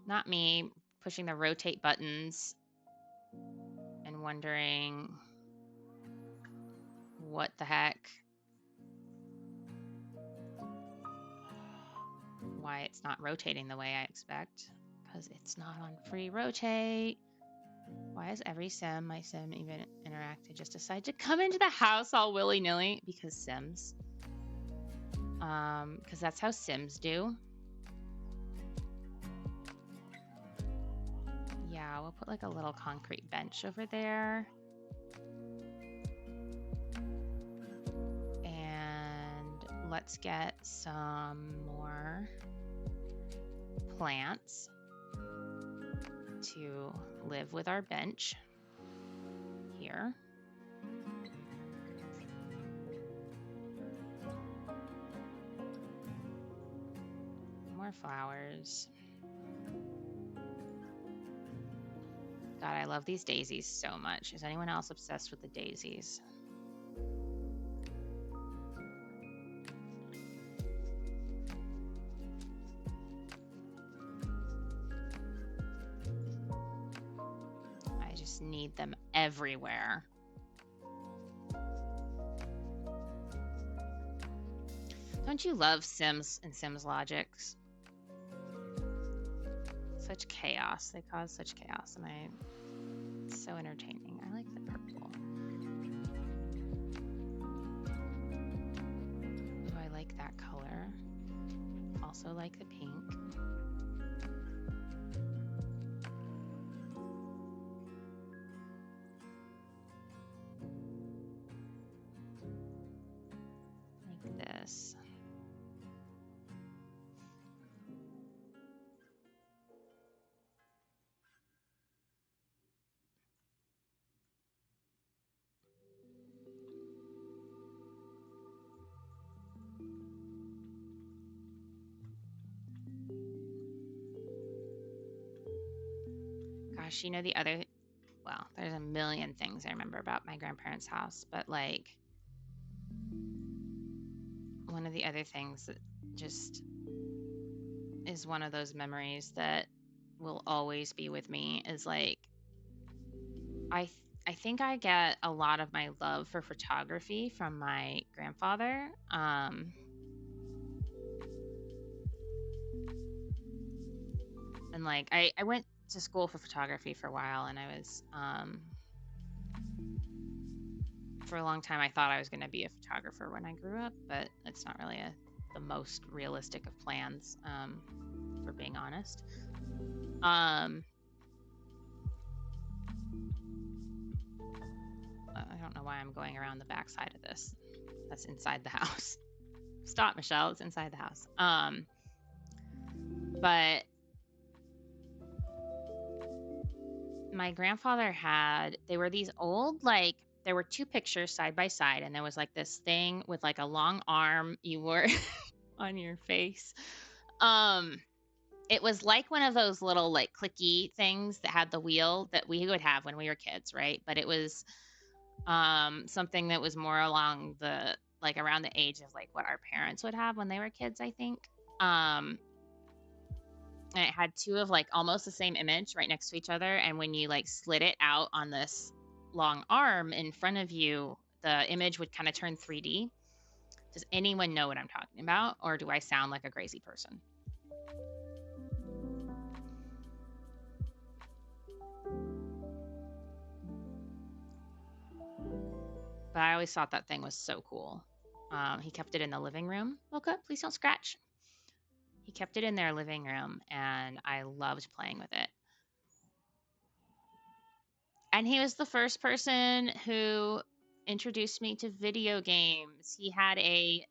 Not me pushing the rotate buttons and wondering what the heck, why it's not rotating the way I expect, because it's not on free rotate. Why is every sim, my sim even interacted, just decide to come into the house all willy-nilly? Because sims. Because that's how sims do. Yeah, we'll put like a little concrete bench over there. And let's get some more plants to live with our bench here. More flowers. God, I love these daisies so much. Is anyone else obsessed with the daisies? I just need them everywhere. Don't you love Sims and Sims logics? Such chaos. They cause such chaos, and it's so entertaining. I like the purple. Oh, I like that color. Also like the pink. Like this. Gosh, you know, well, there's a million things I remember about my grandparents' house, but like one of the other things that just is one of those memories that will always be with me is like I think I get a lot of my love for photography from my grandfather. And like I went to school for photography for a while, and I was for a long time I thought I was going to be a photographer when I grew up, but it's not really the most realistic of plans, for being honest. I don't know why I'm going around the back side of this. That's inside the house. Stop, Michelle. It's inside the house. But my grandfather they were these old, like, there were two pictures side by side, and there was like this thing with like a long arm. You were, on your face. It was like one of those little like clicky things that had the wheel that we would have when we were kids, right? But it was something that was more along the like around the age of like what our parents would have when they were kids, I think. And it had two of like almost the same image right next to each other, and when you like slid it out on this long arm in front of you, the image would kind of turn 3D. Does anyone know what I'm talking about, or do I sound like a crazy person? But I always thought that thing was so cool. He kept it in the living room. Mocha, please don't scratch. He kept it in their living room, and I loved playing with it. And he was the first person who introduced me to video games. He had a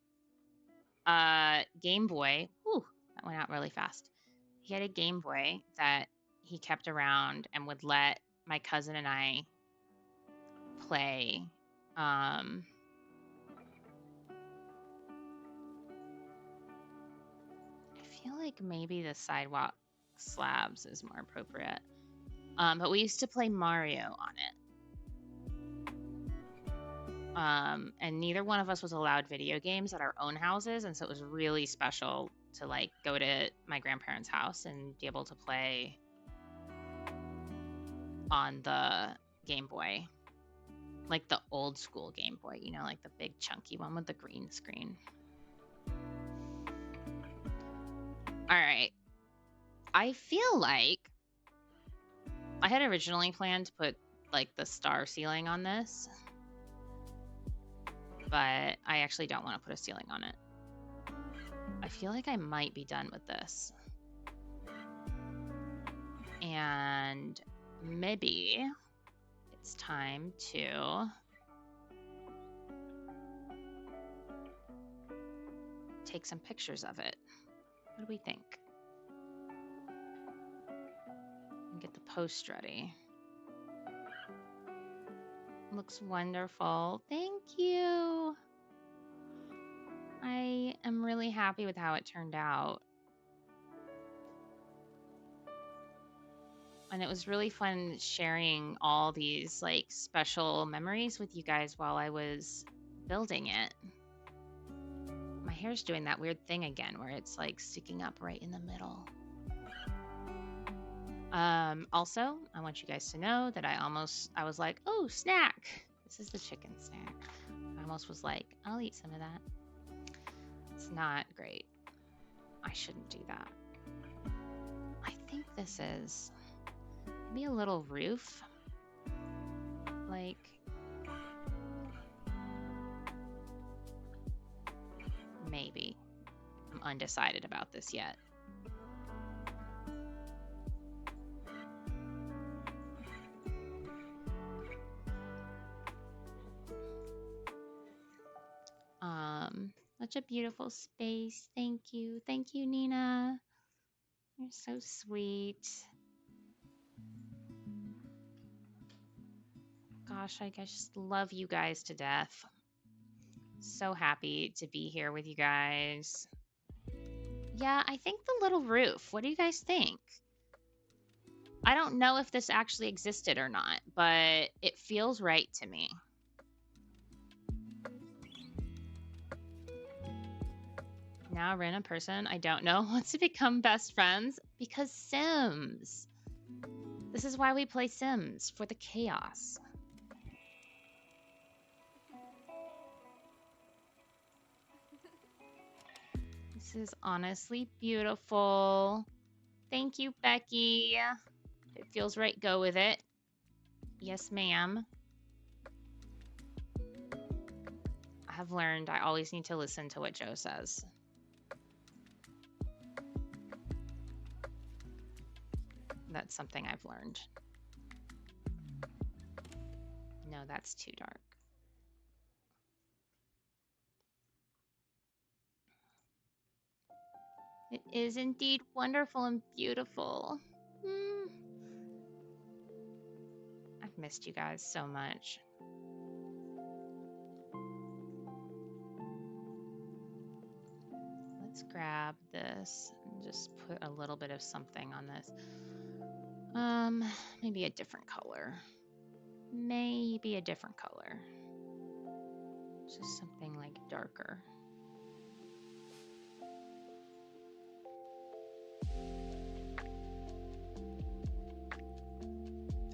Game Boy. Whew, that went out really fast. He had a Game Boy that he kept around and would let my cousin and I play. I feel like maybe the sidewalk slabs is more appropriate. But we used to play Mario on it. And neither one of us was allowed video games at our own houses, and so it was really special to like go to my grandparents' house and be able to play on the Game Boy, like the old school Game Boy, you know, like the big chunky one with the green screen. All right. I feel like I had originally planned to put like the star ceiling on this, but I actually don't want to put a ceiling on it. I feel like I might be done with this. And maybe it's time to take some pictures of it. What do we think? And get the post ready. Looks wonderful. Thank you. I am really happy with how it turned out. And it was really fun sharing all these like special memories with you guys while I was building it. My hair's doing that weird thing again where it's like sticking up right in the middle. Also, I want you guys to know that I was like, oh, snack. This is the chicken snack. I almost was like, I'll eat some of that. It's not great. I shouldn't do that. I think this is maybe a little roof. Like, maybe. I'm undecided about this yet. Such a beautiful space. Thank you. Thank you, Nina. You're so sweet. Gosh, I just love you guys to death. So happy to be here with you guys. Yeah, I think the little roof. What do you guys think? I don't know if this actually existed or not, but it feels right to me. Now a random person I don't know wants to become best friends because Sims. This is why we play Sims, for the chaos. This is honestly beautiful. Thank you, Becky. If it feels right, go with it. Yes, ma'am. I have learned I always need to listen to what Joe says. That's something I've learned. No, that's too dark. It is indeed wonderful and beautiful. I've missed you guys so much. Let's Let's grab this and just put a little bit of something on this. Maybe a different color. Maybe a different color. Just something like darker.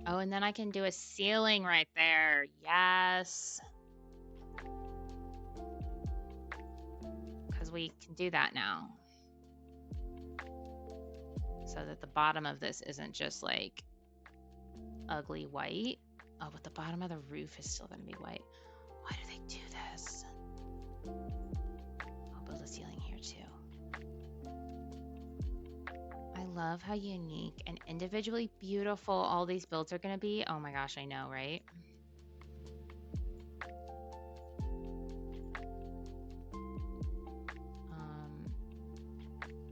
Oh, and then I can do a ceiling right there. Yes. Because we can do that now. So that the bottom of this isn't just like ugly white. Oh, but the bottom of the roof is still going to be white. Why do they do this? I'll build a ceiling here too. I love how unique and individually beautiful all these builds are going to be. Oh my gosh, I know, right?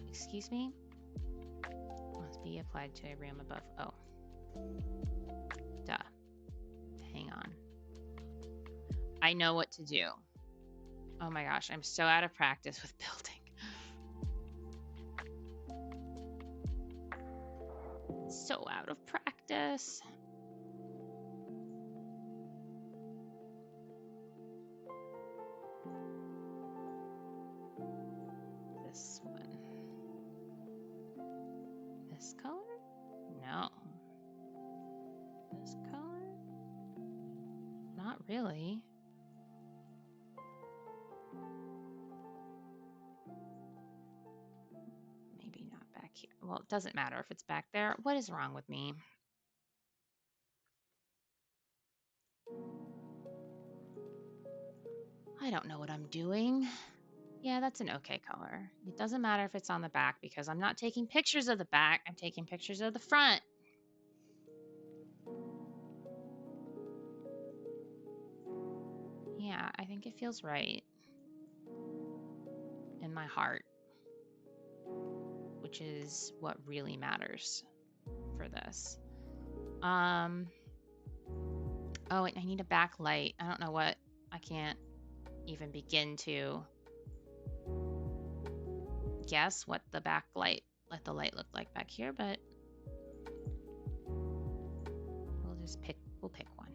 Excuse me? Must be applied to a room above. Oh. Duh. Hang on. I know what to do. Oh my gosh, I'm so out of practice with building. So out of practice. This one. This color? No. This color? Not really. Maybe not back here. Well, it doesn't matter if it's back there. What is wrong with me? I don't know what I'm doing. Yeah, that's an okay color. It doesn't matter if it's on the back because I'm not taking pictures of the back. I'm taking pictures of the front. Yeah, I think it feels right in my heart, which is what really matters for this. Oh, wait, I need a backlight. I don't know what, I can't even begin to guess what the backlight, let the light look like back here, but we'll just pick, we'll pick one.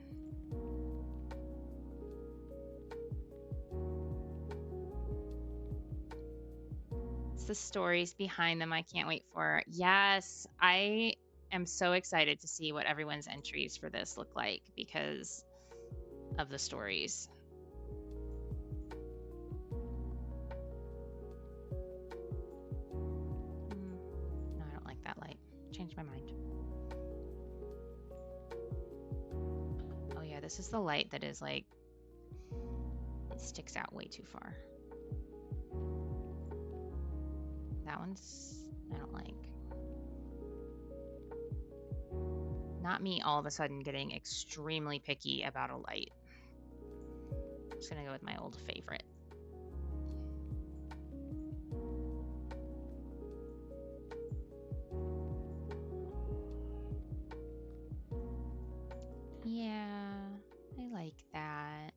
It's the stories behind them I can't wait for. Yes, I am so excited to see what everyone's entries for this look like because of the stories. No, I don't like that light. Changed my mind. Oh yeah, this is the light that is like, it sticks out way too far. That one's, I don't like. Not me all of a sudden getting extremely picky about a light. I'm just gonna go with my old favorite. Yeah, I like that.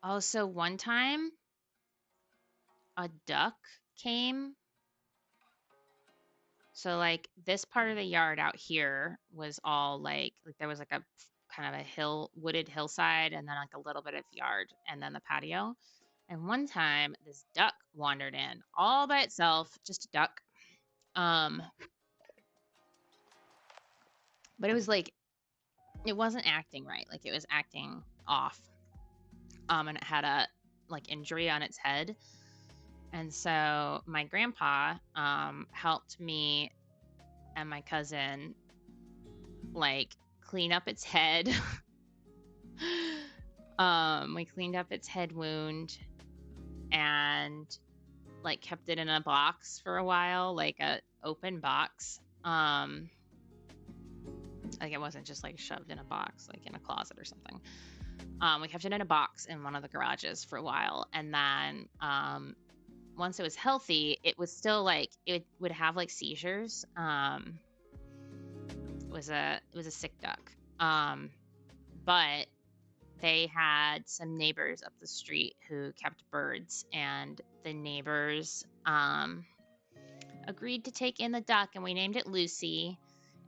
Also, one time, a duck came. So like this part of the yard out here was all like there was like a kind of a hill, wooded hillside, and then like a little bit of yard, and then the patio. And one time, this duck wandered in all by itself, just a duck. But it was like, it wasn't acting right. Like it was acting off. And it had a like injury on its head. And so my grandpa helped me and my cousin like clean up its head. We cleaned up its head wound and like kept it in a box for a while, like a open box. Like it wasn't just like shoved in a box, like in a closet or something. We kept it in a box in one of the garages for a while, and then once it was healthy, it was still like it would have like seizures. It was a sick duck, but they had some neighbors up the street who kept birds, and the neighbors agreed to take in the duck, and we named it Lucy.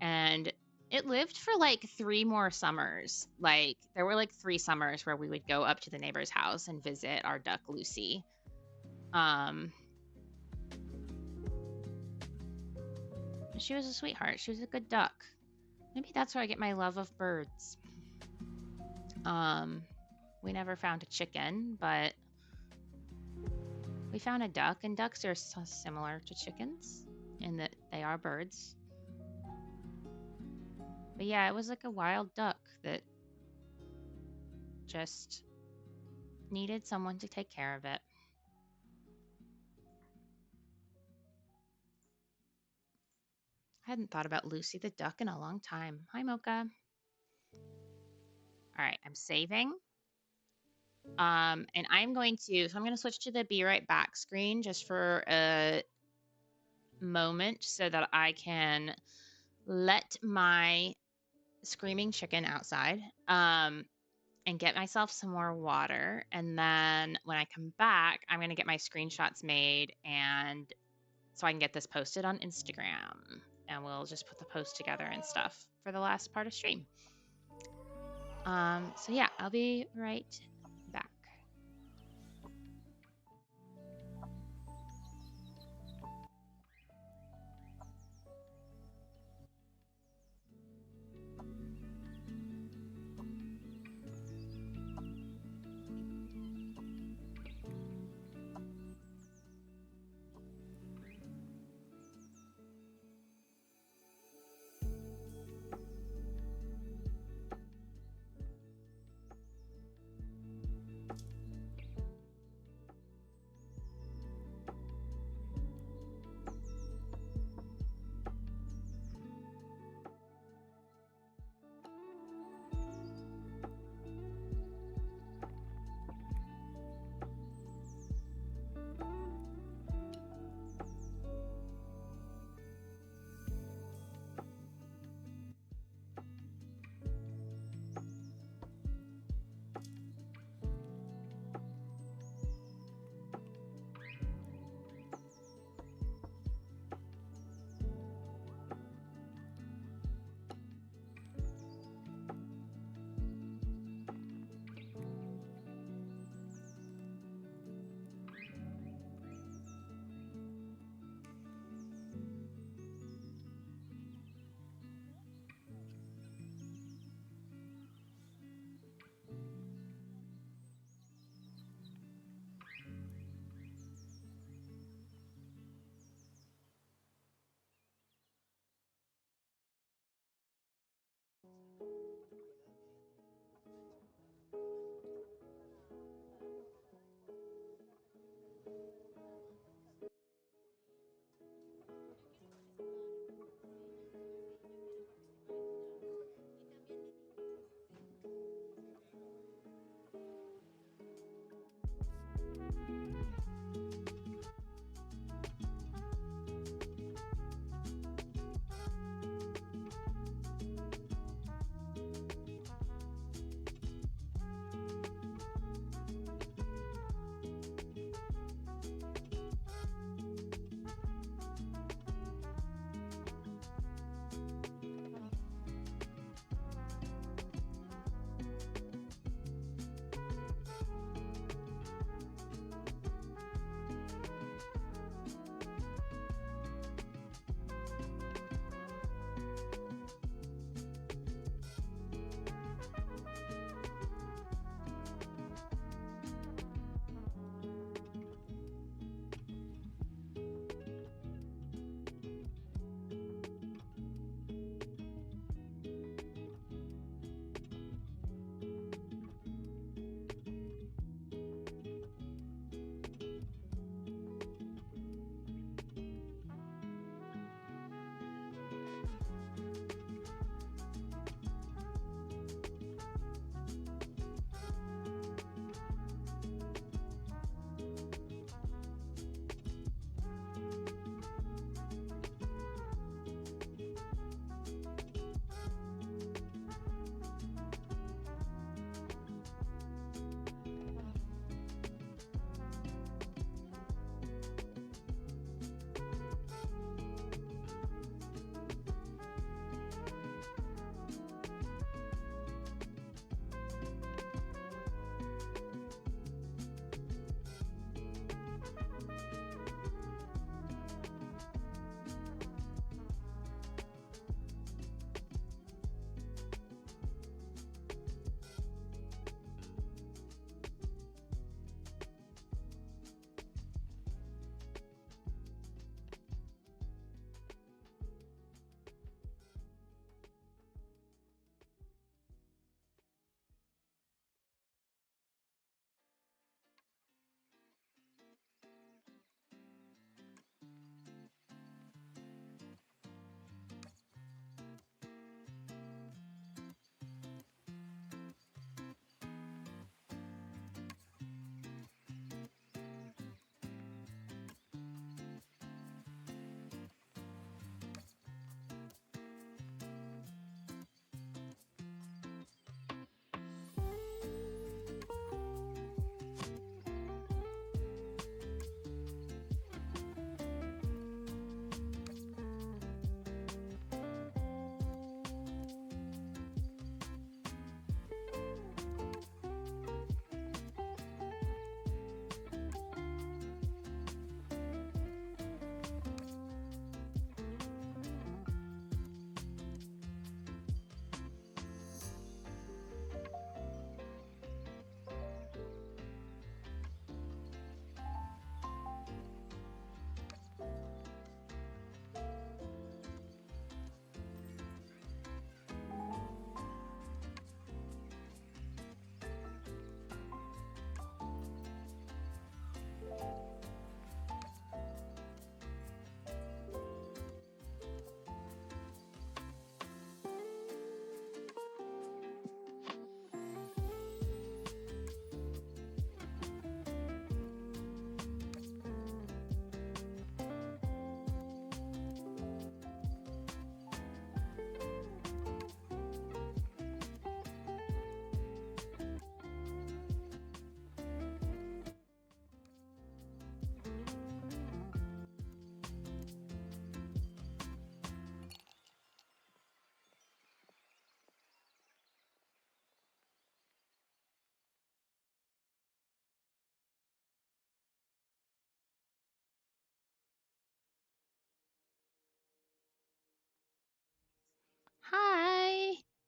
And it lived for like 3 more summers. Like, there were like 3 summers where we would go up to the neighbor's house and visit our duck Lucy. She was a sweetheart. She was a good duck. Maybe that's where I get my love of birds. We never found a chicken, but we found a duck, and ducks are similar to chickens in that they are birds. But yeah, it was like a wild duck that just needed someone to take care of it. I hadn't thought about Lucy the duck in a long time. Hi, Mocha. All right, I'm saving. And I'm going to switch to the be right back screen just for a moment so that I can let my screaming chicken outside and get myself some more water. And then when I come back, I'm going to get my screenshots made and so I can get this posted on Instagram. And we'll just put the post together and stuff for the last part of stream. So yeah, I'll be right back.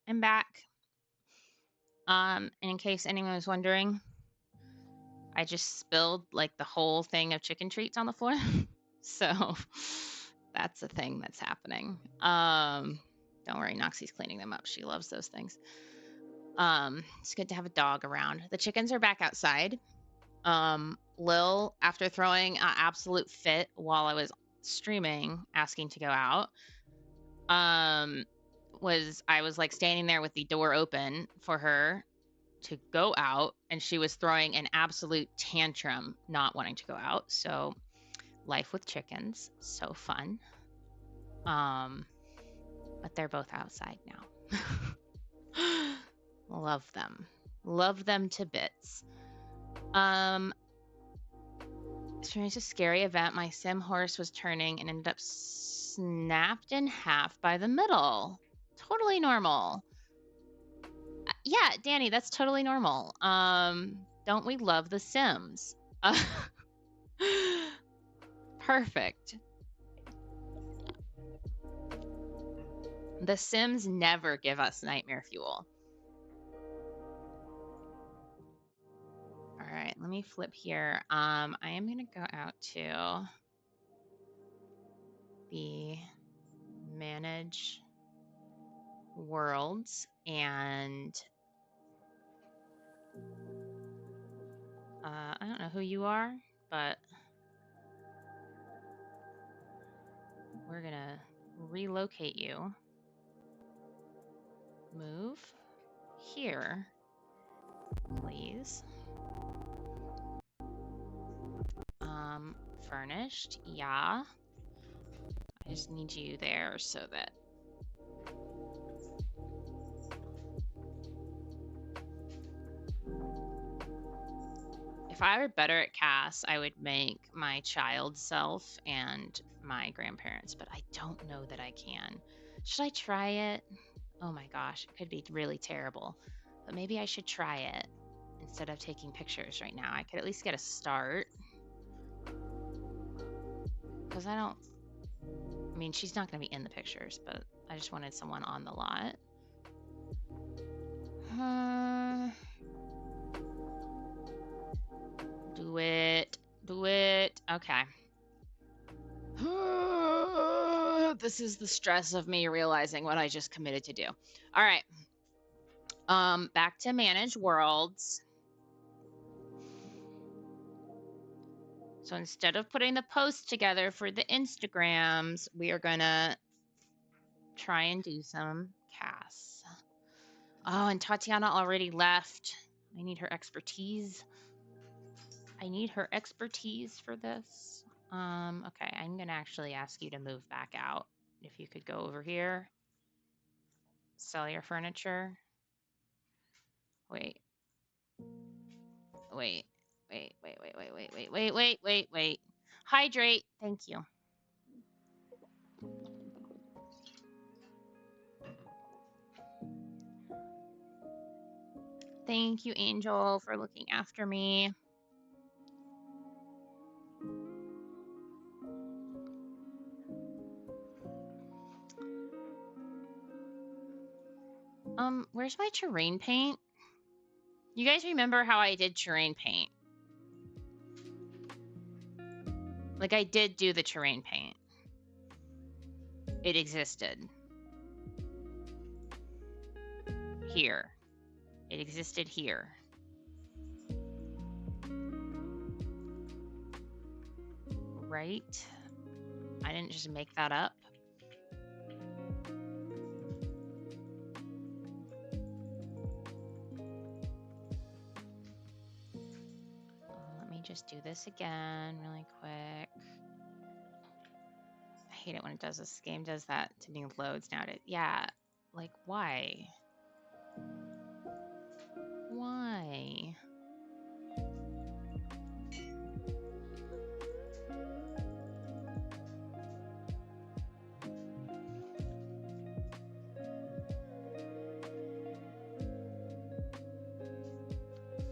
am back. And in case anyone was wondering, I just spilled like the whole thing of chicken treats on the floor. So that's a thing that's happening. Don't worry, Noxie's cleaning them up. She loves those things. It's good to have a dog around. The chickens are back outside. Lil, after throwing an absolute fit while I was streaming, asking to go out, I was like standing there with the door open for her to go out, and she was throwing an absolute tantrum not wanting to go out. So life with chickens, so fun. But they're both outside now. Love them to bits. Experienced a scary event. My sim horse was turning and ended up snapped in half by the middle. Totally normal. Yeah, Danny, that's totally normal. Don't we love The Sims? Perfect. The Sims never give us nightmare fuel. All right, let me flip here. I am gonna go out to the manage worlds, and I don't know who you are, but we're gonna relocate you. Move here, please. Furnished, yeah. I just need you there so that if I were better at CAS, I would make my child self and my grandparents, but I don't know that I can. Should I try it? Oh my gosh, it could be really terrible, but maybe I should try it instead of taking pictures right now. I could at least get a start. Because I mean, she's not going to be in the pictures, but I just wanted someone on the lot. Do it. Okay. This is the stress of me realizing what I just committed to do. All right. Back to manage worlds. So instead of putting the posts together for the Instagrams, we are gonna try and do some CAS. Oh, and Tatiana already left. I need her expertise. For this. Okay, I'm gonna actually ask you to move back out. If you could go over here. Sell your furniture. Wait. Hydrate. Thank you. Thank you, Angel, for looking after me. Where's my terrain paint? You guys remember how I did terrain paint? Like, I did do the terrain paint. It existed. Here. It existed here. Right? I didn't just make that up. Let me just do this again really quick. I hate it when it does this. This game does that to new loads nowadays. Yeah, like why? Why?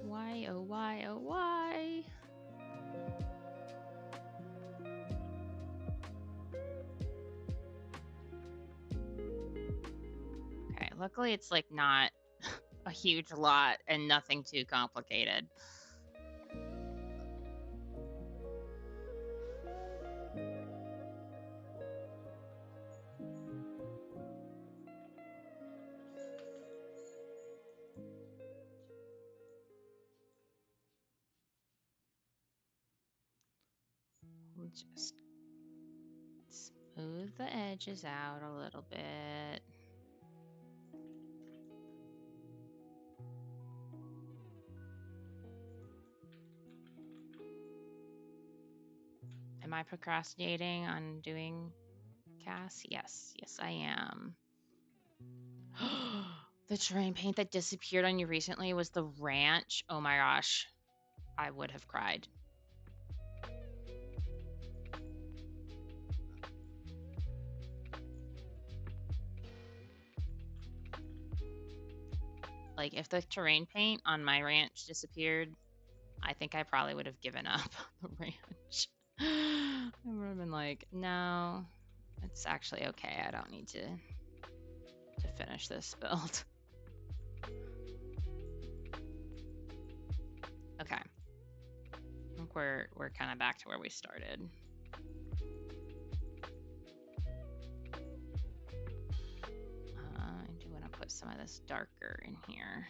Why, oh why, oh why? Okay, Luckily, it's like not a huge lot and nothing too complicated. We'll just smooth the edges out a little bit. Am I procrastinating on doing Cass? Yes, I am. The terrain paint that disappeared on you recently was the ranch. Oh my gosh, I would have cried. Like, if the terrain paint on my ranch disappeared, I think I probably would have given up on the ranch. I would have been like, no, it's actually okay. I don't need to finish this build. Okay. I think we're kind of back to where we started. I do want to put some of this darker in here.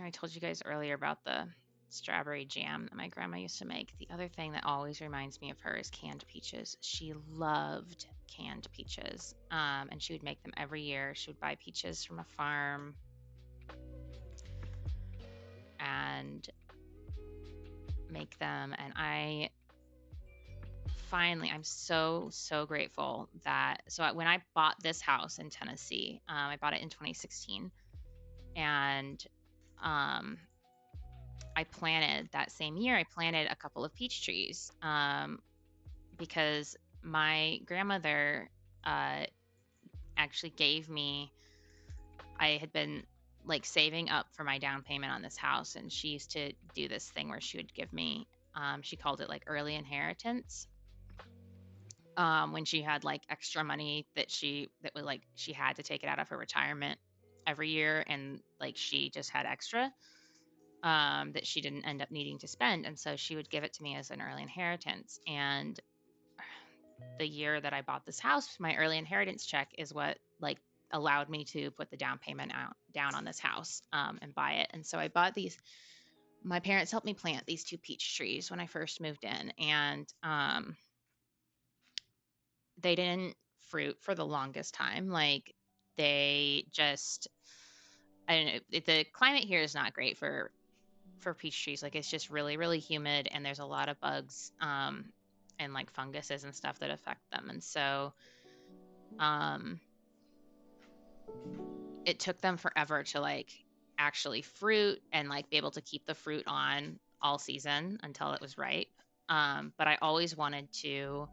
I told you guys earlier about the strawberry jam that my grandma used to make. The other thing that always reminds me of her is canned peaches. She loved canned peaches, and she would make them every year. She would buy peaches from a farm and make them. And I'm so grateful that, when I bought this house in Tennessee, I bought it in 2016, and I planted that same year, I planted a couple of peach trees, because my grandmother actually gave me, I had been like saving up for my down payment on this house, and she used to do this thing where she would give me, she called it like early inheritance, when she had like extra money that was like, she had to take it out of her retirement every year, and like she just had extra that she didn't end up needing to spend. And so she would give it to me as an early inheritance. And the year that I bought this house, my early inheritance check is what like allowed me to put the down payment down on this house, and buy it. And so I bought these. My parents helped me plant these 2 peach trees when I first moved in, and they didn't fruit for the longest time. Like, they just, I don't know. The climate here is not great for peach trees. Like, it's just really, really humid, and there's a lot of bugs, and like funguses and stuff that affect them. And so it took them forever to like actually fruit and like be able to keep the fruit on all season until it was ripe. But I always wanted to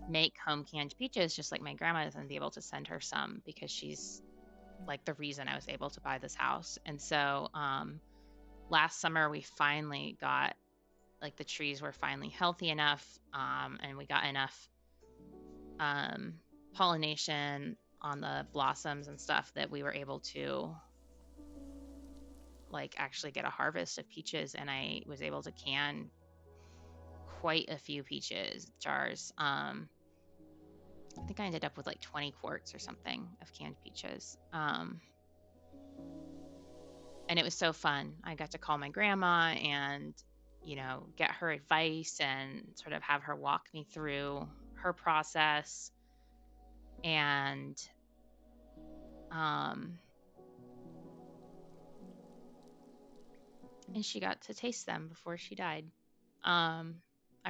make home canned peaches just like my grandma's and be able to send her some, because she's like the reason I was able to buy this house. And so last summer we finally got, like, the trees were finally healthy enough, and we got enough pollination on the blossoms and stuff that we were able to like actually get a harvest of peaches, and I was able to can quite a few peaches jars. I think I ended up with like 20 quarts or something of canned peaches. And it was so fun. I got to call my grandma and, get her advice and sort of have her walk me through her process. And she got to taste them before she died. I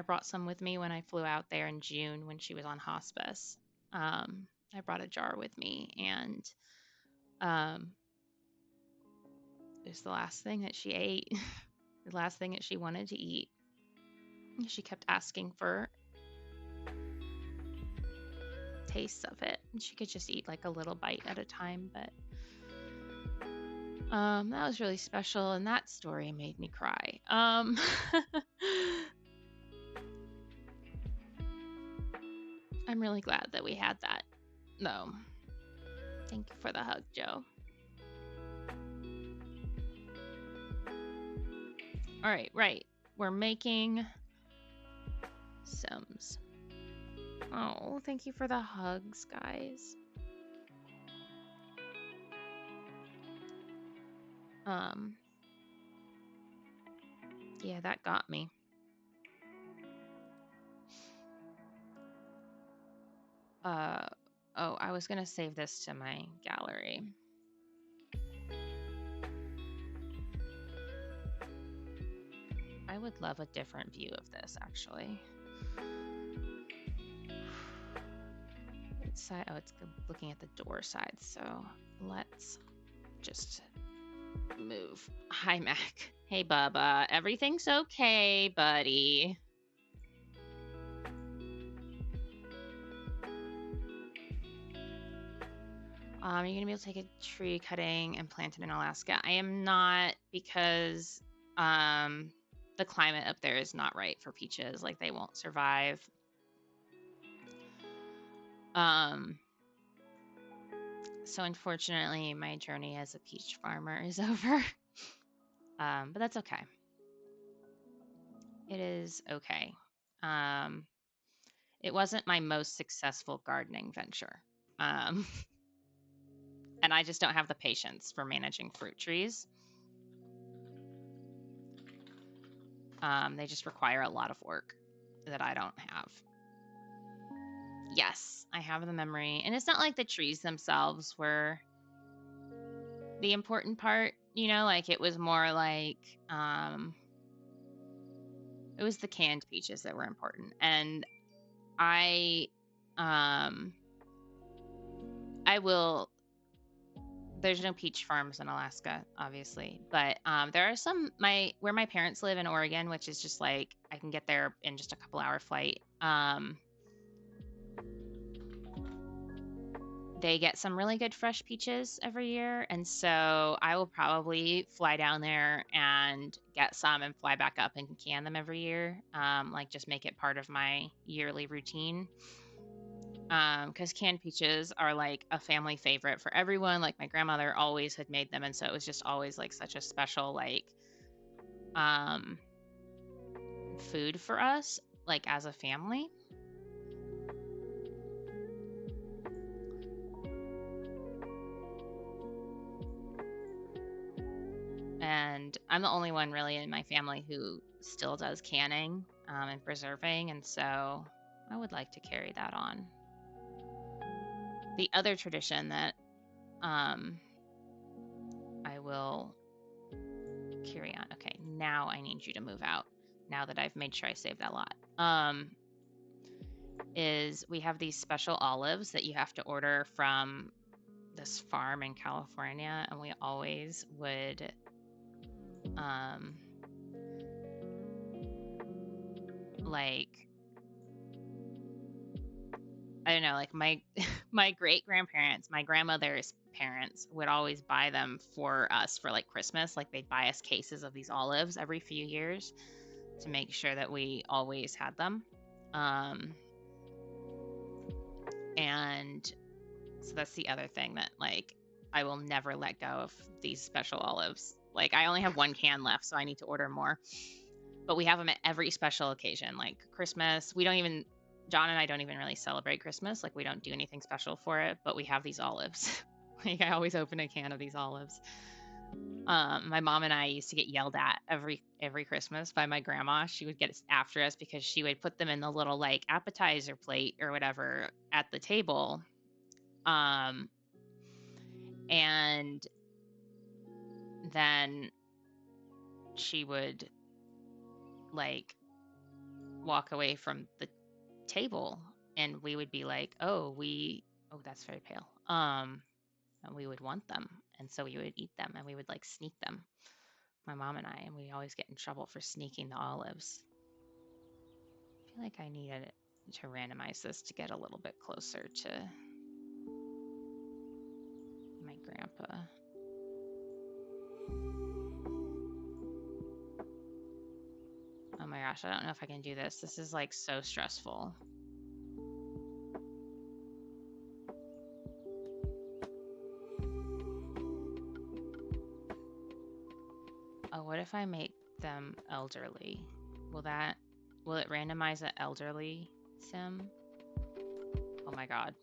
brought some with me when I flew out there in June when she was on hospice. I brought a jar with me, and it was the last thing that she ate, the last thing that she wanted to eat. She kept asking for tastes of it, and she could just eat like a little bite at a time, but that was really special, and that story made me cry. I'm really glad that we had that, though. Thank you for the hug, Joe. All right, right. We're making Sims. Oh, thank you for the hugs, guys. Yeah, that got me. Oh, I was gonna save this to my gallery. I would love a different view of this, actually. Side, oh, it's looking at the door side, so let's just move. Hi, Mac. Hey, Bubba. Everything's okay, buddy. You're gonna be able to take a tree cutting and plant it in Alaska. I am not, because the climate up there is not right for peaches. Like, they won't survive. So unfortunately, my journey as a peach farmer is over. But that's okay. It is okay. It wasn't my most successful gardening venture. And I just don't have the patience for managing fruit trees. They just require a lot of work that I don't have. Yes, I have the memory. And it's not like the trees themselves were the important part, you know, like it was more like it was the canned peaches that were important. And I will, there's no peach farms in Alaska, obviously, but there are some, where my parents live in Oregon, which is just like, I can get there in just a couple hour flight. They get some really good fresh peaches every year. And so I will probably fly down there and get some and fly back up and can them every year. Like just make it part of my yearly routine. Because canned peaches are like a family favorite for everyone. Like my grandmother always had made them. And so it was just always like such a special, like, food for us, like as a family. And I'm the only one really in my family who still does canning and preserving, and so I would like to carry that on. The other tradition that I will carry on. Okay, now I need you to move out. Now that I've made sure I save that lot. Is we have these special olives that you have to order from this farm in California, and we always would like, I don't know, like my my great grandparents, my grandmother's parents would always buy them for us for like Christmas. Like they'd buy us cases of these olives every few years to make sure that we always had them. And so that's the other thing that like I will never let go of these special olives. Like I only have one can left, so I need to order more. But we have them at every special occasion, like Christmas. We don't even, John and I don't even really celebrate Christmas. Like we don't do anything special for it, but we have these olives. Like I always open a can of these olives. My mom and I used to get yelled at every Christmas by my grandma. She would get after us because she would put them in the little like appetizer plate or whatever at the table. And then she would like walk away from the table and we would be like, oh, that's very pale. And we would want them. And so we would eat them and we would like sneak them, my mom and I, and we always get in trouble for sneaking the olives. feel like I needed to randomize this to get a little bit closer to my grandpa. Oh my gosh, I don't know if I can do this. This is like so stressful. Oh, what if I make them elderly? Will it randomize an elderly sim? Oh my god.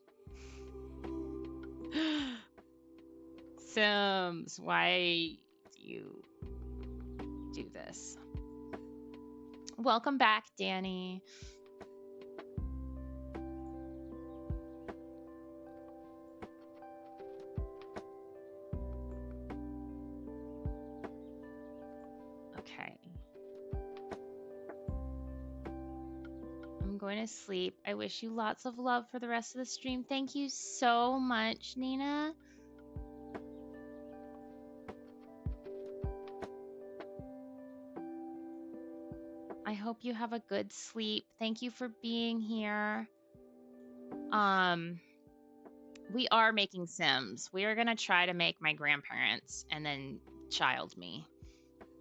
Sims, why do you do this? Welcome back, Danny. Okay. I'm going to sleep. I wish you lots of love for the rest of the stream. Thank you so much, Nina. I hope you have a good sleep. Thank you for being here. We are making Sims. We are going to try to make my grandparents and then child me.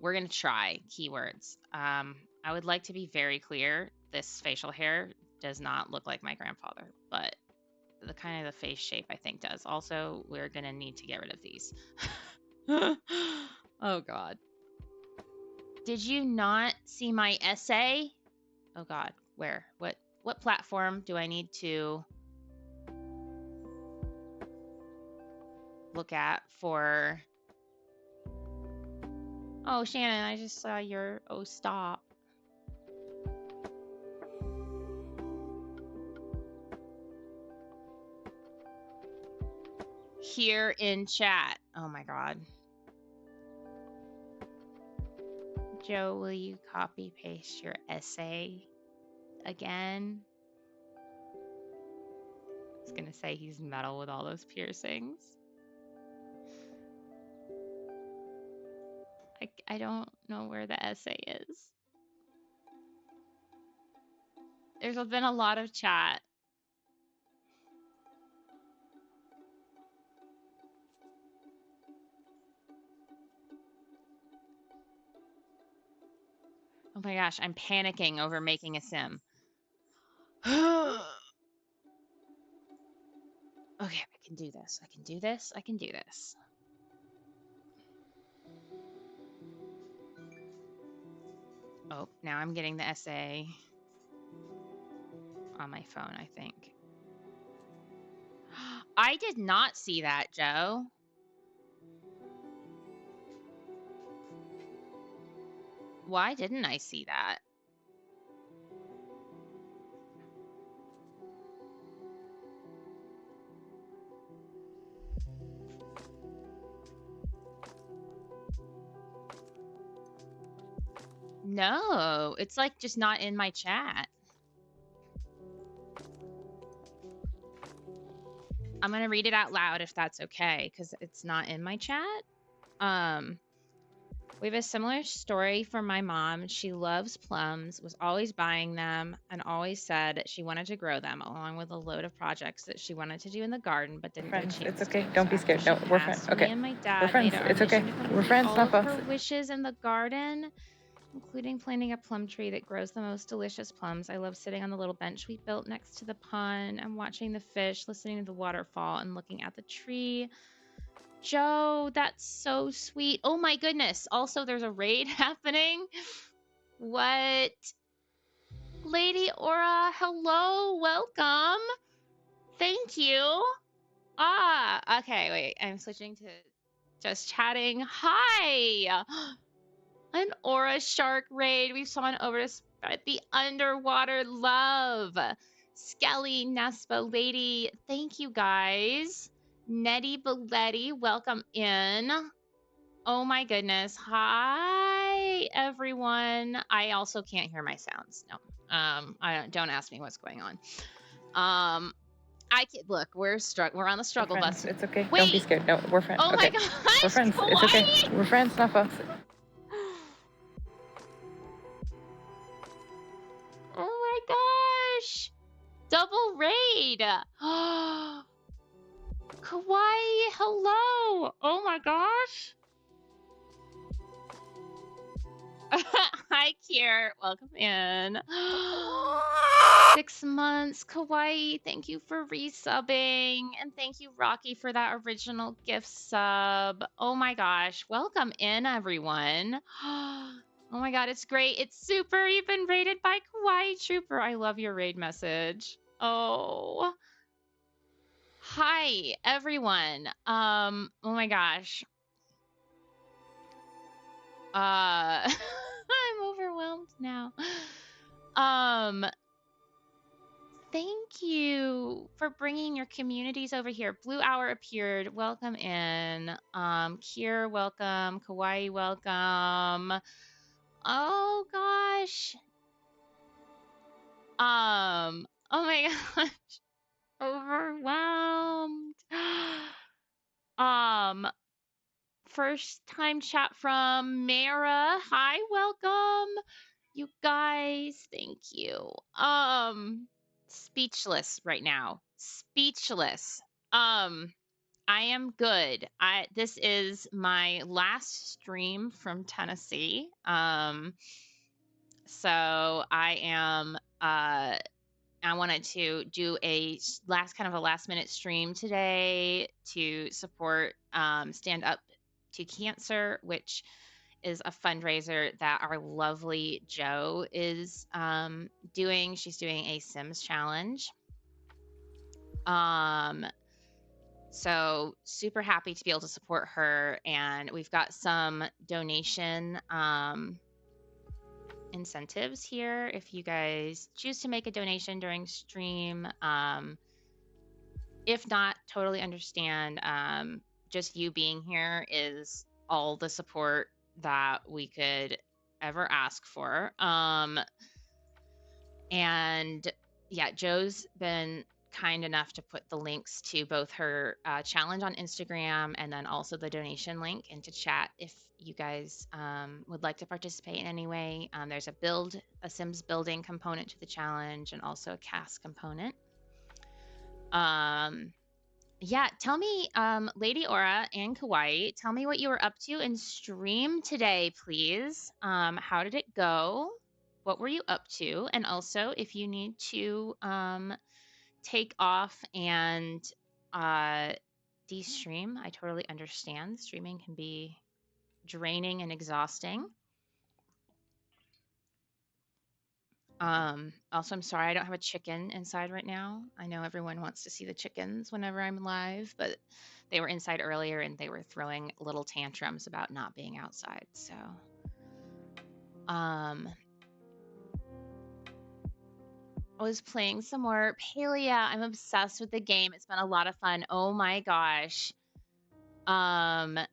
We're going to try keywords. I would like to be very clear. This facial hair does not look like my grandfather, but the kind of the face shape I think does. Also, we're going to need to get rid of these. Oh God. Did you not see my essay? Oh God, where? What platform do I need to look at for? Oh, Shannon, I just saw your, oh, stop. Here in chat. Oh my God. Joe, will you copy paste your essay again? I was gonna say he's metal with all those piercings. I don't know where the essay is. There's been a lot of chat. Oh my gosh, I'm panicking over making a sim. Okay, I can do this. I can do this. I can do this. Oh, now I'm getting the essay on my phone, I think. I did not see that, Joe. Why didn't I see that? No, it's like just not in my chat. I'm going to read it out loud if that's okay, because it's not in my chat. We have a similar story from my mom. She loves plums, was always buying them, and always said she wanted to grow them, along with a load of projects that she wanted to do in the garden, but didn't get a chance. It's okay. to. Don't be After scared. No, she we're passed, friends. Me Okay. and my We're dad friends. made it our It's okay. mission to complete We're friends, all not of folks. her wishes in the garden, including planting a plum tree that grows the most delicious plums. I love sitting on the little bench we built next to the pond and watching the fish, listening to the waterfall, and looking at the tree. Joe, that's so sweet. Oh my goodness. Also, there's a raid happening. What? Lady Aura, hello, welcome. Thank you. Ah, okay, wait. I'm switching to just chatting. Hi. An Aura Shark raid. We've gone over to spread the underwater love. Skelly, Nespa, Lady, thank you guys. Nettie Belletti, welcome in. Oh my goodness. Hi, everyone. I also can't hear my sounds. No. Don't ask me what's going on. I can look. We're on the struggle bus. It's okay. Wait. Don't be scared. No, we're friends. Oh okay. my gosh. We're friends. Hawaii. It's okay. We're friends, not folks. Oh my gosh! Double raid! Kawaii, hello! Oh my gosh! Hi, Kier. Welcome in. 6 months. Kawaii, thank you for resubbing. And thank you, Rocky, for that original gift sub. Oh my gosh. Welcome in, everyone. Oh my god, it's great. It's super. You've been raided by Kawaii Trooper. I love your raid message. Oh. Hi, everyone. Oh my gosh. I'm overwhelmed now. Thank you for bringing your communities over here. Blue Hour appeared. Welcome in. Kier, welcome. Kawaii, welcome. Oh gosh. Oh my gosh. Overwhelmed. First time chat from Mara. Hi, welcome. You guys, thank you. Speechless right now. Speechless. I am good. This is my last stream from Tennessee. So I am I wanted to do a last minute stream today to support Stand Up to Cancer, which is a fundraiser that our lovely Jo is doing. She's doing a Sims challenge. So super happy to be able to support her, and we've got some donation incentives here if you guys choose to make a donation during stream. If not, totally understand. Just you being here is all the support that we could ever ask for. And yeah, Jo's been kind enough to put the links to both her challenge on Instagram and then also the donation link into chat if you guys would like to participate in any way. There's a Sims building component to the challenge and also a cast component. Yeah, tell me, Lady Aura and Kawaii, tell me what you were up to in stream today, please. How did it go? What were you up to? And also, if you need to take off and de-stream, I totally understand. Streaming can be draining and exhausting. Also, I'm sorry I don't have a chicken inside right now. I know everyone wants to see the chickens whenever I'm live, but they were inside earlier and they were throwing little tantrums about not being outside. So, I was playing some more Palia. I'm obsessed with the game. It's been a lot of fun. Oh my gosh. I've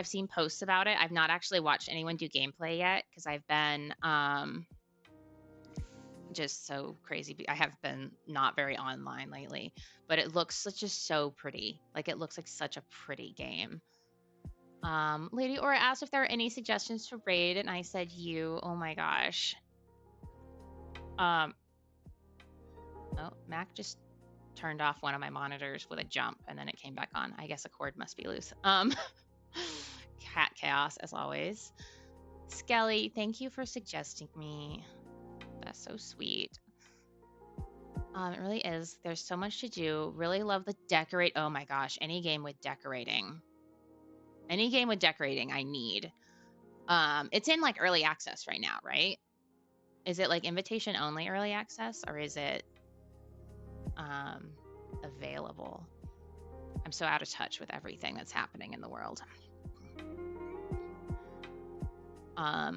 seen posts about it. I've not actually watched anyone do gameplay yet because I've been just so crazy. I have been not very online lately, but it looks just so pretty. Like it looks like such a pretty game. Lady Aura asked if there are any suggestions to raid, and I said you. Oh my gosh. Oh, Mac just turned off one of my monitors with a jump, and then it came back on. I guess a cord must be loose. Cat chaos as always. Skelly, thank you for suggesting me. That's so sweet. It really is. There's so much to do. Really love the decorate. Oh my gosh, any game with decorating. Any game with decorating I need. It's in like early access right now, right? Is it like invitation only early access or is it available? I'm so out of touch with everything that's happening in the world. Oh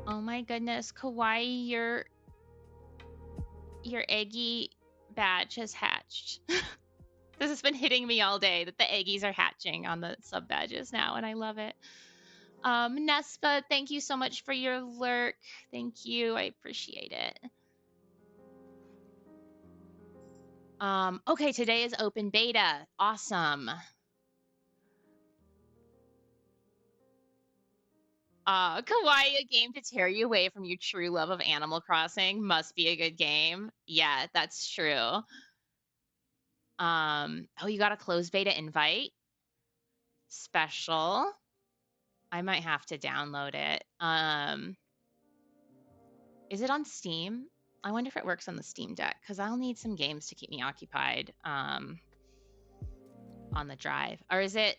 my goodness, Kawaii, your eggy badge has hatched. This has been hitting me all day that the eggies are hatching on the sub badges now, and I love it. Nespa, thank you so much for your lurk. Thank you, I appreciate it. Okay, today is open beta. Awesome. Kawaii, a game to tear you away from your true love of Animal Crossing. Must be a good game. Yeah, that's true. Oh, you got a closed beta invite? Special. I might have to download it. Is it on Steam? I wonder if it works on the Steam Deck, because I'll need some games to keep me occupied on the drive. Or does it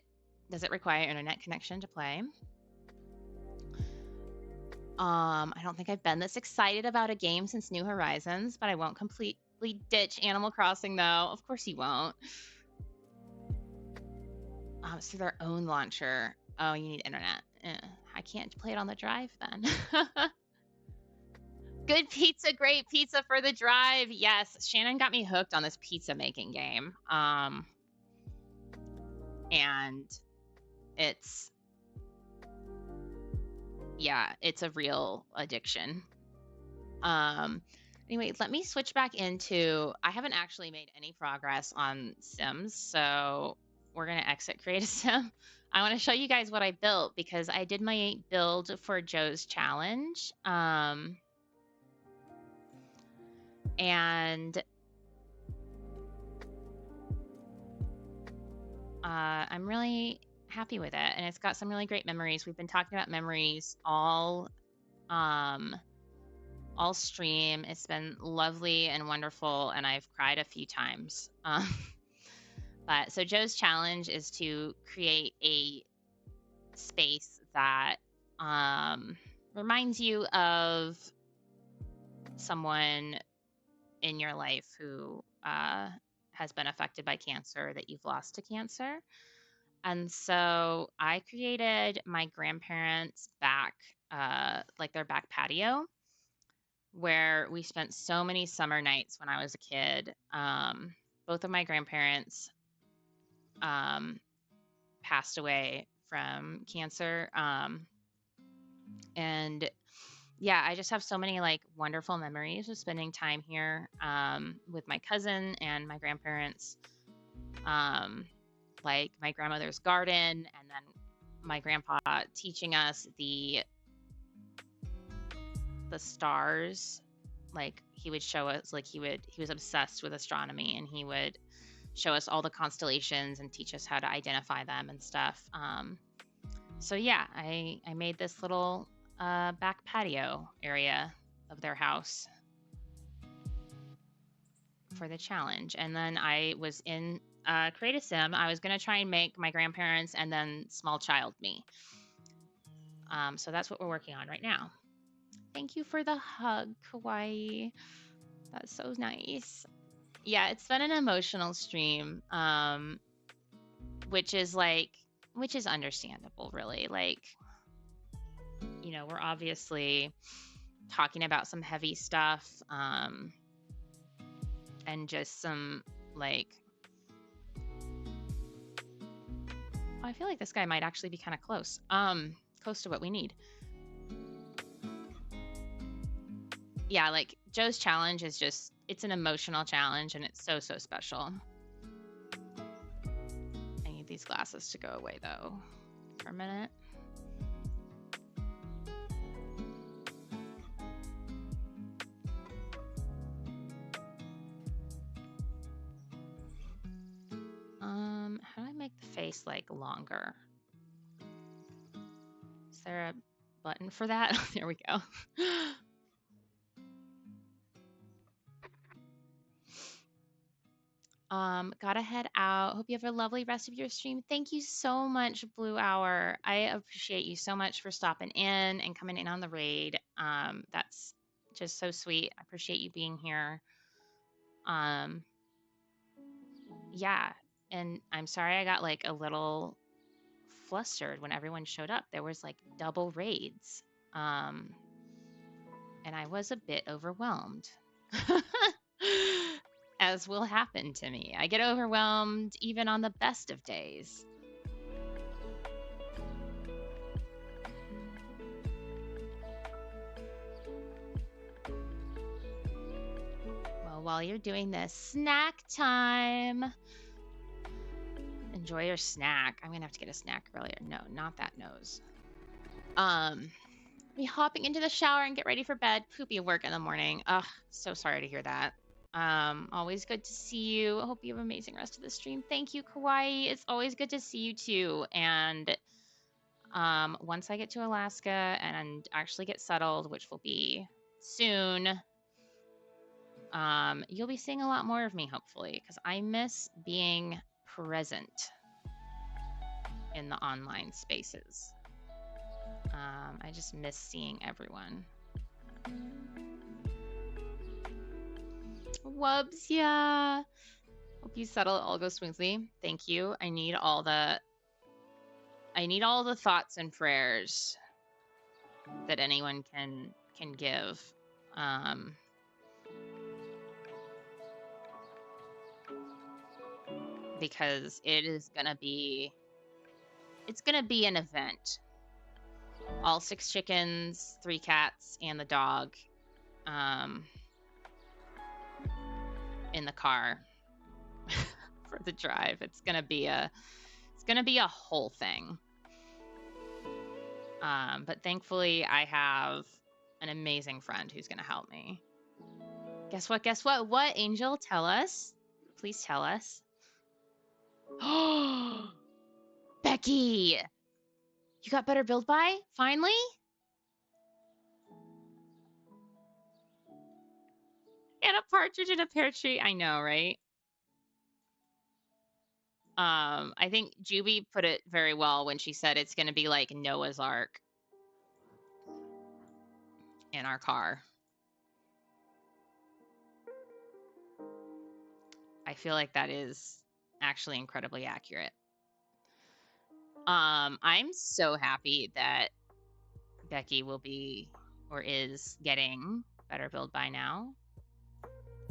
require internet connection to play? I don't think I've been this excited about a game since New Horizons, but I won't completely ditch Animal Crossing, though. Of course you won't. It's through their own launcher. Oh, you need internet. I can't play it on the drive then. Good pizza, great pizza for the drive. Yes, Shannon got me hooked on this pizza making game. And it's a real addiction. Anyway, let me switch back into, I haven't actually made any progress on Sims, so we're going to exit Create a Sim. I want to show you guys what I built because I did my build for Joe's challenge. And I'm really happy with it. And it's got some really great memories. We've been talking about memories all stream. It's been lovely and wonderful, and I've cried a few times. But so Joe's challenge is to create a space that reminds you of someone in your life who has been affected by cancer, that you've lost to cancer. And so I created my grandparents' back, like their back patio, where we spent so many summer nights when I was a kid. Both of my grandparents passed away from cancer. And yeah, I just have so many like wonderful memories of spending time here with my cousin and my grandparents. Like my grandmother's garden, and then my grandpa teaching us the stars. Like he would show us, like he was obsessed with astronomy, and he would show us all the constellations and teach us how to identify them and stuff. So yeah, I made this little back patio area of their house for the challenge. And then I was in Create a Sim. I was going to try and make my grandparents and then small child me. So that's what we're working on right now. Thank you for the hug, Kawaii. That's so nice. Yeah, it's been an emotional stream, which is understandable, really. Like, you know, we're obviously talking about some heavy stuff, and just some like, I feel like this guy might actually be kind of close, close to what we need. Yeah, like Joe's challenge is just, it's an emotional challenge, and it's so special. I need these glasses to go away though for a minute. How do I make the face like longer? Is there a button for that? There we go. Gotta head out. Hope you have a lovely rest of your stream. Thank you so much, Blue Hour. I appreciate you so much for stopping in and coming in on the raid. That's just so sweet. I appreciate you being here. Yeah, and I'm sorry I got like a little flustered when everyone showed up. There was like double raids. And I was a bit overwhelmed. As will happen to me. I get overwhelmed even on the best of days. Well, while you're doing this, snack time. Enjoy your snack. I'm gonna have to get a snack earlier. No, not that nose. Me hopping into the shower and get ready for bed. Poopy work in the morning. Ugh, so sorry to hear that. Always good to see you. I hope you have an amazing rest of the stream. Thank you, Kawaii. It's always good to see you too. And once I get to Alaska and actually get settled, which will be soon, you'll be seeing a lot more of me, hopefully, because I miss being present in the online spaces. I just miss seeing everyone. Wubs, yeah. Hope you settle it all goes smoothly. Thank you. I need all the thoughts and prayers that anyone can give. Because it's gonna be an event. All 6 chickens, 3 cats, and the dog in the car for the drive. It's gonna be a whole thing. But thankfully I have an amazing friend who's gonna help me. Guess what? What, Angel? Tell us. Please tell us. Oh, Becky! You got better build by? Finally? And a partridge in a pear tree. I know, right? I think Juby put it very well when she said it's gonna be like Noah's Ark in our car. I feel like that is actually incredibly accurate. I'm so happy that Becky will be or is getting better build by now.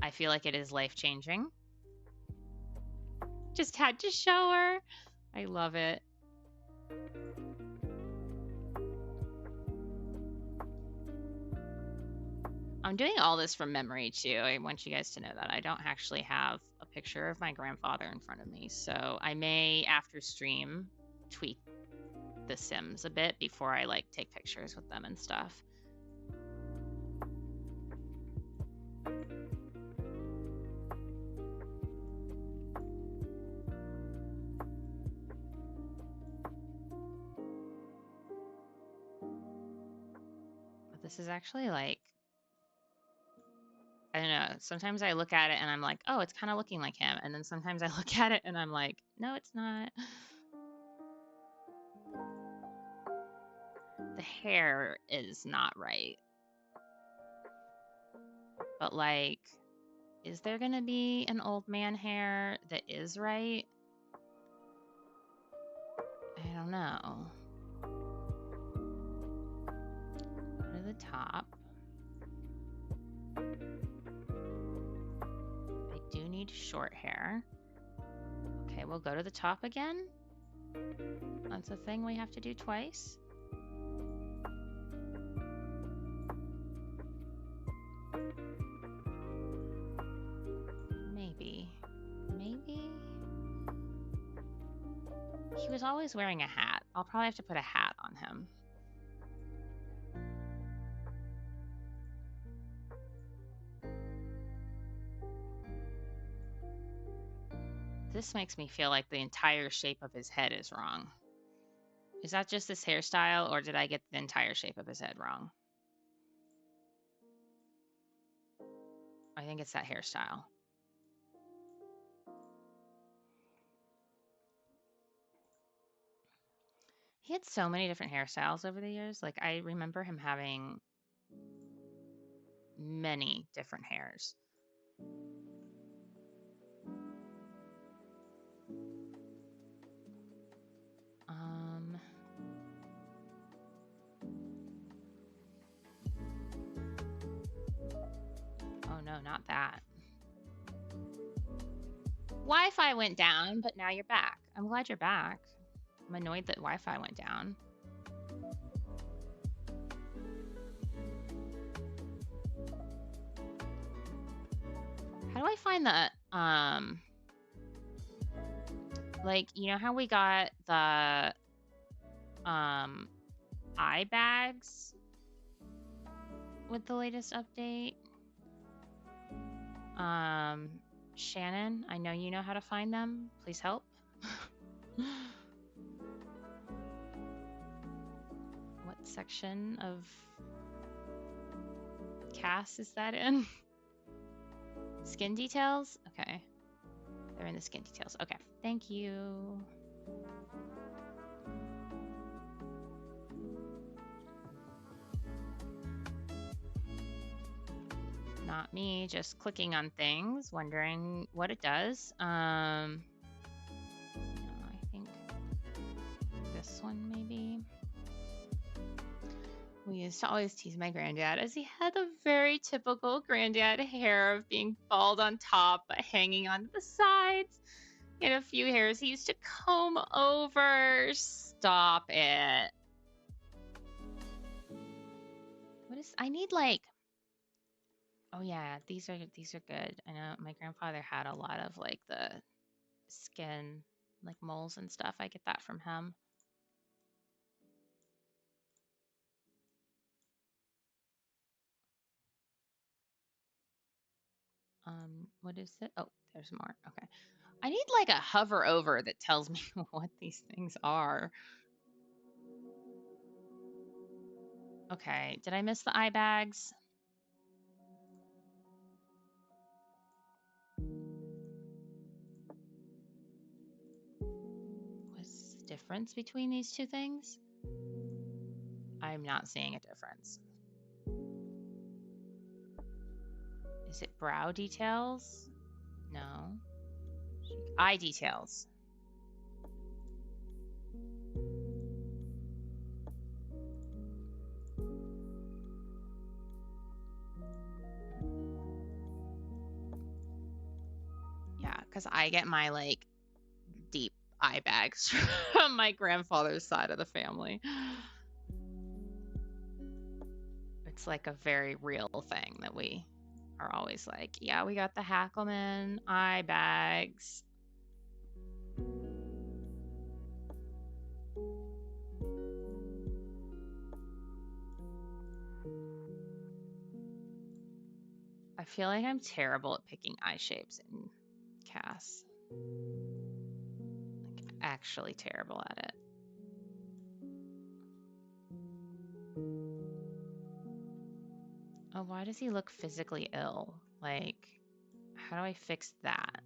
I feel like it is life-changing. Just had to show her. I love it. I'm doing all this from memory too. I want you guys to know that I don't actually have a picture of my grandfather in front of me. So I may, after stream, tweak the Sims a bit before I like take pictures with them and stuff. But this is actually like, I don't know. Sometimes I look at it and I'm like, oh, it's kind of looking like him. And then sometimes I look at it and I'm like, no, it's not. The hair is not right. But like, is there going to be an old man hair that is right? I don't know. Go to the top. I do need short hair. Okay, we'll go to the top again. That's a thing we have to do twice. Maybe. He was always wearing a hat. I'll probably have to put a hat on him. This makes me feel like the entire shape of his head is wrong. Is that just this hairstyle, or did I get the entire shape of his head wrong? I think it's that hairstyle. He had so many different hairstyles over the years. Like, I remember him having many different hairs. Oh no, not that. Wi-Fi went down, but now you're back. I'm glad you're back. I'm annoyed that Wi-Fi went down. How do I find the, like, you know how we got the, eye bags with the latest update. Shannon, I know you know how to find them. Please help. What section of Cass is that in? Skin details? Okay. They're in the skin details. Okay. Thank you. Not me, just clicking on things, wondering what it does. No, I think this one maybe. We used to always tease my granddad as he had the very typical granddad hair of being bald on top but hanging on the sides. He had a few hairs he used to comb over. Stop it. What is, I need like, oh yeah, these are good. I know my grandfather had a lot of like the skin, like moles and stuff. I get that from him. What is it? Oh, there's more. Okay. I need like a hover over that tells me what these things are. Okay, did I miss the eye bags? What's the difference between these two things? I'm not seeing a difference. Is it brow details? No. Eye details. Yeah, because I get my like deep eye bags from my grandfather's side of the family. It's like a very real thing that we are always like, yeah, we got the Hackelman eye bags. I feel like I'm terrible at picking eye shapes in Cass. Like, actually terrible at it. Oh, why does he look physically ill? Like, how do I fix that?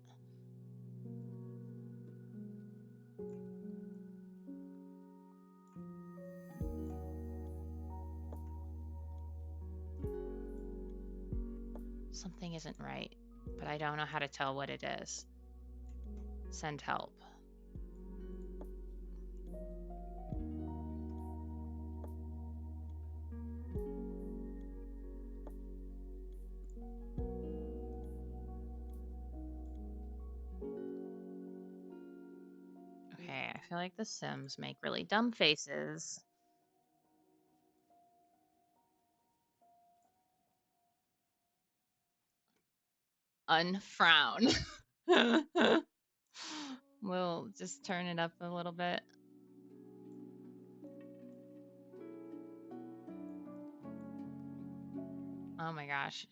Something isn't right, but I don't know how to tell what it is. Send help. Okay, I feel like the Sims make really dumb faces. Unfrown. We'll just turn it up a little bit. Oh my gosh.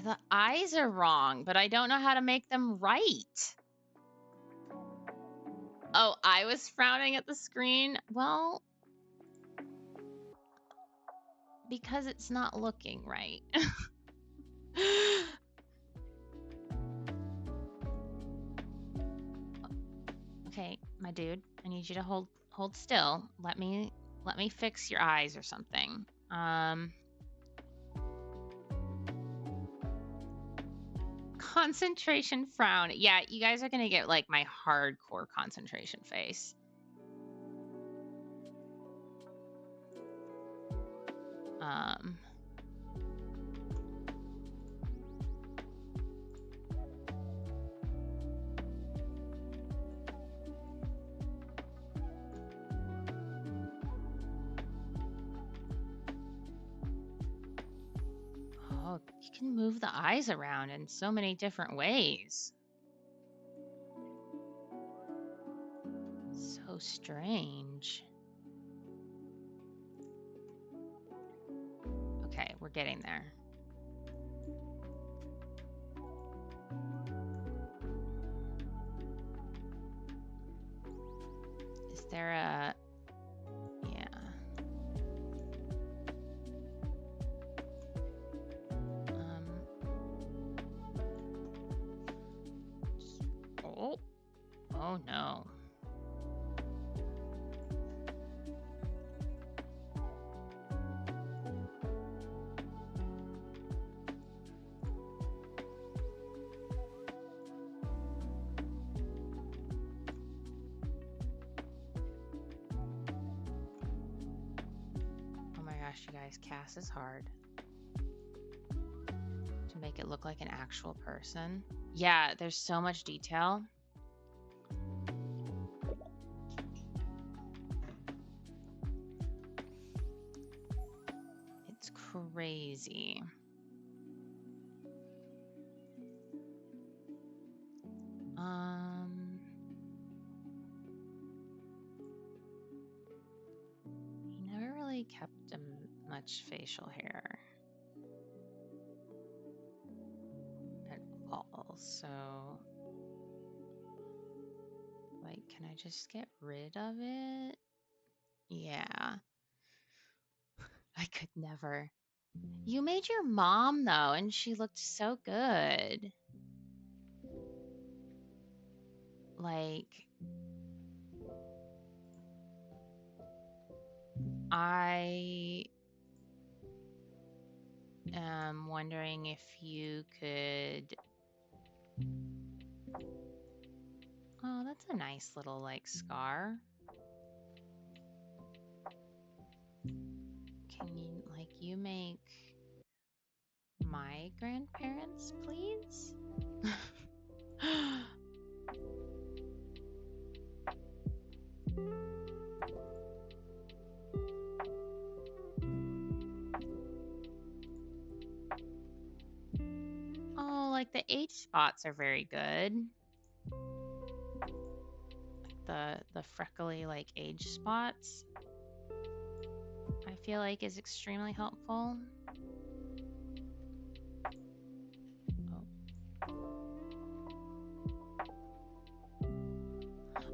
The eyes are wrong, but I don't know how to make them right. Oh, I was frowning at the screen. Well, because it's not looking right. Okay, my dude, I need you to hold still. Let me fix your eyes or something. Concentration frown. Yeah, you guys are gonna get like my hardcore concentration face. Oh, you can move the eyes around in so many different ways. So strange. We're getting there. Is there a... Yeah. Oh. Oh no. Oh my gosh, you guys, CAS is hard. To make it look like an actual person. Yeah, there's so much detail. It's crazy. He never really kept much facial hair at all, so like, can I just get rid of it? Yeah. I could never. You made your mom though, and she looked so good. Like, I am wondering if you could... Oh, that's a nice little like scar. Can you, like, you make my grandparents, please? Oh, like the age spots are very good. Like the freckly like age spots, I feel like is extremely helpful.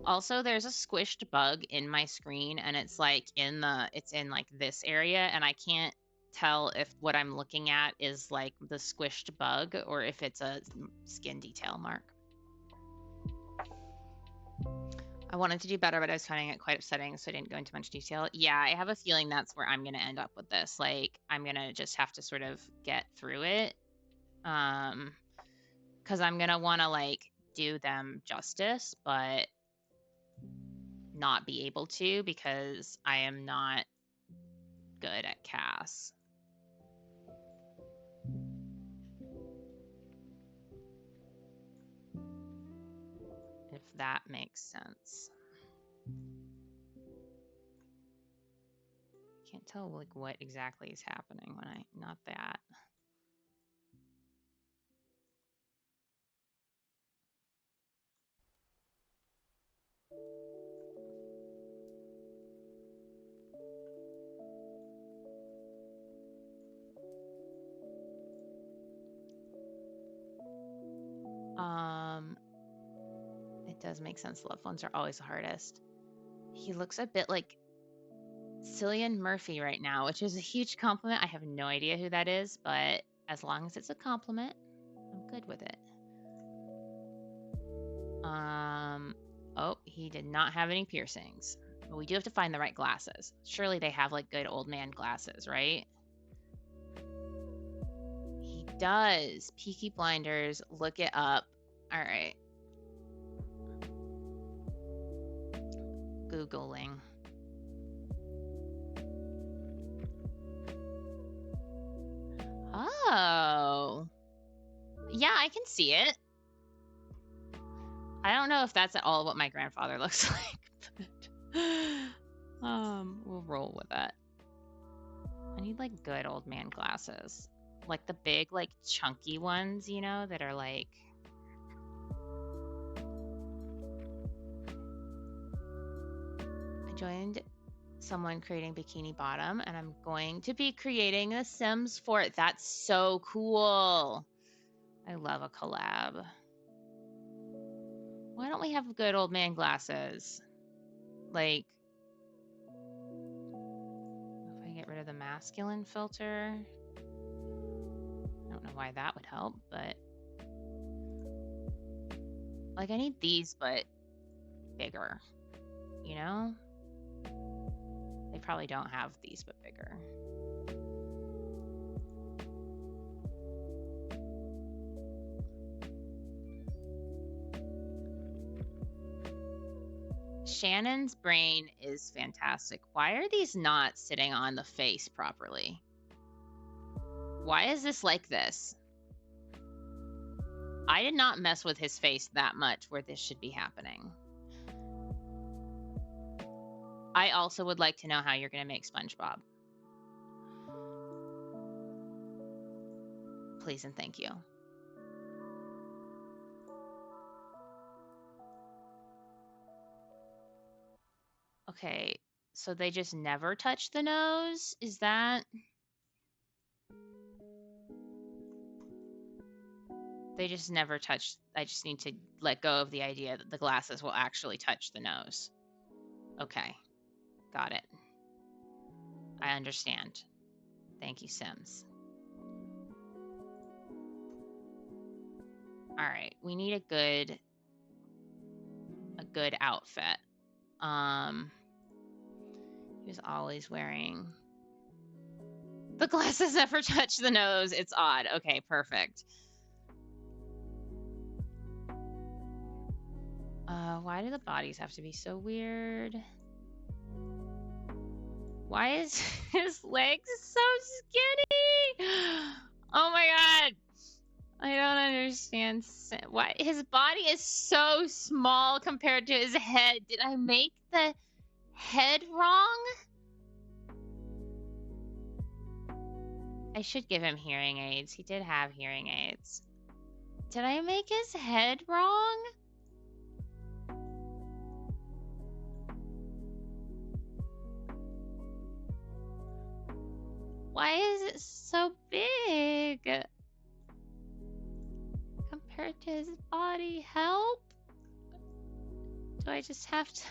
Also, there's a squished bug in my screen, and it's like it's in like this area, and I can't tell if what I'm looking at is like the squished bug or if it's a skin detail mark. I wanted to do better, but I was finding it quite upsetting, so I didn't go into much detail. Yeah, I have a feeling that's where I'm going to end up with this. Like, I'm going to just have to sort of get through it. Because I'm going to want to, like, do them justice, but not be able to because I am not good at CAS. If that makes sense. I can't tell like what exactly is happening when not that. It does make sense. Loved ones are always the hardest. He looks a bit like Cillian Murphy right now, which is a huge compliment. I have no idea who that is, but as long as it's a compliment, I'm good with it. Oh, he did not have any piercings. But we do have to find the right glasses. Surely they have like good old man glasses, right? He does. Peaky Blinders, look it up. All right. Googling. Oh. Yeah, I can see it. I don't know if that's at all what my grandfather looks like. But, we'll roll with it. I need like good old man glasses. Like the big, like chunky ones, you know, that are like... I joined someone creating Bikini Bottom, and I'm going to be creating a Sims for it. That's so cool. I love a collab. Why don't we have good old man glasses? Like, if I get rid of the masculine filter, I don't know why that would help, but like I need these, but bigger, you know? They probably don't have these, but bigger. Shannon's brain is fantastic. Why are these not sitting on the face properly? Why is this like this? I did not mess with his face that much where this should be happening. I also would like to know how you're going to make SpongeBob. Please and thank you. Okay, so they just never touch the nose? Is that... They just never touch... I just need to let go of the idea that the glasses will actually touch the nose. Okay, got it. I understand. Thank you, Sims. All right, we need a good outfit. He was always wearing... The glasses never touch the nose. It's odd. Okay, perfect. Why do the bodies have to be so weird? Why is his legs so skinny? Oh my god. I don't understand why his body is so small compared to his head. Did I make the head wrong? I should give him hearing aids. He did have hearing aids. Did I make his head wrong? Why is it so big compared to his body? Help? Do I just have to...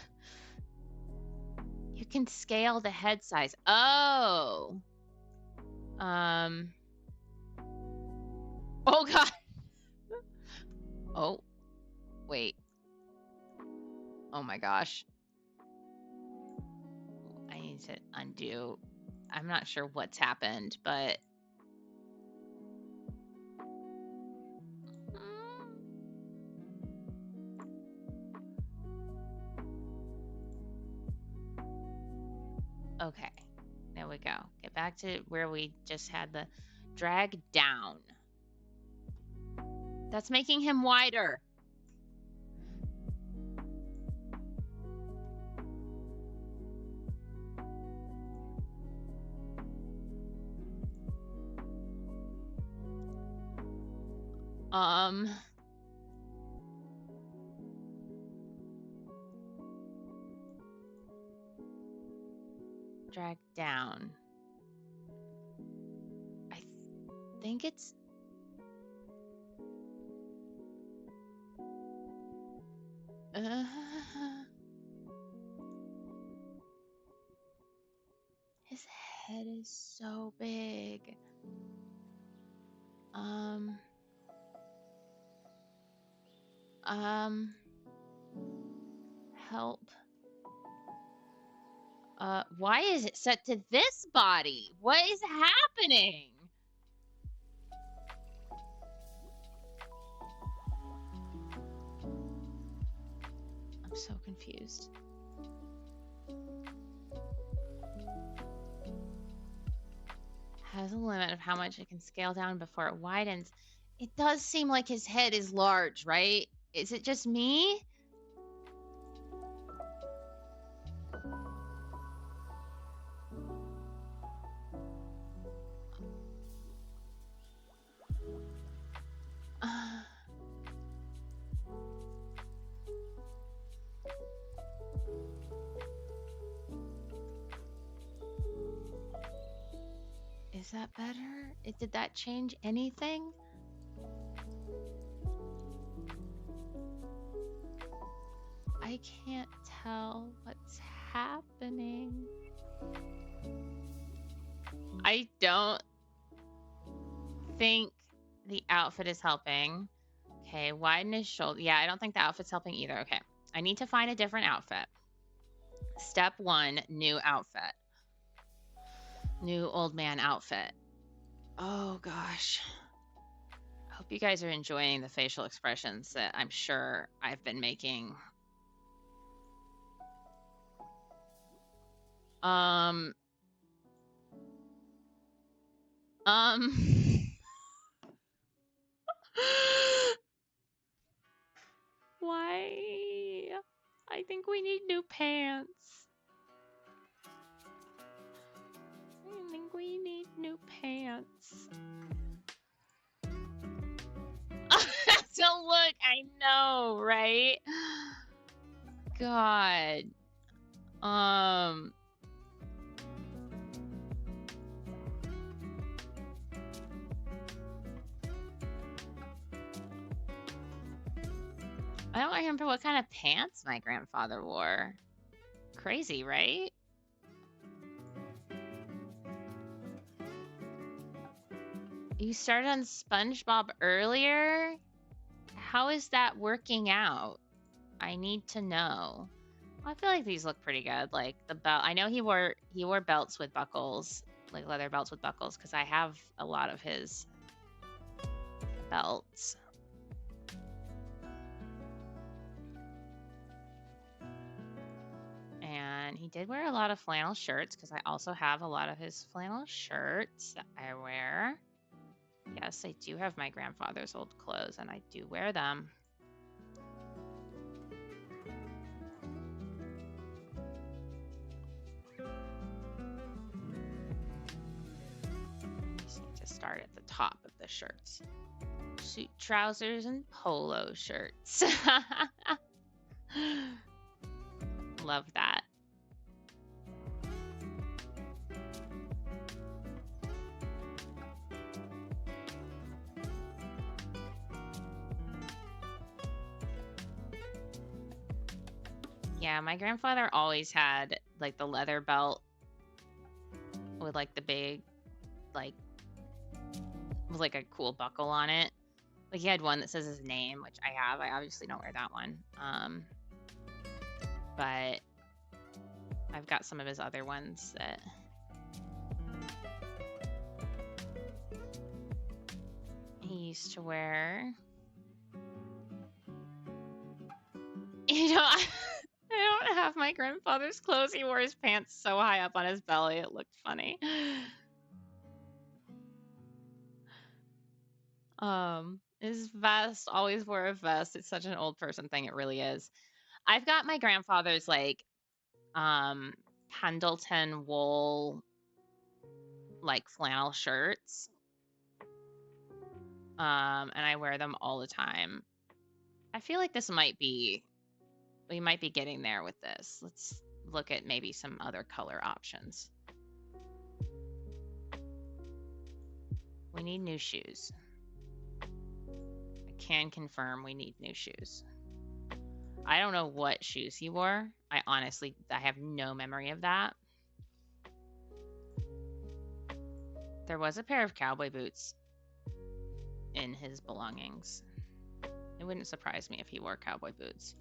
You can scale the head size. Oh. Oh god. Oh. Wait. Oh my gosh. I need to undo. I'm not sure what's happened, but... Okay, there we go. Get back to where we just had the drag down. That's making him wider. Drag down. I think it's... His head is so big. Help. Why is it set to this body? What is happening? I'm so confused. Has a limit of how much it can scale down before it widens. It does seem like his head is large, right? Is it just me? Is that better? Did that change anything? I can't tell what's happening. I don't think the outfit is helping. Okay, widen his shoulder. Yeah, I don't think the outfit's helping either. Okay, I need to find a different outfit. Step 1, new outfit. New old man outfit. Oh gosh. I hope you guys are enjoying the facial expressions that I'm sure I've been making. Why? I think we need new pants. I think we need new pants. So look, I know, right? God. I don't remember what kind of pants my grandfather wore. Crazy, right? You started on SpongeBob earlier? How is that working out? I need to know. I feel like these look pretty good. Like the belt. I know he wore belts with buckles, like leather belts with buckles, because I have a lot of his belts. And he did wear a lot of flannel shirts, because I also have a lot of his flannel shirts that I wear. Yes, I do have my grandfather's old clothes, and I do wear them. Just need to start at the top of the shirts. Suit trousers and polo shirts. Love that. Yeah, my grandfather always had like the leather belt with like the big, like, with like a cool buckle on it. Like he had one that says his name, which I have. I obviously don't wear that one. But I've got some of his other ones that he used to wear. You know, I don't have my grandfather's clothes. He wore his pants so high up on his belly, it looked funny. His vest, always wore a vest. It's such an old person thing. It really is. I've got my grandfather's like Pendleton wool like flannel shirts. And I wear them all the time. I feel like we might be getting there with this. Let's look at maybe some other color options. We need new shoes. I can confirm we need new shoes. I don't know what shoes he wore. I have no memory of that. There was a pair of cowboy boots in his belongings. It wouldn't surprise me if he wore cowboy boots.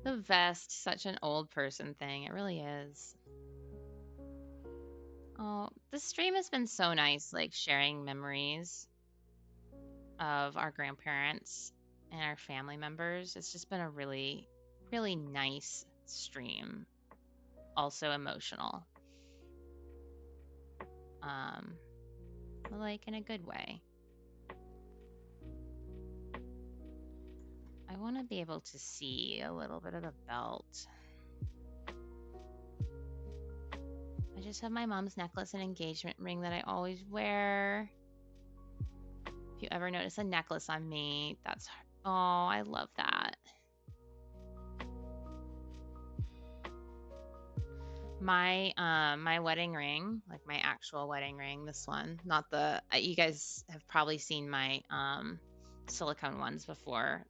The vest, such an old person thing. It really is. Oh, the stream has been so nice, like sharing memories of our grandparents and our family members. It's just been a really, really nice stream. Also emotional. Like in a good way. I want to be able to see a little bit of the belt. I just have my mom's necklace and engagement ring that I always wear. If you ever notice a necklace on me, that's her. Oh, I love that. My wedding ring, like my actual wedding ring, this one, not the you guys have probably seen my silicone ones before.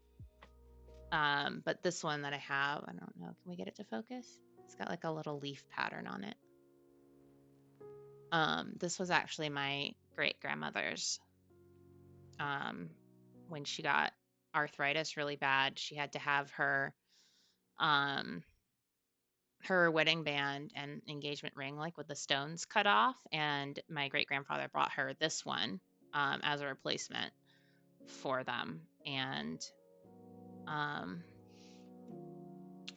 But this one that I have, I don't know, can we get it to focus? It's got like a little leaf pattern on it. This was actually my great grandmother's. When she got arthritis really bad, she had to have her wedding band and engagement ring, like with the stones cut off, and my great grandfather brought her this one as a replacement for them. And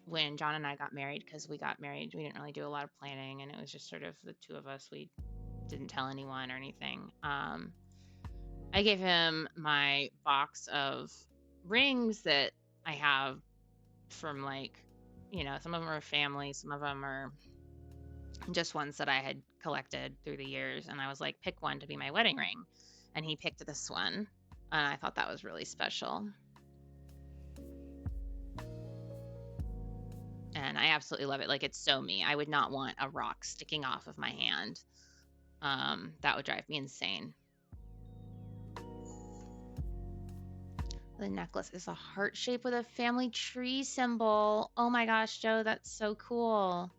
when John and I got married, because we got married, we didn't really do a lot of planning, and it was just sort of the two of us. We didn't tell anyone or anything. I gave him my box of rings that I have from, like, you know, some of them are family, some of them are just ones that I had collected through the years. And I was like, pick one to be my wedding ring. And he picked this one. And I thought that was really special. And I absolutely love it. Like, it's so me. I would not want a rock sticking off of my hand. That would drive me insane. The necklace is a heart shape with a family tree symbol. Oh my gosh, Joe, that's so cool.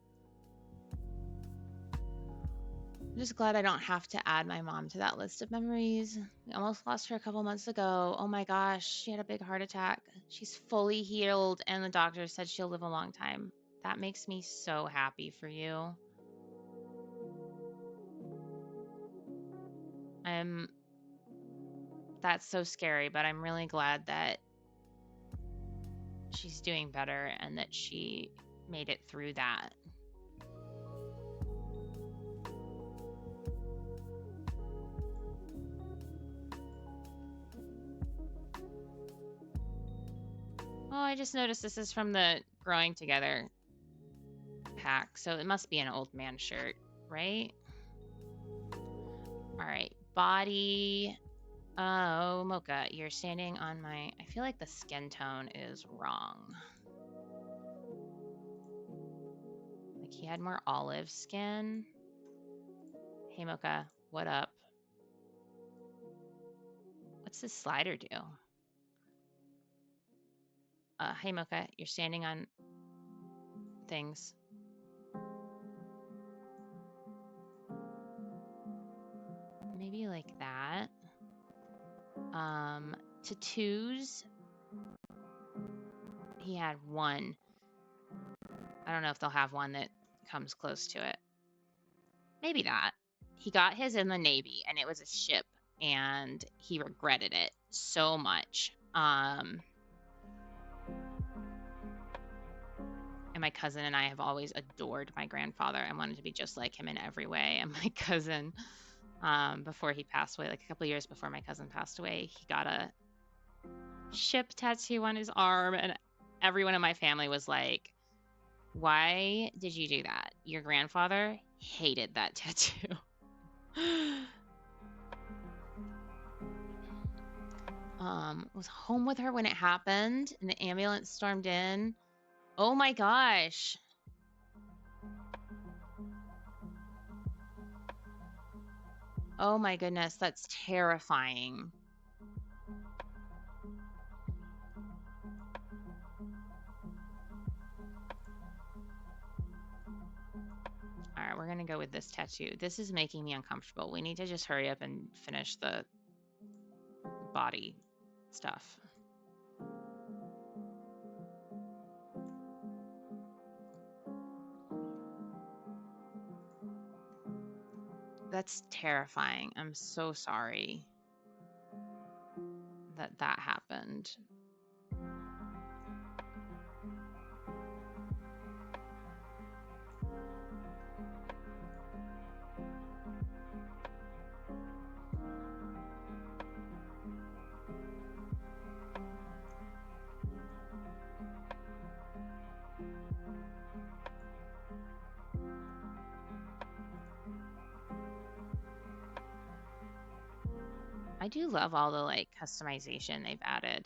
I'm just glad I don't have to add my mom to that list of memories. We almost lost her a couple months ago. Oh my gosh, she had a big heart attack. She's fully healed, and the doctor said she'll live a long time. That makes me so happy for you. That's so scary, but I'm really glad that she's doing better and that she made it through that. Oh, I just noticed this is from the Growing Together pack, so it must be an old man shirt, right? All right, body. Oh, Mocha, you're standing on my... I feel like the skin tone is wrong. Like, he had more olive skin. Hey, Mocha, what up? What's this slider do? Hey, Mocha, you're standing on things. Maybe like that. Tattoos. He had one. I don't know if they'll have one that comes close to it. Maybe that. He got his in the Navy, and it was a ship, and he regretted it so much. And my cousin and I have always adored my grandfather. I wanted to be just like him in every way. And my cousin, before he passed away, like a couple of years before my cousin passed away, he got a ship tattoo on his arm, and everyone in my family was like, why did you do that? Your grandfather hated that tattoo. Was home with her when it happened, and the ambulance stormed in. Oh my gosh. Oh my goodness, that's terrifying. All right, we're gonna go with this tattoo. This is making me uncomfortable. We need to just hurry up and finish the body stuff. That's terrifying. I'm so sorry that that happened. I do love all the like customization they've added.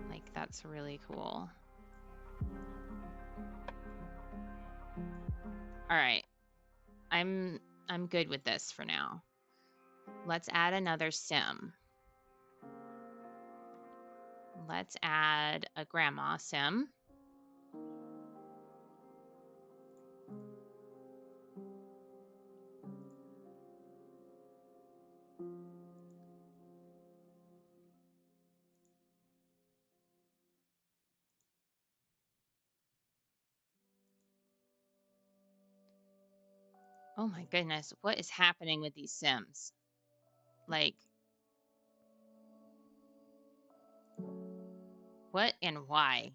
Like, that's really cool. All right. I'm good with this for now. Let's add another sim. Let's add a grandma sim. Oh my goodness, what is happening with these sims? Like, what and why?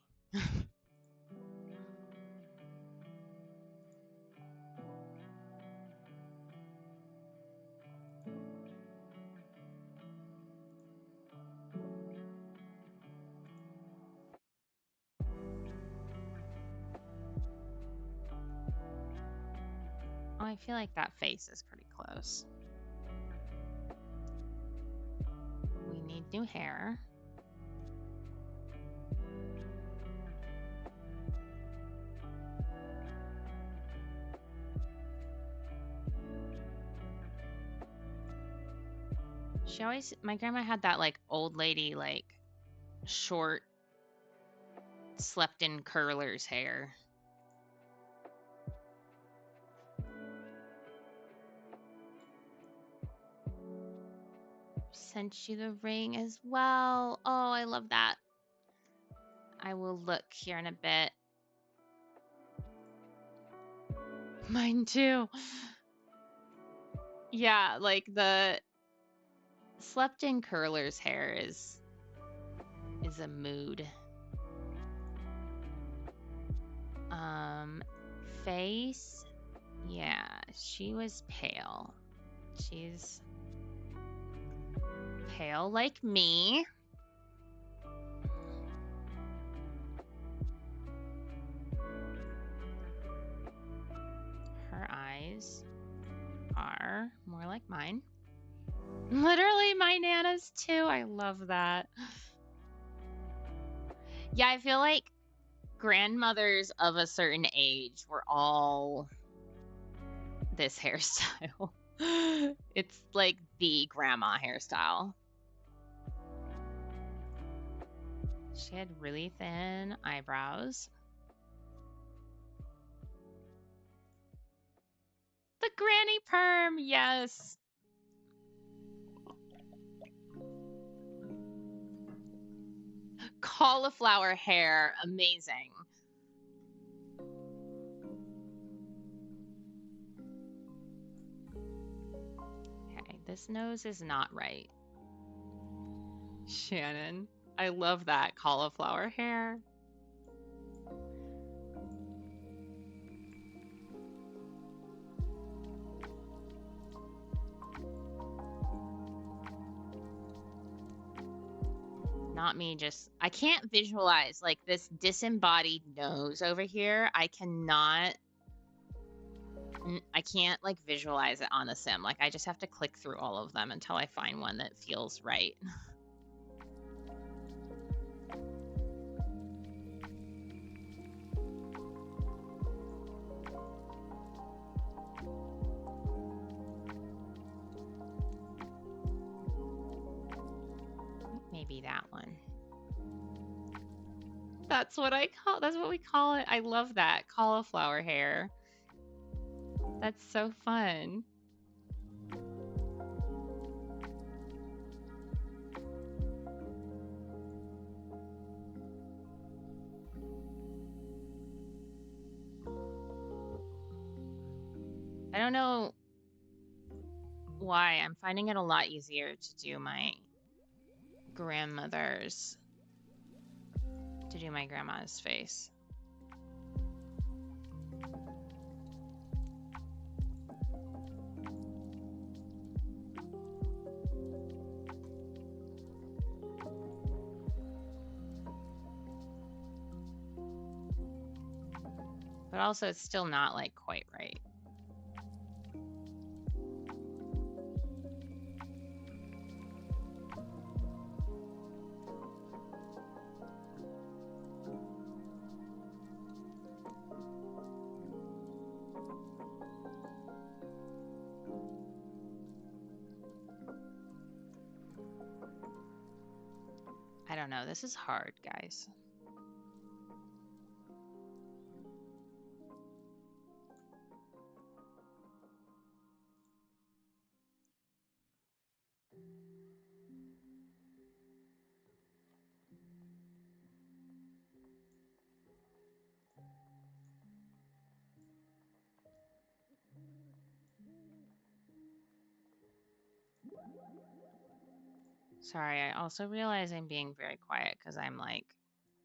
Oh, I feel like that face is pretty close. We need new hair. She always, my grandma had that like old lady, like short, slept in curlers hair. Sent you the ring as well. Oh, I love that. I will look here in a bit. Mine too. Yeah, like the slept in curlers hair is a mood. Face. Yeah, she was pale. She's pale like me. Her eyes are more like mine. Literally my Nana's too. I love that. Yeah, I feel like grandmothers of a certain age were all this hairstyle. It's like the grandma hairstyle. She had really thin eyebrows. The granny perm, yes. Cauliflower hair, amazing. Okay, this nose is not right. Shannon, I love that cauliflower hair. Not me, just, I can't visualize like this disembodied nose over here. I can't like visualize it on the sim. Like I just have to click through all of them until I find one that feels right. Maybe that one. That's what we call it. I love that cauliflower hair. That's so fun. I don't know why. I'm finding it a lot easier to do my grandma's face. But also it's still not like quite right. don't know. This is hard, guys. Sorry, I also realize I'm being very quiet because I'm like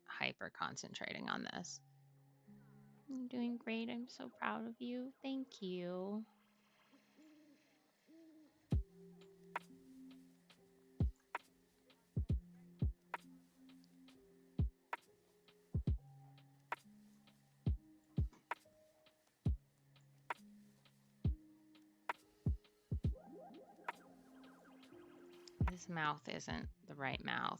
hyper concentrating on this. You're doing great. I'm so proud of you. Thank you. This mouth isn't the right mouth.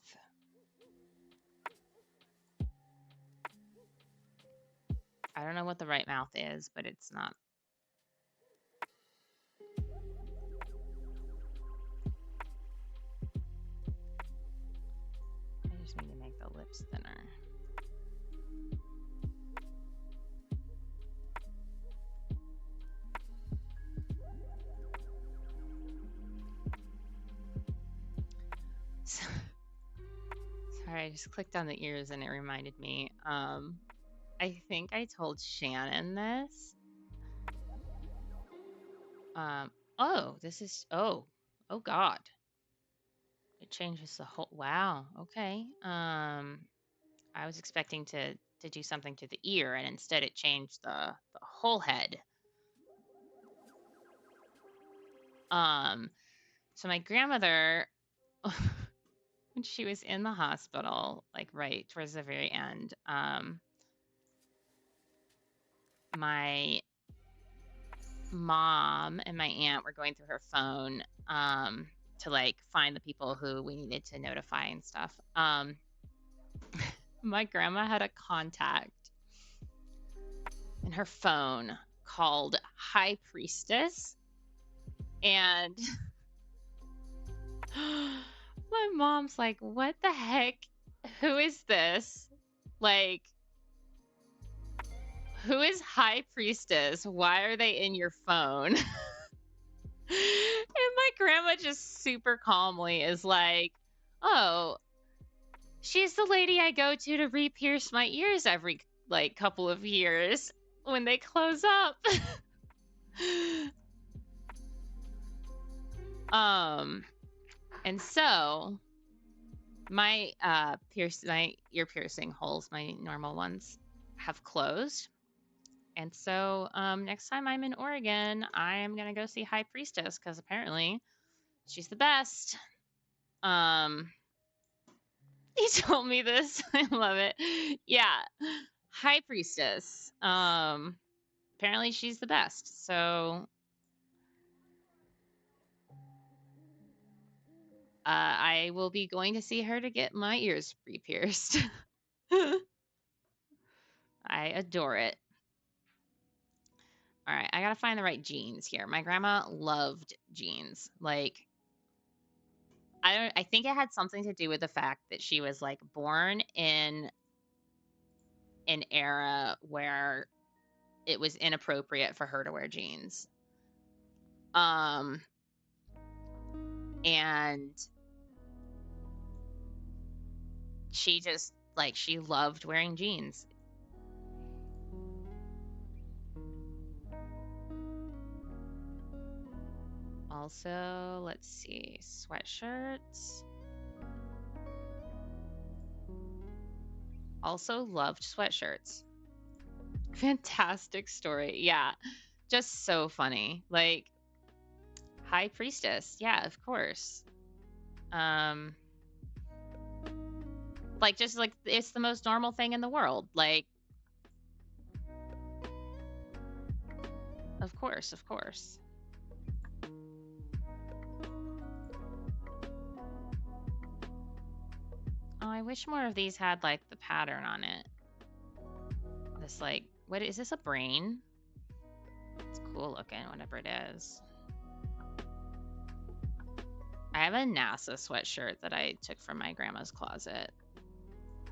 I don't know what the right mouth is, but it's not. I just need to make the lips thinner. Sorry, I just clicked on the ears and it reminded me. I think I told Shannon this. Oh, this is, oh God. It changes the whole, wow, okay. I was expecting to do something to the ear, and instead it changed the whole head. So my grandmother, when she was in the hospital, like right towards the very end, my mom and my aunt were going through her phone to like find the people who we needed to notify and stuff. My grandma had a contact in her phone called High Priestess, and my mom's like, what the heck? Who is this? Like, who is High Priestess? Why are they in your phone? And my grandma just super calmly is like, oh, she's the lady I go to re-pierce my ears every like couple of years when they close up. And so my ear piercing holes, my normal ones, have closed. And so next time I'm in Oregon, I am gonna go see High Priestess because apparently she's the best. He told me this. I love it. Yeah, High Priestess. Apparently she's the best. So I will be going to see her to get my ears re-pierced. I adore it. All right, I gotta find the right jeans here. My grandma loved jeans. Like, I think it had something to do with the fact that she was like born in an era where it was inappropriate for her to wear jeans. And she just like she loved wearing jeans. Also, let's see, sweatshirts. Also loved sweatshirts. Fantastic story. Yeah, just so funny. Like, High Priestess. Yeah, of course. Like, just like it's the most normal thing in the world. Like, of course, of course. Oh, I wish more of these had like the pattern on it. This like, what is this, a brain? It's cool looking, whatever it is. I have a NASA sweatshirt that I took from my grandma's closet.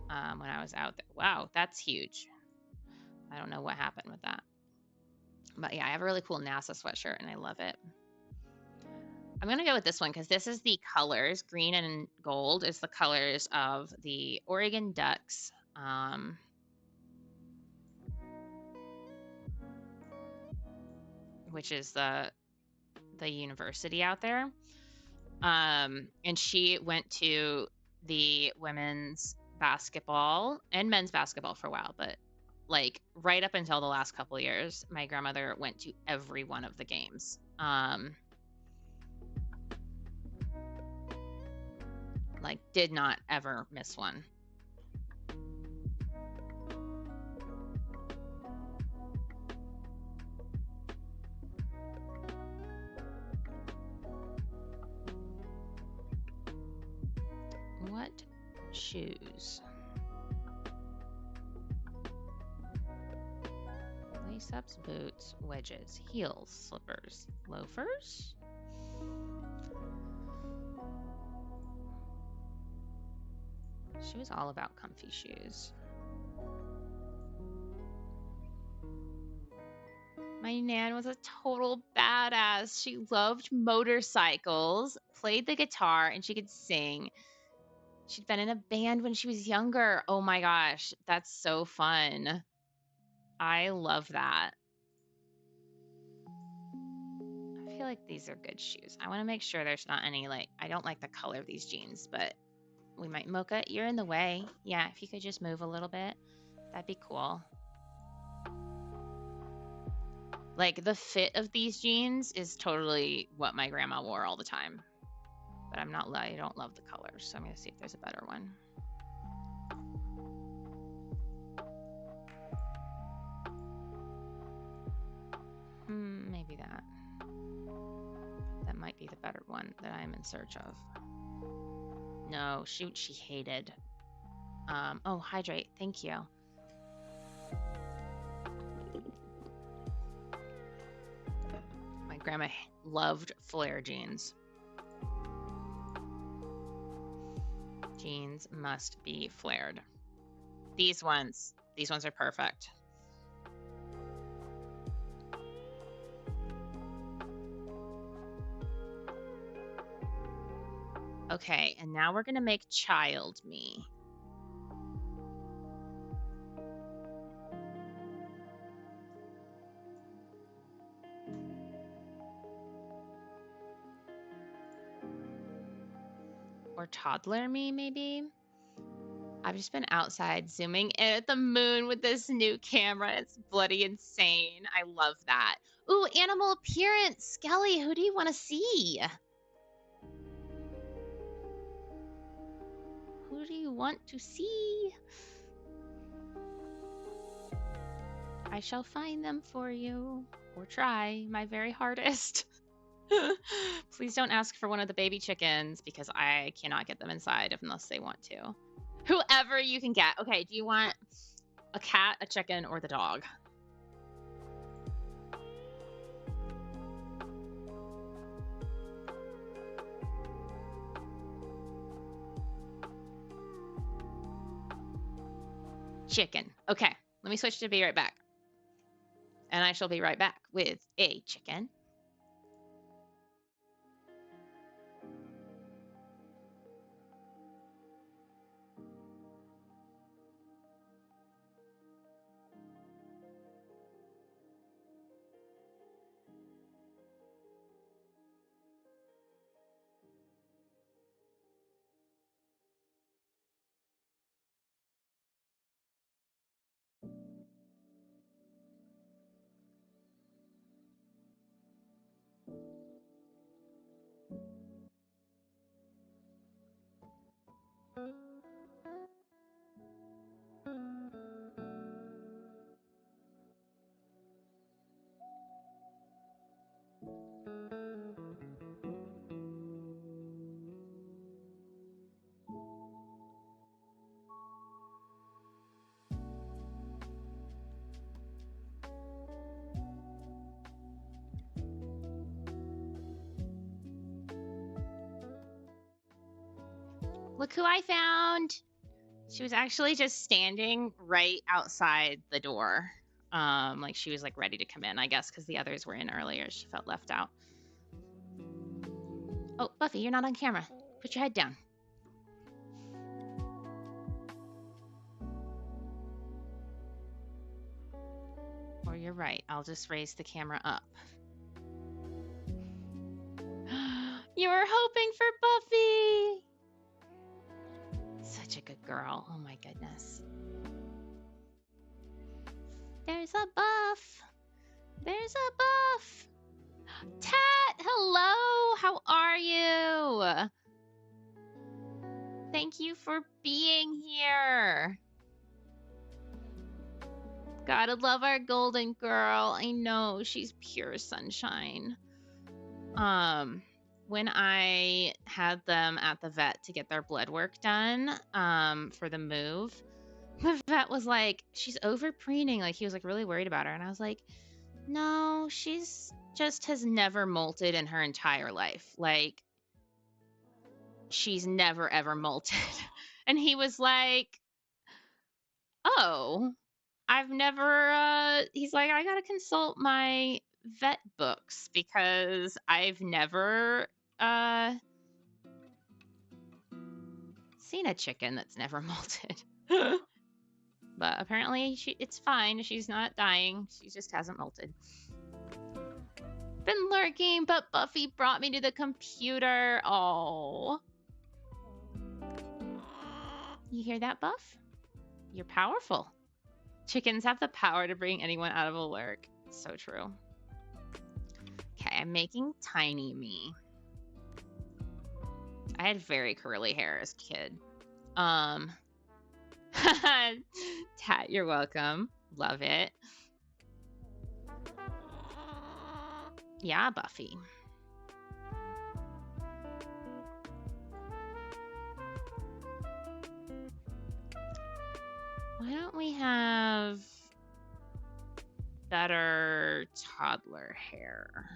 when I was out there. Wow, that's huge. I don't know what happened with that. But yeah, I have a really cool NASA sweatshirt and I love it. I'm going to go with this one because this is the colors. Green and gold is the colors of the Oregon Ducks. Which is the university out there. And she went to the women's basketball and men's basketball for a while, but like right up until the last couple of years, my grandmother went to every one of the games. Like did not ever miss one. What shoes? Lace-ups, boots, wedges, heels, slippers, loafers? She was all about comfy shoes. My nan was a total badass. She loved motorcycles, played the guitar, and she could sing. She'd been in a band when she was younger. Oh my gosh, that's so fun. I love that. I feel like these are good shoes. I want to make sure there's not any, like, I don't like the color of these jeans, but we might. Mocha, you're in the way. Yeah, if you could just move a little bit, that'd be cool. Like, the fit of these jeans is totally what my grandma wore all the time. But I don't love the colors, so I'm going to see if there's a better one. Maybe that. That might be the better one that I'm in search of. No, shoot, she hated. Oh, hydrate. Thank you. My grandma loved flare jeans. Jeans must be flared. These ones are perfect. Okay, and now we're gonna make child me. Or toddler me, maybe? I've just been outside zooming in at the moon with this new camera. It's bloody insane. I love that. Ooh, animal appearance. Skelly, who do you want to see? Who do you want to see? I shall find them for you, or try my very hardest. Please don't ask for one of the baby chickens because I cannot get them inside unless they want to. Whoever you can get. Okay, do you want a cat, a chicken, or the dog? Chicken. Okay, let me switch to be right back. And I shall be right back with a chicken. Look who I found. She was actually just standing right outside the door. Like she was like ready to come in, I guess, because the others were in earlier. She felt left out. Oh, Buffy, you're not on camera. Put your head down. Or you're right. I'll just raise the camera up. You were hoping for Buffy. Such a good girl. Oh my goodness. There's a buff. There's a buff. Tat, hello. How are you? Thank you for being here. Gotta love our golden girl. I know, she's pure sunshine. When I had them at the vet to get their blood work done, for the move, the vet was like, she's over preening. Like, he was like really worried about her. And I was like, no, she's just has never molted in her entire life. Like, she's never ever molted. And he was like, oh, I've never, he's like, I gotta consult my vet books because I've never seen a chicken that's never molted. But apparently it's fine. She's not dying. She just hasn't molted. Been lurking, but Buffy brought me to the computer. Oh. You hear that, Buff? You're powerful. Chickens have the power to bring anyone out of a lurk. So true. Okay, I'm making tiny me. I had very curly hair as a kid. Tat, you're welcome. Love it. Yeah, Buffy. Why don't we have better toddler hair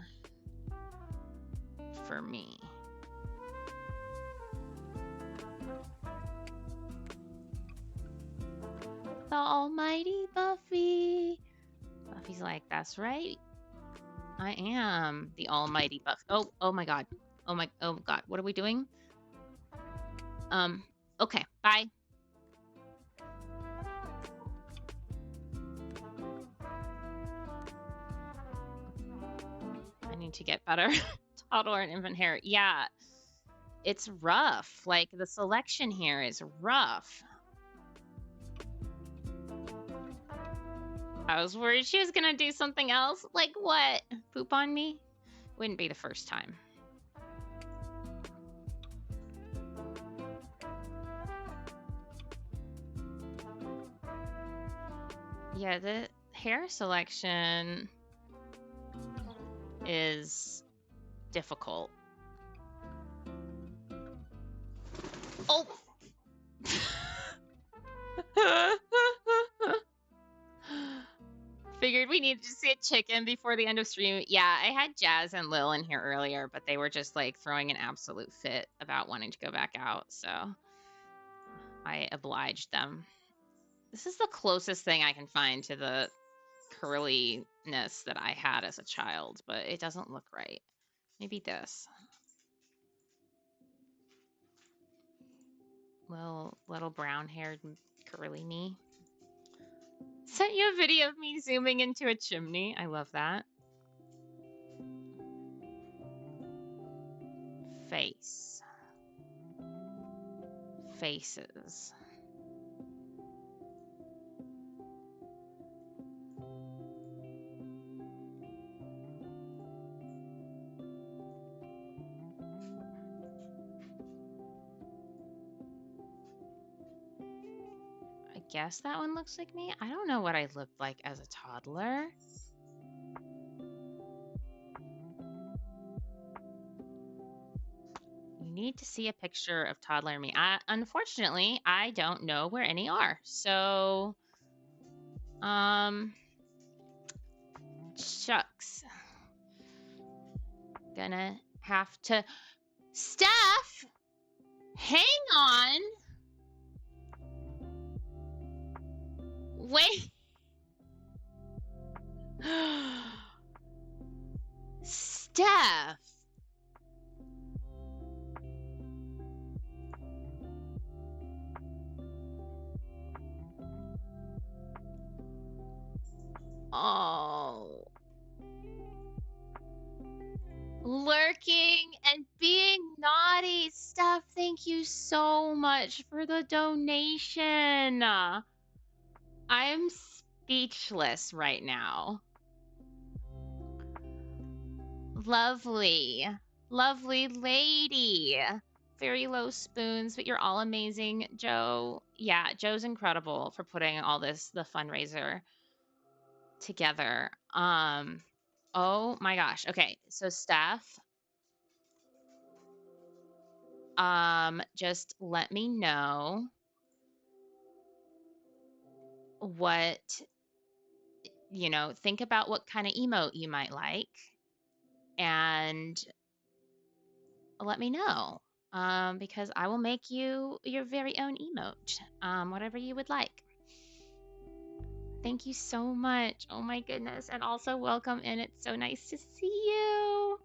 for me? The almighty Buffy. Buffy's like, that's right. I am the almighty Buffy. Oh my God. Oh God. What are we doing? Okay, bye. I need to get better toddler and infant hair. Yeah, it's rough. Like, the selection here is rough. I was worried she was gonna do something else. Like what? Poop on me? Wouldn't be the first time. Yeah, the hair selection is difficult. Oh! Figured we needed to see a chicken before the end of stream. Yeah, I had Jazz and Lil in here earlier, but they were just like throwing an absolute fit about wanting to go back out, so I obliged them. This is the closest thing I can find to the curliness that I had as a child, but it doesn't look right. Maybe this. Little brown-haired curly me. Sent you a video of me zooming into a chimney. I love that. Face. Faces. I guess that one looks like me. I don't know what I looked like as a toddler. You need to see a picture of toddler me. Unfortunately, I don't know where any are. So, shucks. Gonna have to... Steph! Hang on! Wait. Steph. Oh. Lurking and being naughty. Steph, thank you so much for the donation. I'm speechless right now. Lovely. Lovely lady. Very low spoons, but you're all amazing, Joe. Yeah, Joe's incredible for putting all this, the fundraiser together. Oh my gosh. Okay, so Steph, just let me know what, think about what kind of emote you might like and let me know. Because I will make you your very own emote, whatever you would like. Thank you so much. Oh my goodness. And also welcome in. It's so nice to see you.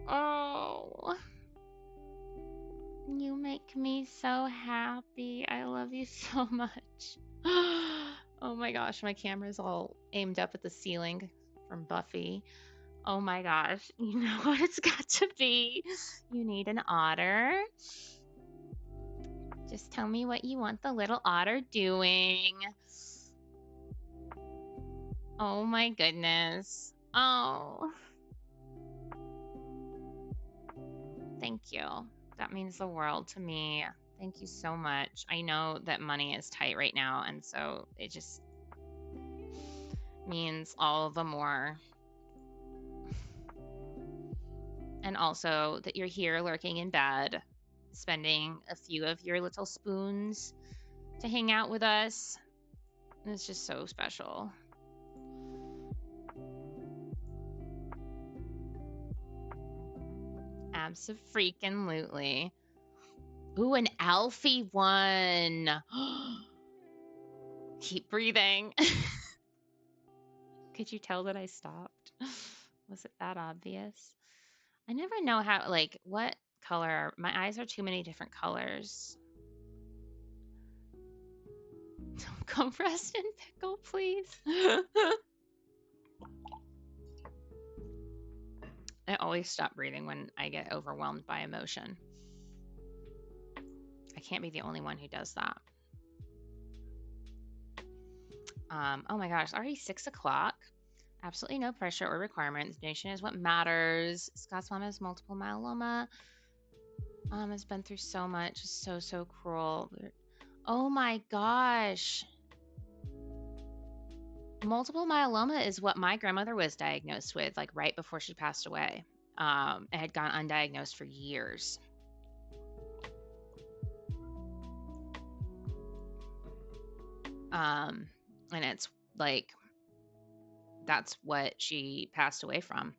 Oh, you make me so happy. I love you so much. Oh my gosh, my camera's all aimed up at the ceiling from Buffy. Oh my gosh, you know what it's got to be? You need an otter. Just tell me what you want the little otter doing. Oh my goodness. Oh. Thank you. That means the world to me. Thank you so much. I know that money is tight right now, and so it just means all the more. And also that you're here lurking in bed, spending a few of your little spoons to hang out with us. It's just so special. Abso-freaking-lutely. Ooh, an Alfie one. Keep breathing. Could you tell that I stopped? Was it that obvious? I never know how, like, what color. My eyes are too many different colors. Don't come rest in pickle, please. I always stop breathing when I get overwhelmed by emotion. I can't be the only one who does that. Oh my gosh, already 6 o'clock. Absolutely no pressure or requirements. Donation is what matters. Scott's mom has multiple myeloma. Has been through so much. So cruel. Oh my gosh. Multiple myeloma is what my grandmother was diagnosed with, like right before she passed away. It had gone undiagnosed for years. And it's like, that's what she passed away from.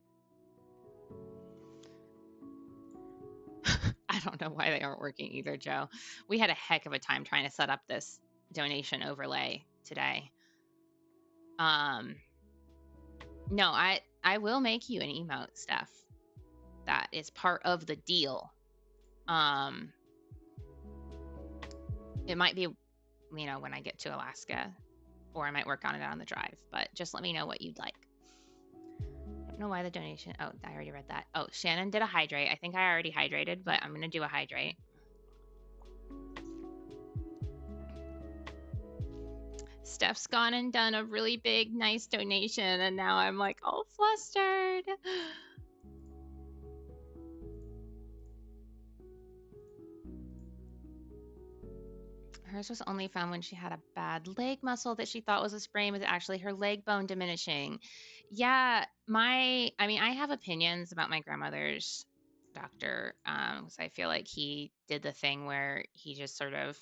I don't know why they aren't working either, Joe. We had a heck of a time trying to set up this donation overlay today. No, I will make you an emote, Steph. That is part of the deal. It might be, when I get to Alaska, or I might work on it on the drive, but just let me know what you'd like. I don't know why the donation, oh, I already read that. Oh, Shannon did a hydrate. I think I already hydrated, but I'm going to do a hydrate. Steph's gone and done a really big, nice donation, and now I'm like all flustered. Hers was only found when she had a bad leg muscle that she thought was a sprain, was actually her leg bone diminishing. Yeah, I have opinions about my grandmother's doctor, because I feel like he did the thing where he just sort of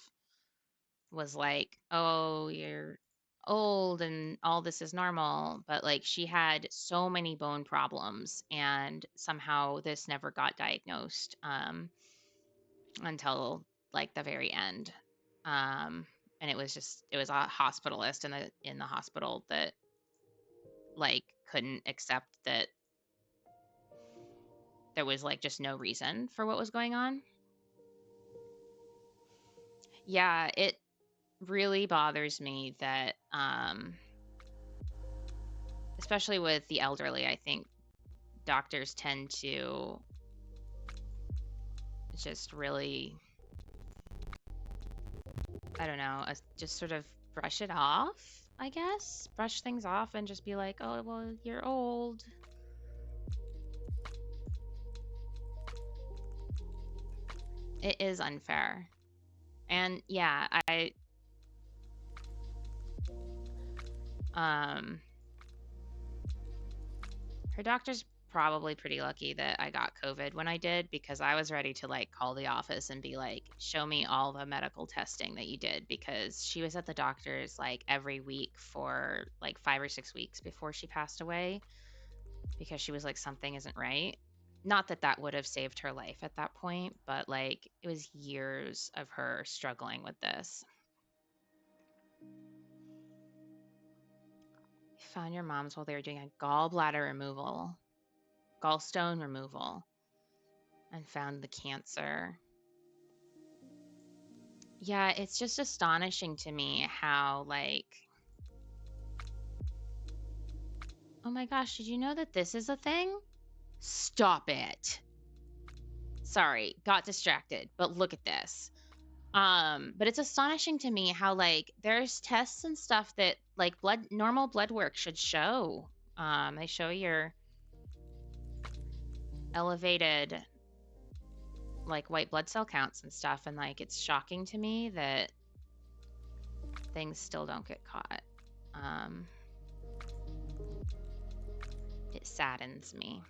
was like, oh, you're old and all this is normal. But like she had so many bone problems and somehow this never got diagnosed until like the very end. And it was a hospitalist in the hospital that like couldn't accept that there was like just no reason for what was going on. Yeah, it really bothers me that especially with the elderly, I think doctors tend to just really, I don't know, just sort of brush it off, I guess. Brush things off and just be like, oh, well, you're old. It is unfair. And yeah, her doctor's probably pretty lucky that I got COVID when I did, because I was ready to like call the office and be like, show me all the medical testing that you did, because she was at the doctor's like every week for like 5 or 6 weeks before she passed away, because she was like, something isn't right. Not that that would have saved her life at that point, but like it was years of her struggling with this. Found your mom's while they were doing a gallbladder removal, gallstone removal, and found the cancer. Yeah, it's just astonishing to me how, like, oh my gosh, did you know that this is a thing? Stop it. Sorry, got distracted, but look at this. But it's astonishing to me how, like, there's tests and stuff that, like, normal blood work should show. They show your elevated, like, white blood cell counts and stuff, and, like, it's shocking to me that things still don't get caught. It saddens me.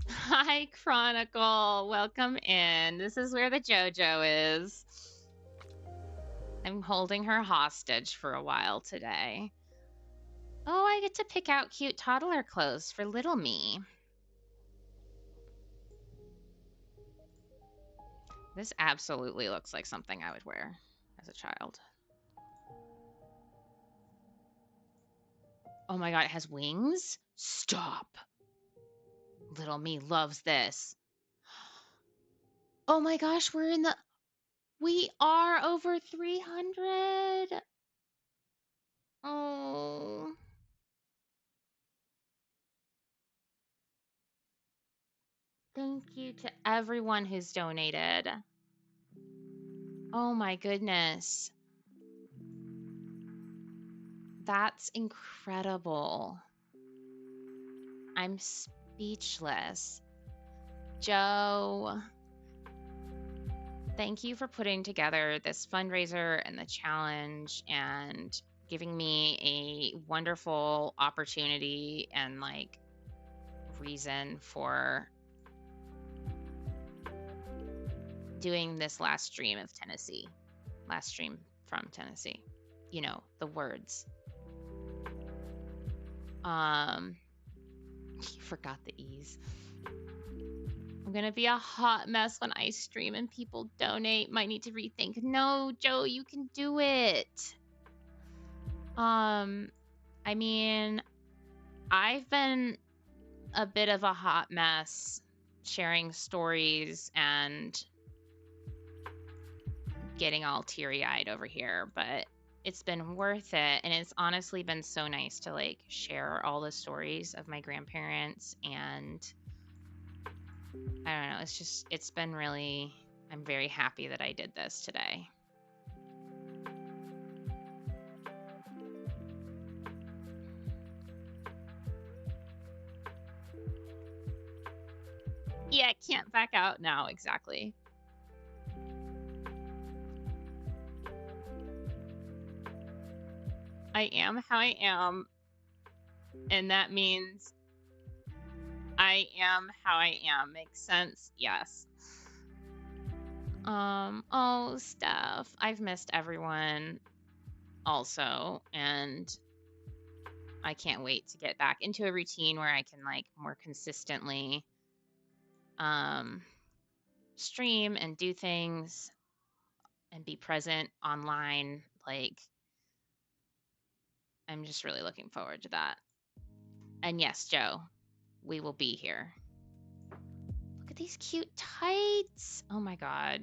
Hi, Chronicle. Welcome in. This is where the JoJo is. I'm holding her hostage for a while today. Oh, I get to pick out cute toddler clothes for little me. This absolutely looks like something I would wear as a child. Oh my god, it has wings? Stop. Little me loves this. Oh my gosh, we are over 300. Oh. Thank you to everyone who's donated. Oh my goodness. That's incredible. I'm speechless. Joe, thank you for putting together this fundraiser and the challenge and giving me a wonderful opportunity and like reason for doing this last stream from Tennessee. You know, the words. You forgot the E's. I'm gonna be a hot mess when I stream and people donate. Might need to rethink. No, Joe, you can do it. I mean, I've been a bit of a hot mess sharing stories and getting all teary-eyed over here, but it's been worth it. And it's honestly been so nice to like share all the stories of my grandparents, and I don't know, it's been really, I'm very happy that I did this today. Yeah, can't back out now, exactly. I am how I am, and that means I am how I am. Makes sense? Yes. Oh, Steph, I've missed everyone also, and I can't wait to get back into a routine where I can like more consistently stream and do things and be present online. Like, I'm just really looking forward to that. And yes, Joe, we will be here. Look at these cute tights. Oh my God.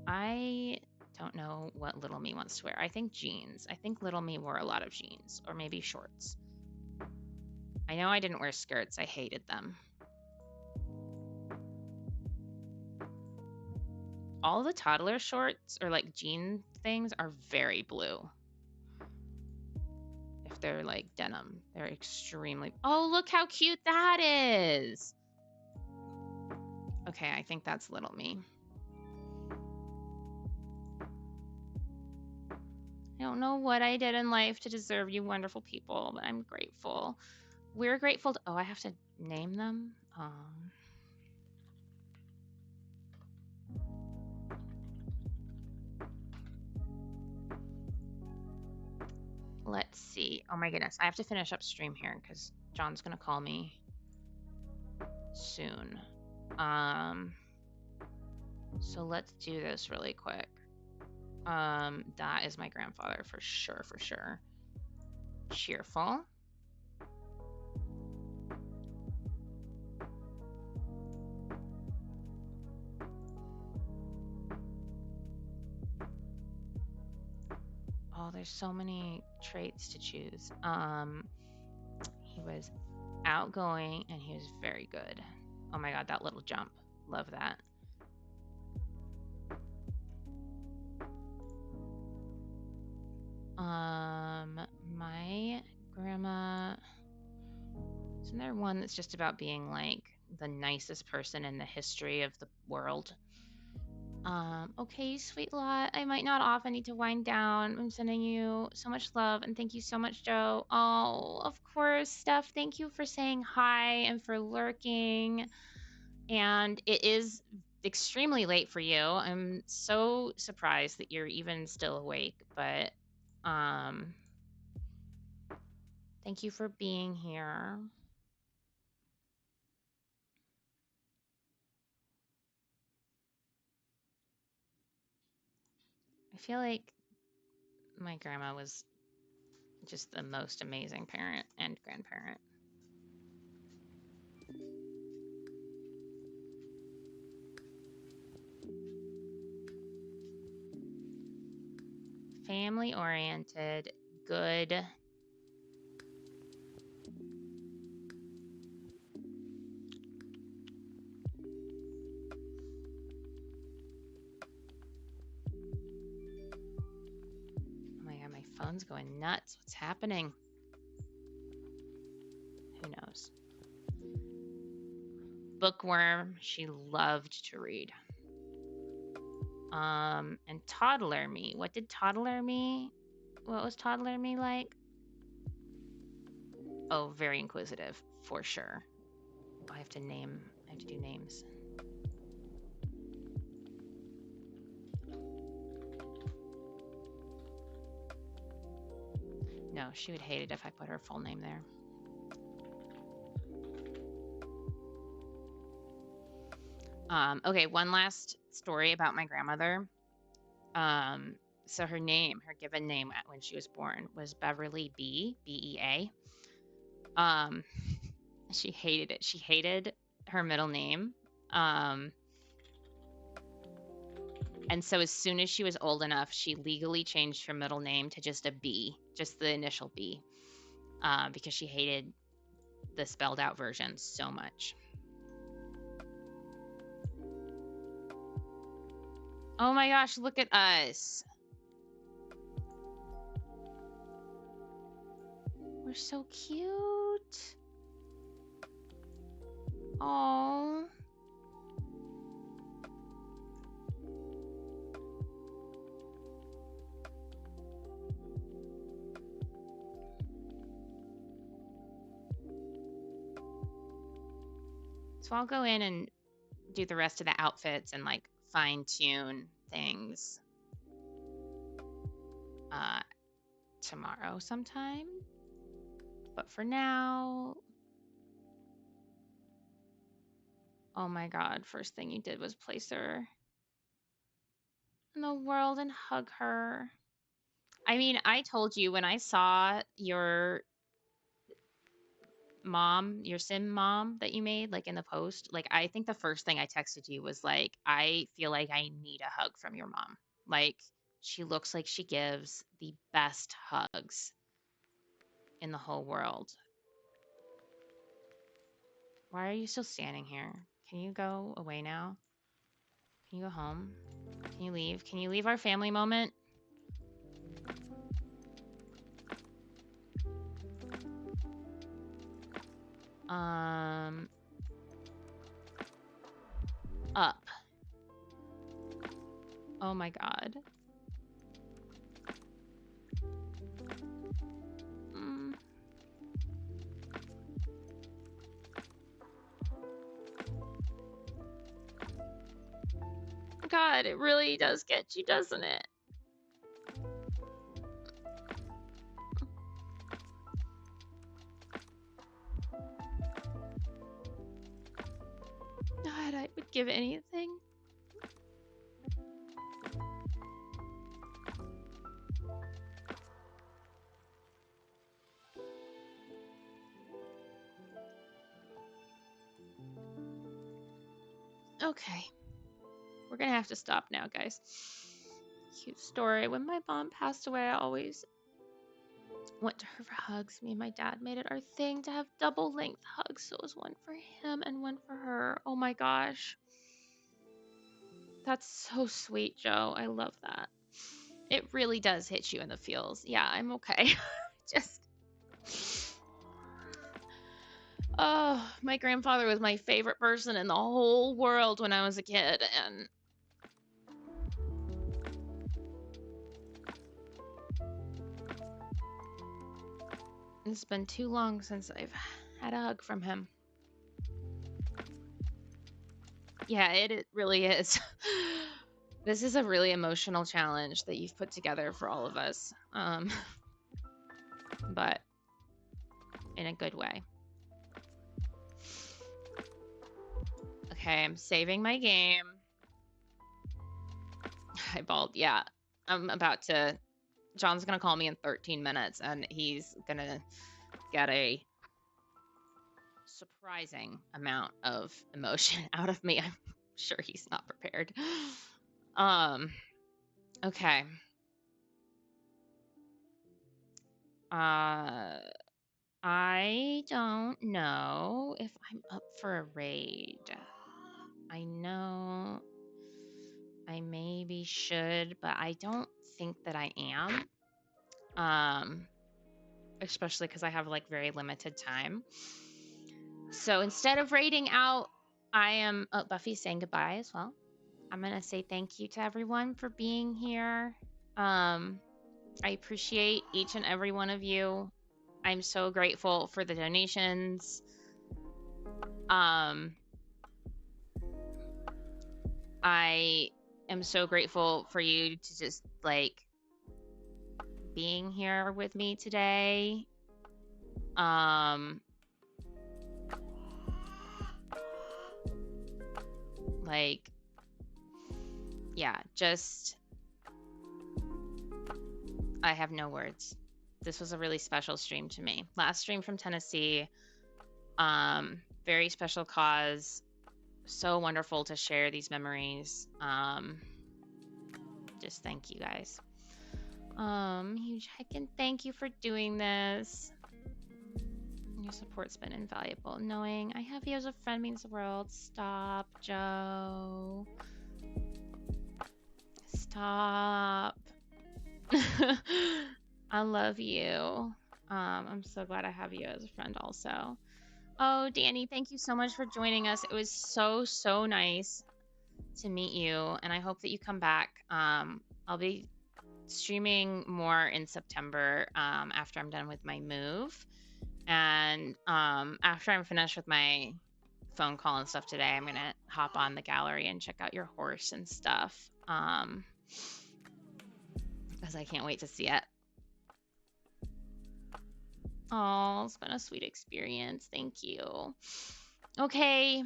I don't know what little me wants to wear. I think jeans. I think little me wore a lot of jeans, or maybe shorts. I know I didn't wear skirts. I hated them. All the toddler shorts or like jean things are very blue. If they're like denim, they're extremely... Oh, look how cute that is. Okay, I think that's little me. I don't know what I did in life to deserve you wonderful people, but I'm grateful. We're grateful to... Oh, I have to name them? Let's see. Oh my goodness. I have to finish up stream here because John's going to call me soon. So let's do this really quick. That is my grandfather for sure, for sure. Cheerful. Oh, there's so many traits to choose. He was outgoing and he was very good. Oh my God, that little jump. Love that. My grandma, isn't there one that's just about being like the nicest person in the history of the world? Okay, sweet lot. I might not often need to wind down. I'm sending you so much love and thank you so much, Joe. Oh, of course, Steph. Thank you for saying hi and for lurking. And it is extremely late for you. I'm so surprised that you're even still awake, but thank you for being here. I feel like my grandma was just the most amazing parent and grandparent. Family-oriented, good. Oh my God, my phone's going nuts. What's happening? Who knows? Bookworm, she loved to read. And toddler me. What did toddler me? What was toddler me like? Oh, very inquisitive, for sure. I have to do names. No, she would hate it if I put her full name there. Okay, one last story about my grandmother. So her given name when she was born was Beverly B-E-A. She hated it. She hated her middle name. And so as soon as she was old enough, she legally changed her middle name to just a B, just the initial B, because she hated the spelled out version so much. Oh my gosh, look at us. We're so cute. Oh. So I'll go in and do the rest of the outfits and like fine tune things tomorrow sometime. But for now, oh my God, first thing you did was place her in the world and hug her. I mean, I told you when I saw your mom, your sim mom that you made, like in the post, like I think the first thing I texted you was like, I feel like I need a hug from your mom. Like, she looks like she gives the best hugs in the whole world. Why are you still standing here? Can you go away now? Can you go home? Can you leave? Can you leave our family moment? Up. Oh my God. God, it really does get you, doesn't it? God, I would give anything. Okay. We're gonna have to stop now, guys. Cute story. When my mom passed away, I always went to her for hugs. Me and my dad made it our thing to have double length hugs. So it was one for him and one for her. Oh my gosh. That's so sweet, Joe. I love that. It really does hit you in the feels. Yeah, I'm okay. Just... Oh, my grandfather was my favorite person in the whole world when I was a kid, and it's been too long since I've had a hug from him. Yeah, it really is. This is a really emotional challenge that you've put together for all of us, but in a good way. Okay, I'm saving my game. I bawled. Yeah, I'm about to... John's gonna call me in 13 minutes, and he's gonna get a surprising amount of emotion out of me. I'm sure he's not prepared. Okay. I don't know if I'm up for a raid. I know I maybe should, but I don't think that I am. Especially because I have like very limited time. So instead of raiding out, I am... Oh, Buffy's saying goodbye as well. I'm gonna say thank you to everyone for being here. I appreciate each and every one of you. I'm so grateful for the donations. I am so grateful for you to just like being here with me today. Like, yeah, just... I have no words. This was a really special stream to me. Last stream from Tennessee. Very special cause. So wonderful to share these memories. Just thank you guys. Huge heckin' thank you for doing this. Your support's been invaluable. Knowing I have you as a friend means the world. Stop, Joe. Stop. I love you. I'm so glad I have you as a friend also. Oh, Danny, thank you so much for joining us. It was so nice to meet you, and I hope that you come back. I'll be streaming more in September after I'm done with my move. And after I'm finished with my phone call and stuff today, I'm going to hop on the gallery and check out your horse and stuff. Because I can't wait to see it. Oh, it's been a sweet experience. Thank you. Okay.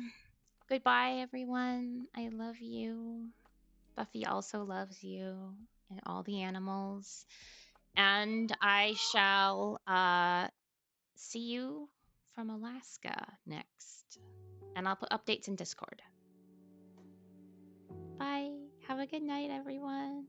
Goodbye, everyone. I love you. Buffy also loves you and all the animals. And I shall see you from Alaska next. And I'll put updates in Discord. Bye. Have a good night, everyone.